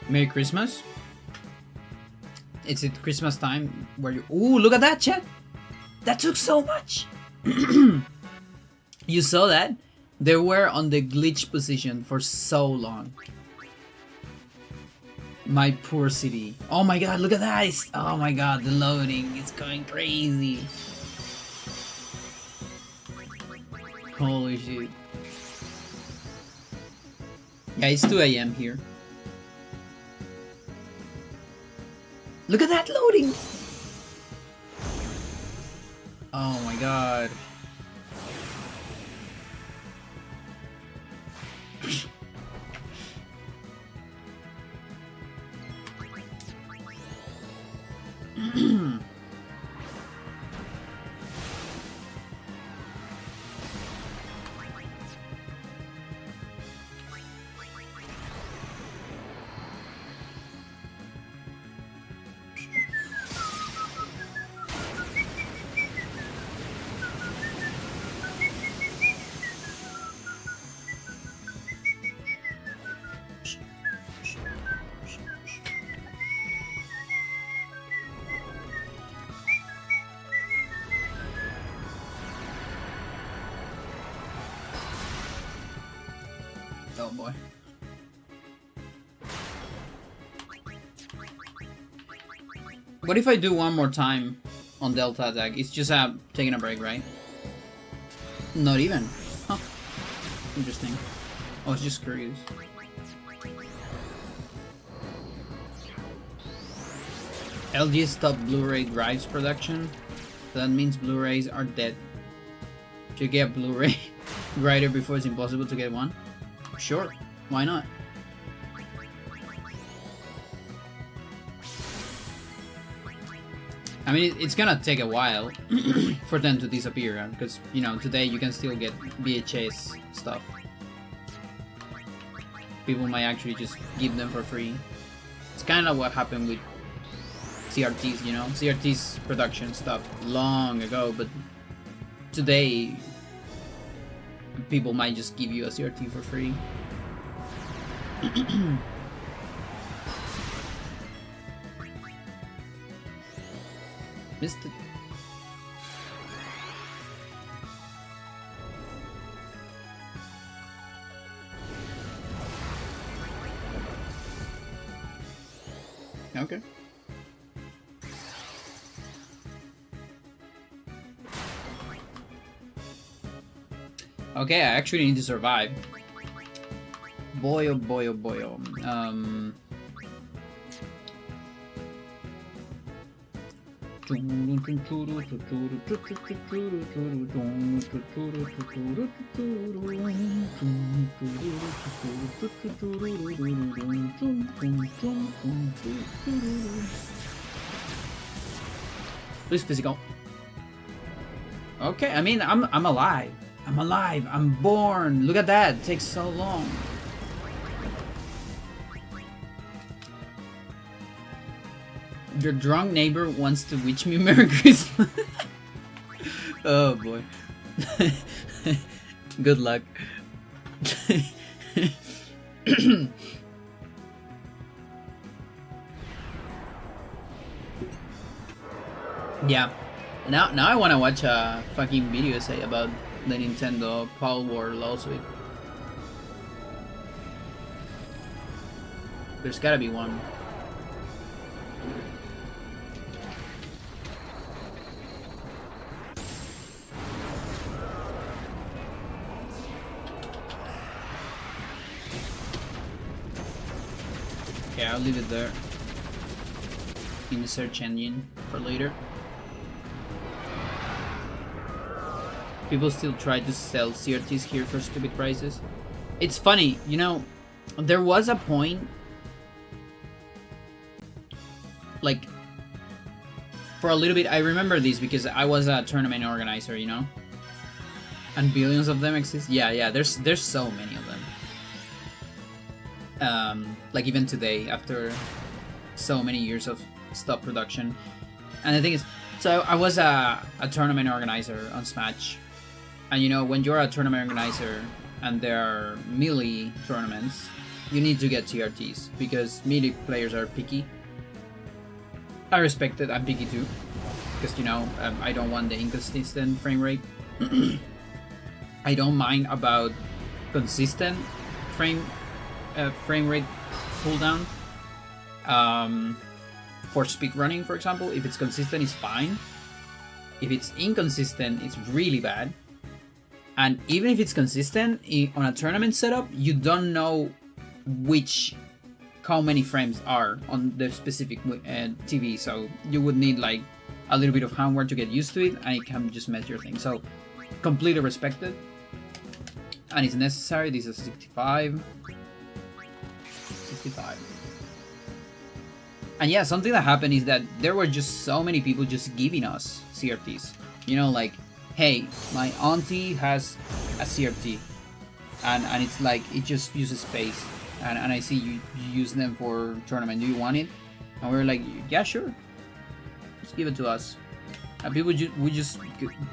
Merry Christmas. It's at Christmas time where you... Ooh, look at that, chat! That took so much! You saw that? They were on the glitch position for so long. My poor city. Oh my god, look at that! Oh my god, the loading is going crazy. Holy shit. Yeah, it's 2 AM here. Look at that loading! Oh my god. Oh boy. What if I do one more time on Delta attack? It's just taking a break, right? Not even. Huh. Interesting. I was just curious. LG stopped Blu-ray drives production. That means Blu-rays are dead. Should you get a Blu-ray writer before it's impossible to get one? Sure, why not? I mean, it's gonna take a while for them to disappear, because, you know, today you can still get VHS stuff. People might actually just give them for free. It's kind of what happened with CRTs, you know? CRT's production stopped long ago, but today people might just give you a CRT for free. Missed it. Okay. Okay, I actually need to survive. Boy, oh boy, oh boy, oh. Please physical. Okay, I mean, I'm alive. I'm alive. I'm born. Look at that. It takes so long. Your drunk neighbor wants to wish me Merry Christmas. Oh boy. Good luck. Yeah. Now I want to watch a fucking video essay about the Nintendo Power War lawsuit. There's gotta be one. Yeah, I'll leave it there in the search engine for later. People still try to sell CRTs here for stupid prices. It's funny, you know, there was a point, like, for a little bit, I remember this because I was a tournament organizer, you know? And billions of them exist. Yeah, there's so many of them. Like even today, after so many years of stop production. And the thing is, so I was a tournament organizer on Smash. And you know, when you're a tournament organizer and there are melee tournaments, you need to get TRTs because melee players are picky. I respect it, I'm picky too. Because, you know, I don't want the inconsistent frame rate. I don't mind about consistent frame rate cooldown. For speedrunning, for example, if it's consistent, it's fine. If it's inconsistent, it's really bad. And even if it's consistent on a tournament setup, you don't know how many frames are on the specific TV. So you would need like a little bit of handwork to get used to it, and it can just mess your thing. So completely respect it. And it's necessary. This is 65. 65. And yeah, something that happened is that there were just so many people just giving us CRTs. You know, like, hey, my auntie has a CRT. And it's like, it just uses space. And I see you use them for tournament. Do you want it? And we were like, yeah, sure. Just give it to us. And people would just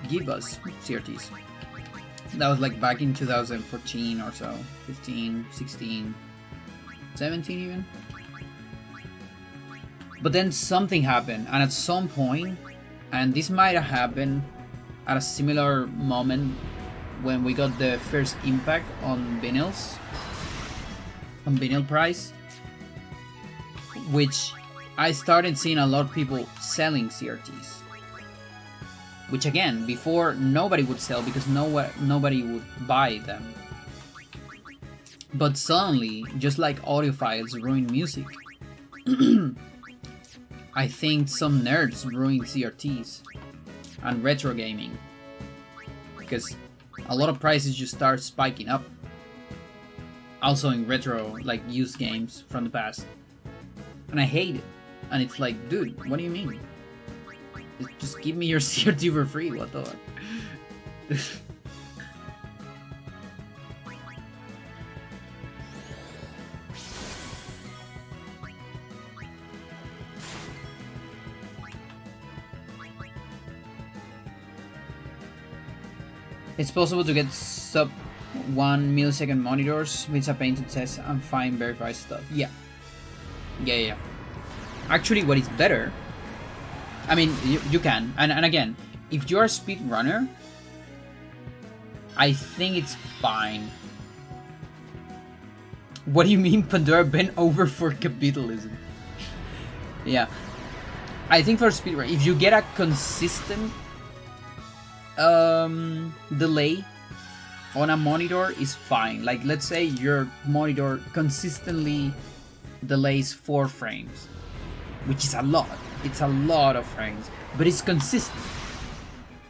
give us CRTs. That was like back in 2014 or so. 15, 16, 17 even. But then something happened, and at some point, and this might have happened at a similar moment when we got the first impact on vinyls, on vinyl price, which I started seeing a lot of people selling CRTs. Which again, before nobody would sell because nobody would buy them. But suddenly, just like audiophiles ruin music, I think some nerds ruin CRTs and retro gaming. Because a lot of prices just start spiking up. Also in retro, like used games from the past. And I hate it. And it's like, dude, what do you mean? Just give me your CRT for free, what the fuck? It's possible to get sub 1 millisecond monitors, which are paid to test and find verified stuff. Yeah. Actually, what is better, I mean, you can, and again, if you're a speedrunner, I think it's fine. What do you mean Pandora bent over for capitalism? Yeah. I think for speedrun, if you get a consistent delay on a monitor is fine. Like, let's say your monitor consistently delays 4 frames, which is a lot. It's a lot of frames, but it's consistent.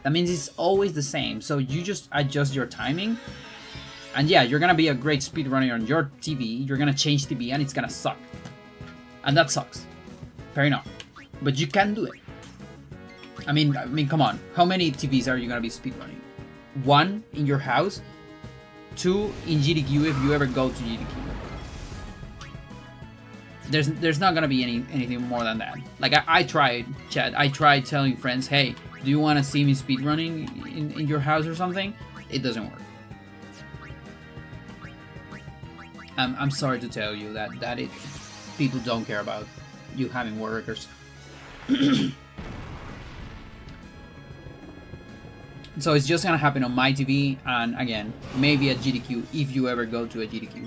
That means it's always the same. So you just adjust your timing, and yeah, you're gonna be a great speedrunner on your TV. You're gonna change TV, and it's gonna suck, and that sucks. Fair enough, but you can do it. I mean, come on. How many TVs are you gonna be speedrunning? 1 in your house, 2 in GDQ if you ever go to GDQ. There's not gonna be anything more than that. Like I tried, chat. I tried telling friends, hey, do you want to see me speedrunning in your house or something? It doesn't work. I'm sorry to tell you that people don't care about you having workers. So it's just gonna happen on my TV, and again, maybe at GDQ if you ever go to a GDQ.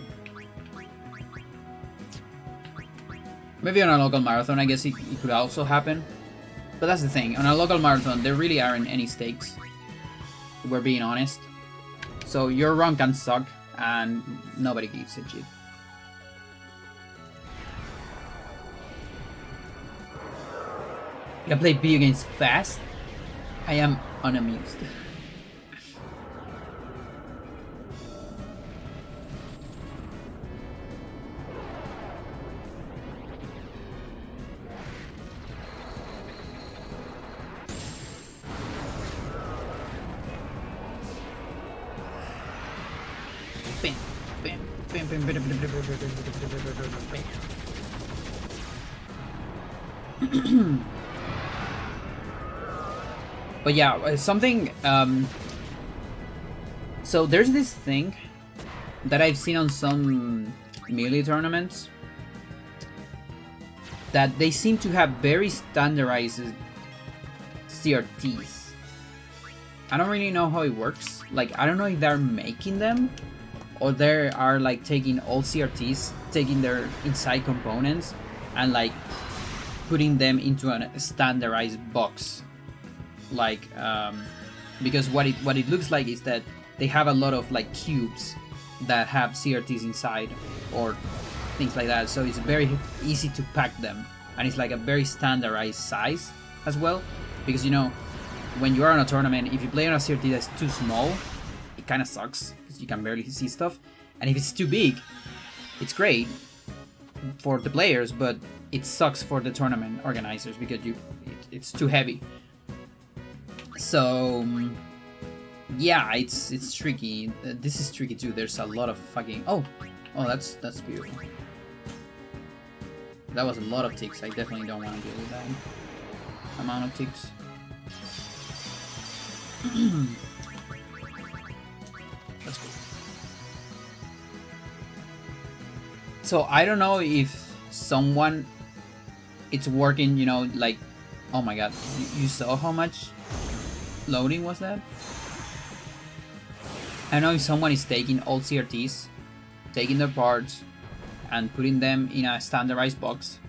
Maybe on a local marathon, I guess it could also happen. But that's the thing, on a local marathon, there really aren't any stakes. We're being honest. So your run can suck, and nobody gives a shit. You can play video games fast? I am unamused. But yeah, something, so there's this thing that I've seen on some melee tournaments that they seem to have very standardized CRTs. I don't really know how it works. Like, I don't know if they're making them or they are like taking old CRTs, taking their inside components and like putting them into a standardized box. Like, because what it looks like is that they have a lot of like cubes that have CRTs inside or things like that, so it's very easy to pack them, and it's like a very standardized size as well, because you know, when you are on a tournament, if you play on a CRT that's too small, it kind of sucks because you can barely see stuff, and if it's too big, it's great for the players, but it sucks for the tournament organizers because it's too heavy. So yeah, it's tricky. This is tricky too. There's a lot of fucking oh that's beautiful. That was a lot of ticks. I definitely don't want to deal with that amount of ticks. That's cool. So I don't know if someone it's working, you know, like, oh my god, you saw how much loading was that? I don't know if someone is taking old CRTs, taking their parts, and putting them in a standardized box,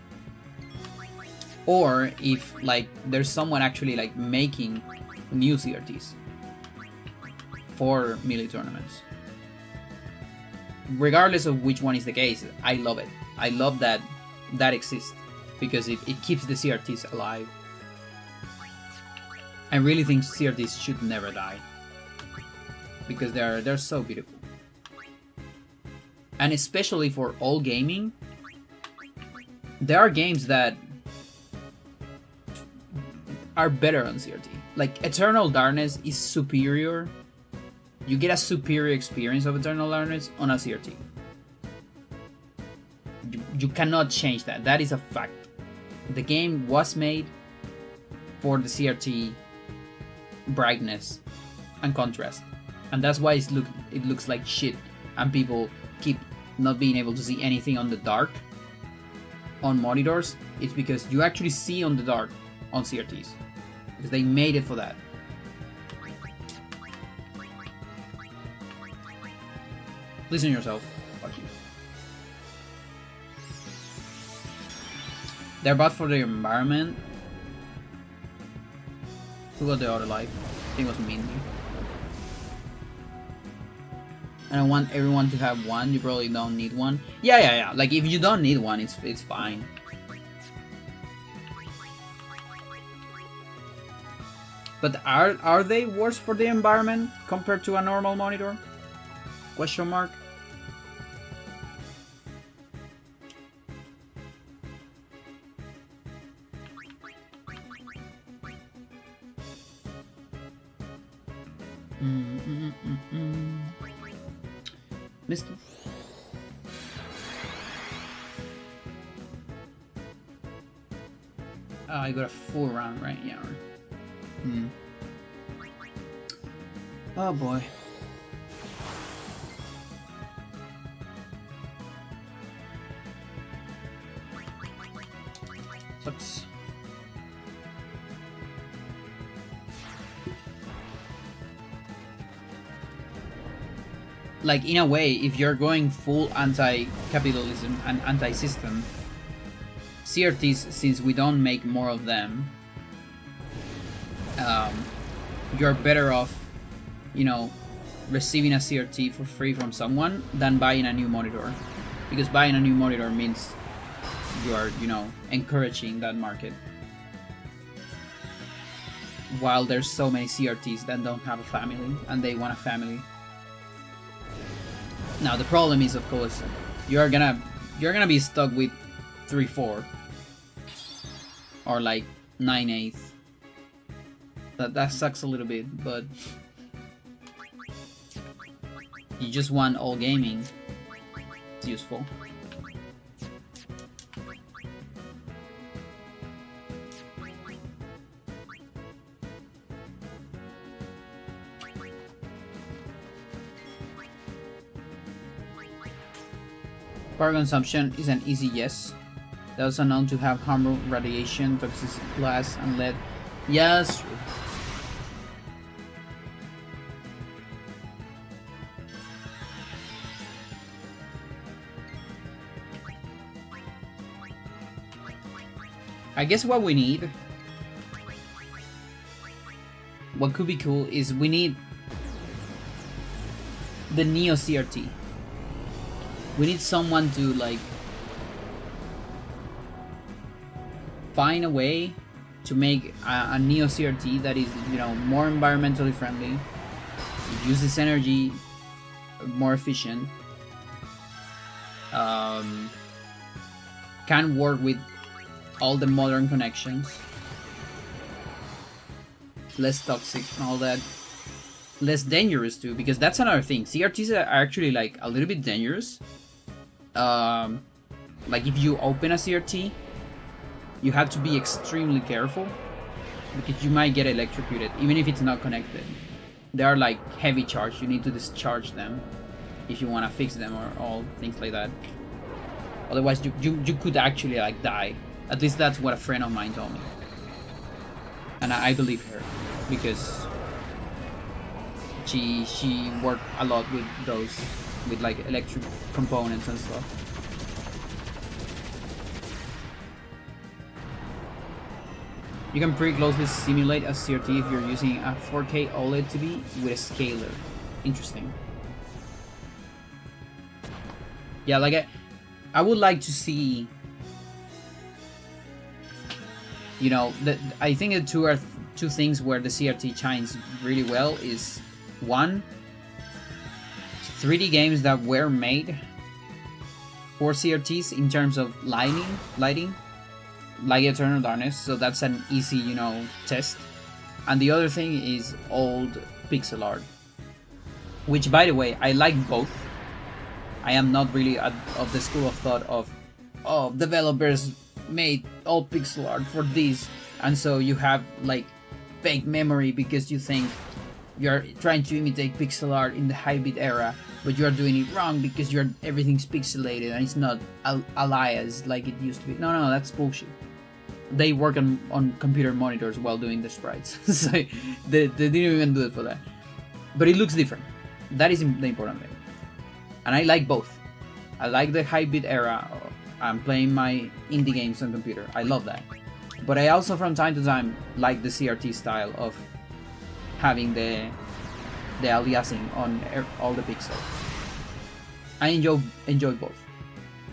or if like there's someone actually like making new CRTs for melee tournaments. Regardless of which one is the case, I love it. I love that that exists because it keeps the CRTs alive. I really think CRTs should never die because they're so beautiful. And especially for all gaming, there are games that are better on CRT. Like Eternal Darkness is superior. You get a superior experience of Eternal Darkness on a CRT. You cannot change that. That is a fact. The game was made for the CRT brightness and contrast, and that's why it looks like shit, and people keep not being able to see anything on the dark on monitors. It's because you actually see on the dark on CRTs because they made it for that. Listen to yourself. Fuck you. They're bad for the environment. Who got the other life? I think it was Mindy. And I want everyone to have one. You probably don't need one. Yeah. Like if you don't need one, it's fine. But are they worse for the environment compared to a normal monitor? Question mark. Mr. Oh, I got a full round, right? Yeah. Oh boy. Sucks. Like in a way, if you're going full anti-capitalism and anti-system, CRTs, since we don't make more of them, you're better off, you know, receiving a CRT for free from someone than buying a new monitor, because buying a new monitor means you are, you know, encouraging that market. While there's so many CRTs that don't have a family and they want a family. Now the problem is, of course, you're gonna be stuck with 3/4 or like 9/8. That sucks a little bit, but you just want all gaming. It's useful. Power consumption is an easy yes. They're also known to have harmful radiation, toxic glass, and lead. Yes. I guess what we need, what could be cool, is we need the Neo CRT. We need someone to like find a way to make a Neo CRT that is, you know, more environmentally friendly, uses energy more efficient, can work with all the modern connections, less toxic and all that, less dangerous too, because that's another thing. CRTs are actually like a little bit dangerous. Like if you open a CRT, you have to be extremely careful because you might get electrocuted even if it's not connected. They are like heavy charged. You need to discharge them if you want to fix them or all things like that. Otherwise you could actually like die. At least that's what a friend of mine told me, and I believe her because she worked a lot with those, with like electric components and stuff. You can pretty closely simulate a CRT if you're using a 4K OLED TV with a scaler. Interesting. Yeah, like I would like to see, you know, I think the two things where the CRT shines really well is, one, 3D games that were made for CRTs in terms of lighting, like Eternal Darkness, so that's an easy, you know, test. And the other thing is old pixel art, which, by the way, I like both. I am not really of the school of thought of, oh, developers made old pixel art for this, and so you have like fake memory because you think you're trying to imitate pixel art in the high-bit era, but you're doing it wrong because everything's pixelated and it's not alias like it used to be. No, that's bullshit. They work on computer monitors while doing the sprites, so they didn't even do it for that. But it looks different. That is the important thing. And I like both. I like the high-bit era. I'm playing my indie games on computer. I love that. But I also, from time to time, like the CRT style of having the aliasing on all the pixels. I enjoy both.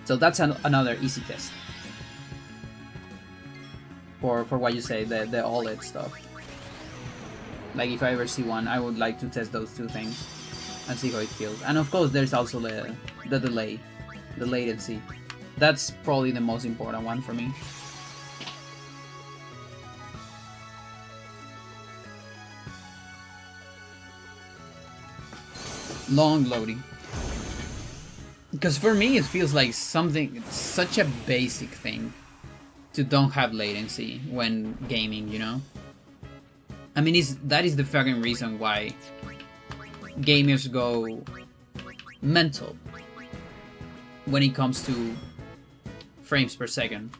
So that's another easy test. For what you say, the OLED stuff. Like, if I ever see one, I would like to test those two things and see how it feels. And of course, there's also the delay, the latency. That's probably the most important one for me. Long loading. Because for me, it feels like such a basic thing to don't have latency when gaming, you know? I mean, that is the fucking reason why gamers go mental when it comes to frames per second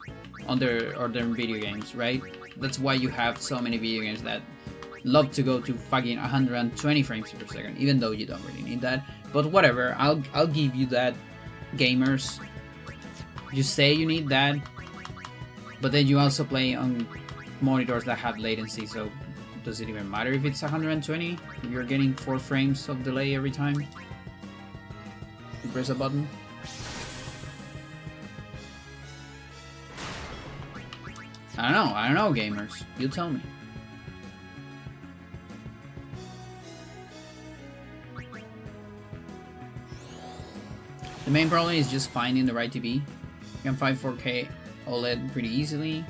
on their video games, right? That's why you have so many video games that love to go to fucking 120 frames per second, even though you don't really need that. But whatever, I'll give you that, gamers. You say you need that, but then you also play on monitors that have latency, so does it even matter if it's 120? If you're getting 4 frames of delay every time you press a button? I don't know, gamers. You tell me. The main problem is just finding the right TV. You can find 4K OLED pretty easily.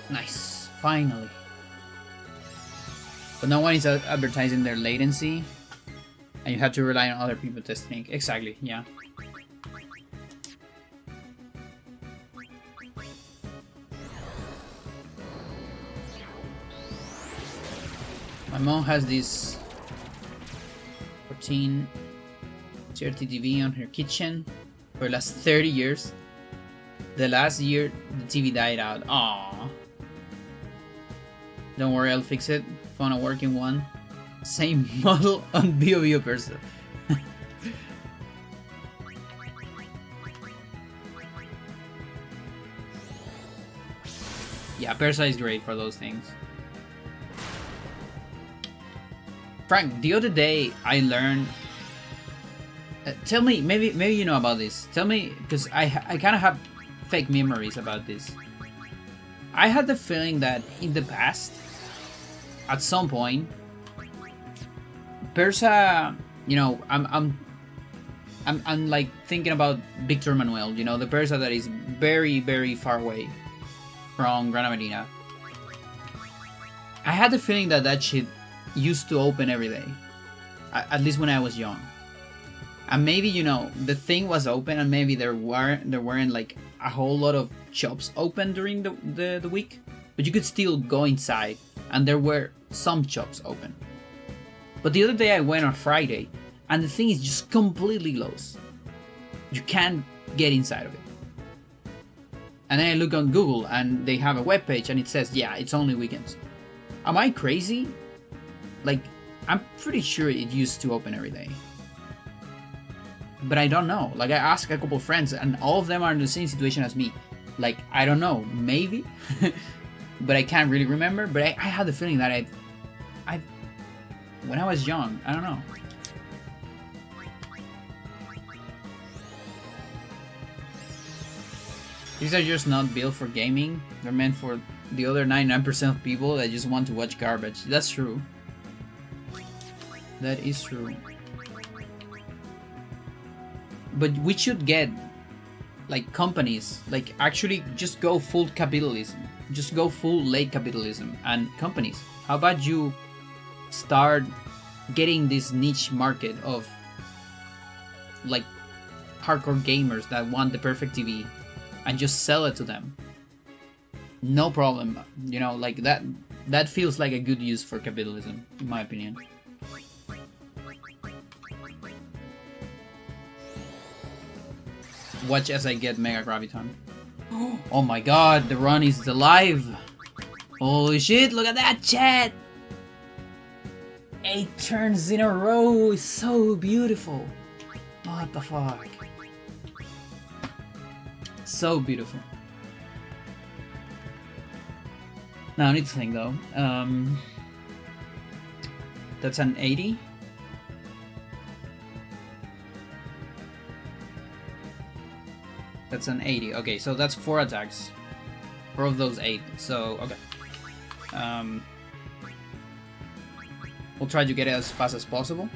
Nice, finally. But no one is advertising their latency, and you have to rely on other people testing it. Exactly, yeah. My mom has this 14 CRT TV on her kitchen for the last 30 years. The last year, the TV died out. Aww. Don't worry, I'll fix it. Found a working one. Same model on BioBio Persa. Yeah, Persa is great for those things. Frank, the other day I learned. Tell me, maybe you know about this. Tell me, because I kind of have fake memories about this. I had the feeling that in the past, at some point, Persa, you know, I'm like thinking about Victor Manuel, you know, the Persa that is very, very far away from Granada Medina. I had the feeling that shit used to open every day, at least when I was young. And maybe, you know, the thing was open, and maybe there weren't like a whole lot of shops open during the week, but you could still go inside, and there were some shops open. But the other day I went on Friday, and the thing is just completely closed. You can't get inside of it. And then I look on Google, and they have a webpage, and it says, yeah, it's only weekends. Am I crazy? Like, I'm pretty sure it used to open every day. but I don't know. Like, I asked a couple friends, and all of them are in the same situation as me. Like, I don't know, maybe, but I can't really remember. But I had the feeling that I, when I was young, I don't know. These are just not built for gaming. They're meant for the other 99% of people that just want to watch garbage. That's true. That is true. But we should get, like, companies, like, actually just go full capitalism. Just go full late capitalism. And companies, how about you start getting this niche market of, like, hardcore gamers that want the perfect TV and just sell it to them? No problem. You know, like, that feels like a good use for capitalism, in my opinion. Watch as I get Mega Graviton. Oh my god, the run is alive! Holy shit, look at that, chat! 8 turns in a row, it's so beautiful. What the fuck? So beautiful. Now I need to think though. That's an 80. That's an 80. Okay, so that's 4 attacks. 4 of those 8. So, okay. We'll try to get it as fast as possible.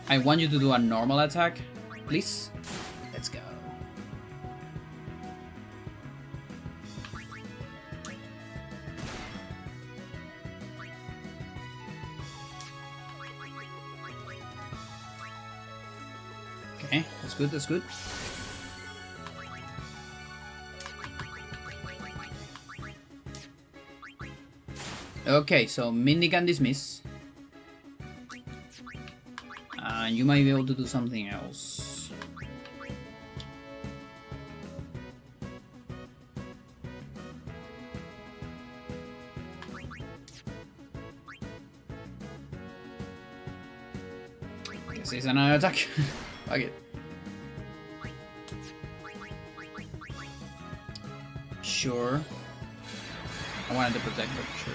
I want you to do a normal attack, please. Let's go. Okay, that's good, that's good. Okay, so Mindy can dismiss. And you might be able to do something else. Guess it's another attack. Fuck it. Sure. I wanted to protect, but sure.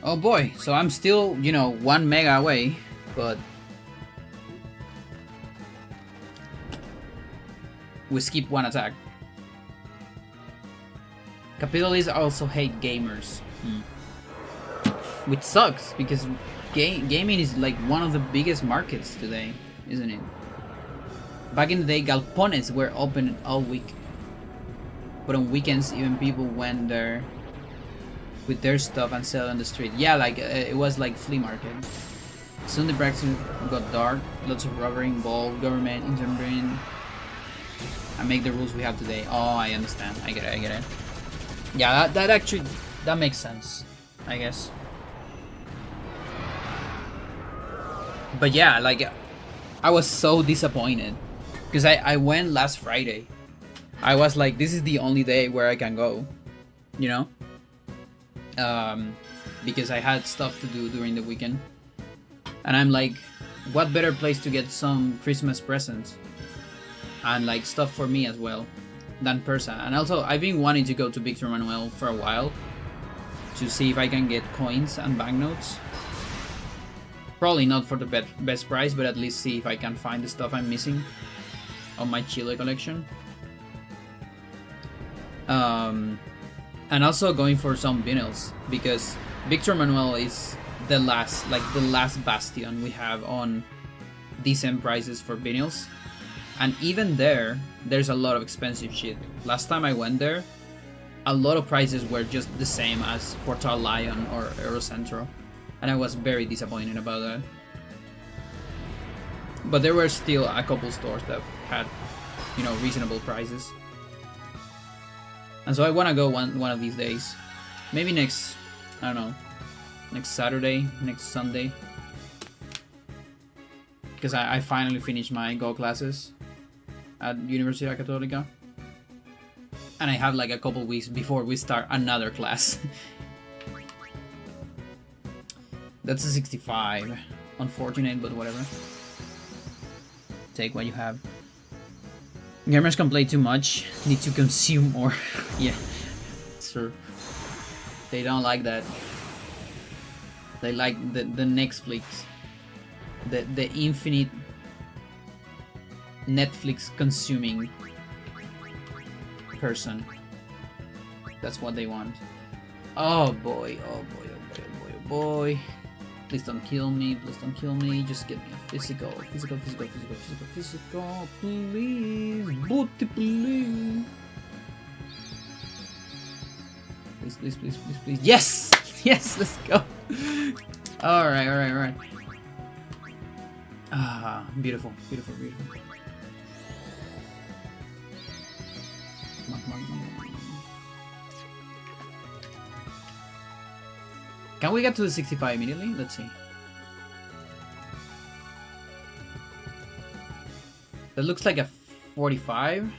Oh boy, so I'm still, you know, 1 mega away, but we skip 1 attack. Capitalists also hate gamers. Which sucks, because gaming is like one of the biggest markets today, isn't it? Back in the day, galpones were open all week. But on weekends, even people went there with their stuff and sell on the street. Yeah, like it was like flea market. Soon the Brexit got dark. Lots of robbery involved. Government intervened and make the rules we have today. Oh, I understand. I get it. I get it. Yeah, that actually that makes sense, I guess. But yeah, like I was so disappointed because I went last Friday. I was like, this is the only day where I can go, you know? Because I had stuff to do during the weekend. And I'm like, what better place to get some Christmas presents and like stuff for me as well than Persa. And also, I've been wanting to go to Victor Manuel for a while to see if I can get coins and banknotes. Probably not for the best price, but at least see if I can find the stuff I'm missing on my Chile collection. And also going for some vinyls, because Victor Manuel is the last bastion we have on decent prices for vinyls. And even there's a lot of expensive shit. Last time I went there, a lot of prices were just the same as Portal Lion or Eurocentro. And I was very disappointed about that. But there were still a couple stores that had, you know, reasonable prices. And so I want to go one of these days. Maybe next, I don't know, next Saturday, next Sunday. Because I finally finished my Go classes at Universidad Católica. And I have like a couple weeks before we start another class. That's a 65. Unfortunate, but whatever. Take what you have. Gamers complain too much. Need to consume more. Yeah, sure. They don't like that. They like the Netflix. The infinite Netflix consuming person. That's what they want. Oh boy, oh boy, oh boy, oh boy, oh boy. Please don't kill me, please don't kill me. Just get me a physical, physical, physical, physical, physical, physical, please. Booty, please. Please, please, please, please, please. Yes! Yes, let's go. Alright, alright, alright. Ah, beautiful, beautiful, beautiful. Come on, come on, come on. Can we get to the 65 immediately? Let's see. That looks like a 45.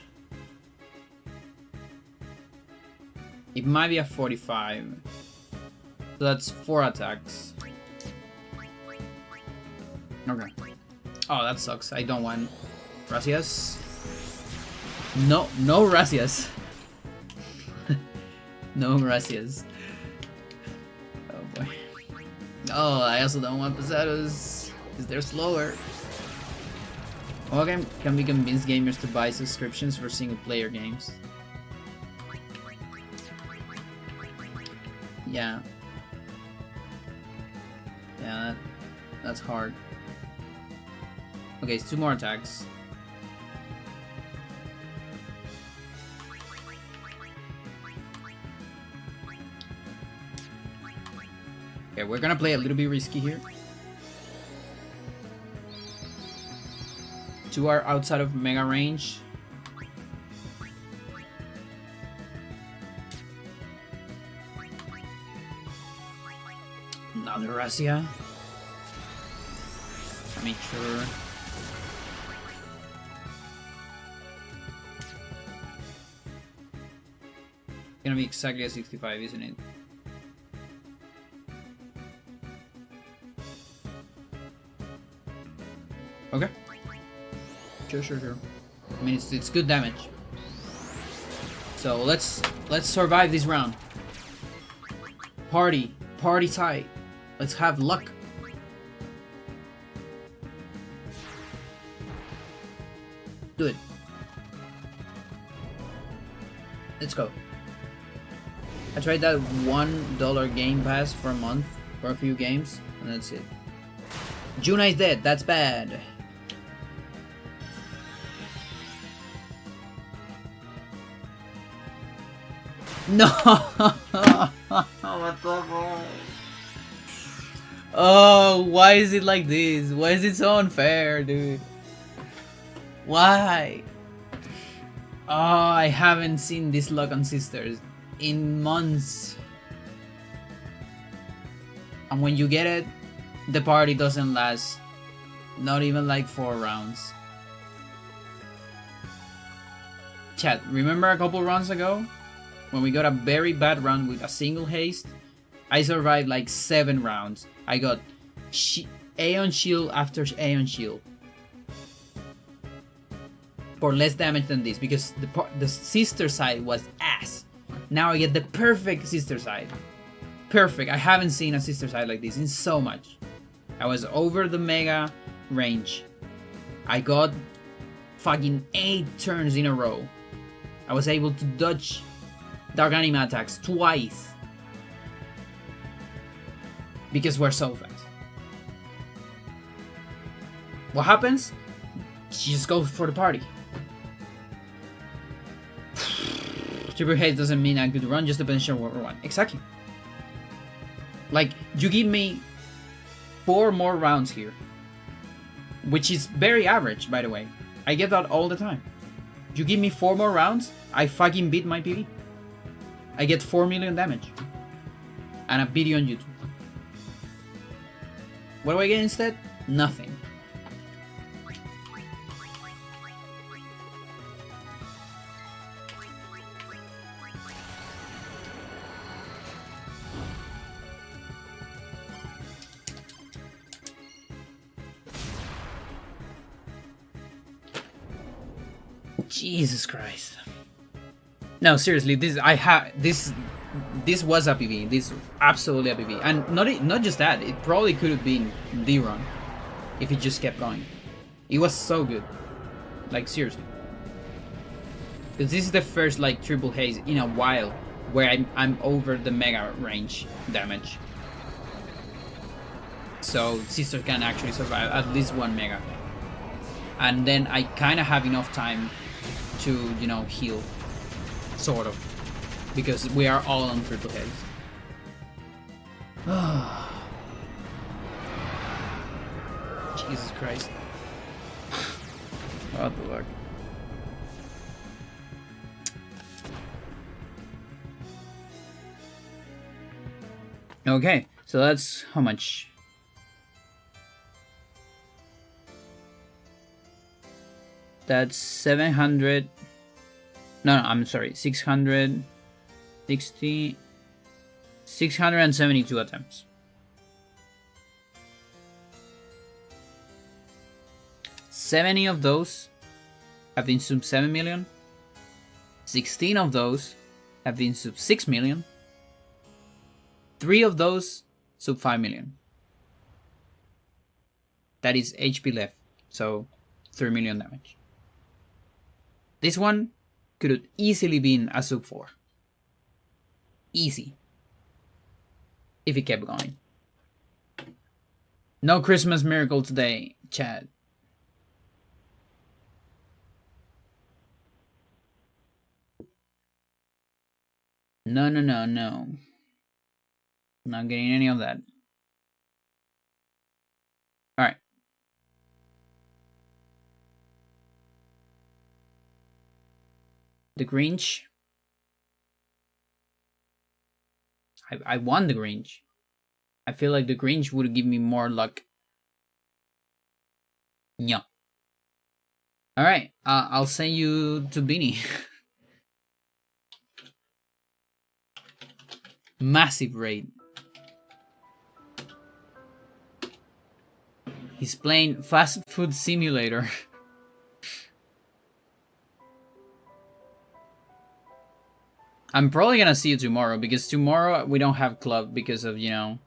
It might be a 45. So that's 4 attacks. Okay. Oh, that sucks. I don't want Gracias. No, no gracias. No gracias. Oh boy. Oh, I also don't want pesados because they're slower. Okay, can we convince gamers to buy subscriptions for single-player games? Yeah. Yeah, that's hard. Okay, it's 2 more attacks. Okay, we're gonna play a little bit risky here. 2 are outside of mega range. Another Razzia. Make sure. Gonna be exactly a 65, isn't it? Okay. Sure, sure, sure. I mean, it's good damage. So let's survive this round. Party tight. Let's have luck. Do it. Let's go. I tried that $1 Game Pass for a month for a few games, and that's it. Juna is dead. That's bad. No. What the fuck? Oh, why is it like this? Why is it so unfair, dude? Why? Oh, I haven't seen this luck on Sisters in months. And when you get it, the party doesn't last. Not even like 4 rounds. Chat, remember a couple rounds ago? When we got a very bad round with a single haste? I survived like 7 rounds. I got Aeon Shield after Aeon Shield. For less damage than this, because the sister side was ass. Now I get the perfect sister side. Perfect. I haven't seen a sister side like this in so much. I was over the mega range. I got fucking 8 turns in a row. I was able to dodge Dark Anima attacks twice. Because we're so fast. What happens? She just goes for the party. Triple haste doesn't mean a good run, just depends on what run. Exactly. Like, you give me 4 more rounds here. Which is very average, by the way. I get that all the time. You give me 4 more rounds, I fucking beat my PV. I get 4 million damage. And a video on YouTube. What do I get instead? Nothing. Jesus Christ. No, seriously, this was a PV. This absolutely a PV, and not just that. It probably could have been the run if it just kept going. It was so good, like seriously. Because this is the first like triple haze in a while where I'm over the mega range damage. So Sister can actually survive at least 1 mega, and then I kind of have enough time to, you know, heal, sort of, because we are all on triple haze. Jesus Christ. What the fuck. Okay, so that's how much? That's 700. No, I'm sorry, 672 attempts. 70 of those have been sub 7 million. 16 of those have been sub 6 million. 3 of those sub 5 million. That is HP left, so 3 million damage. This one could have easily been a sub 4. Easy. If it kept going. No Christmas miracle today, Chad. No. Not getting any of that. Alright. The Grinch. I won the Grinch. I feel like the Grinch would give me more luck. Yeah. Alright, I'll send you to Beanie. Massive raid. He's playing Fast Food Simulator. I'm probably gonna see you tomorrow, because tomorrow we don't have club because of, you know,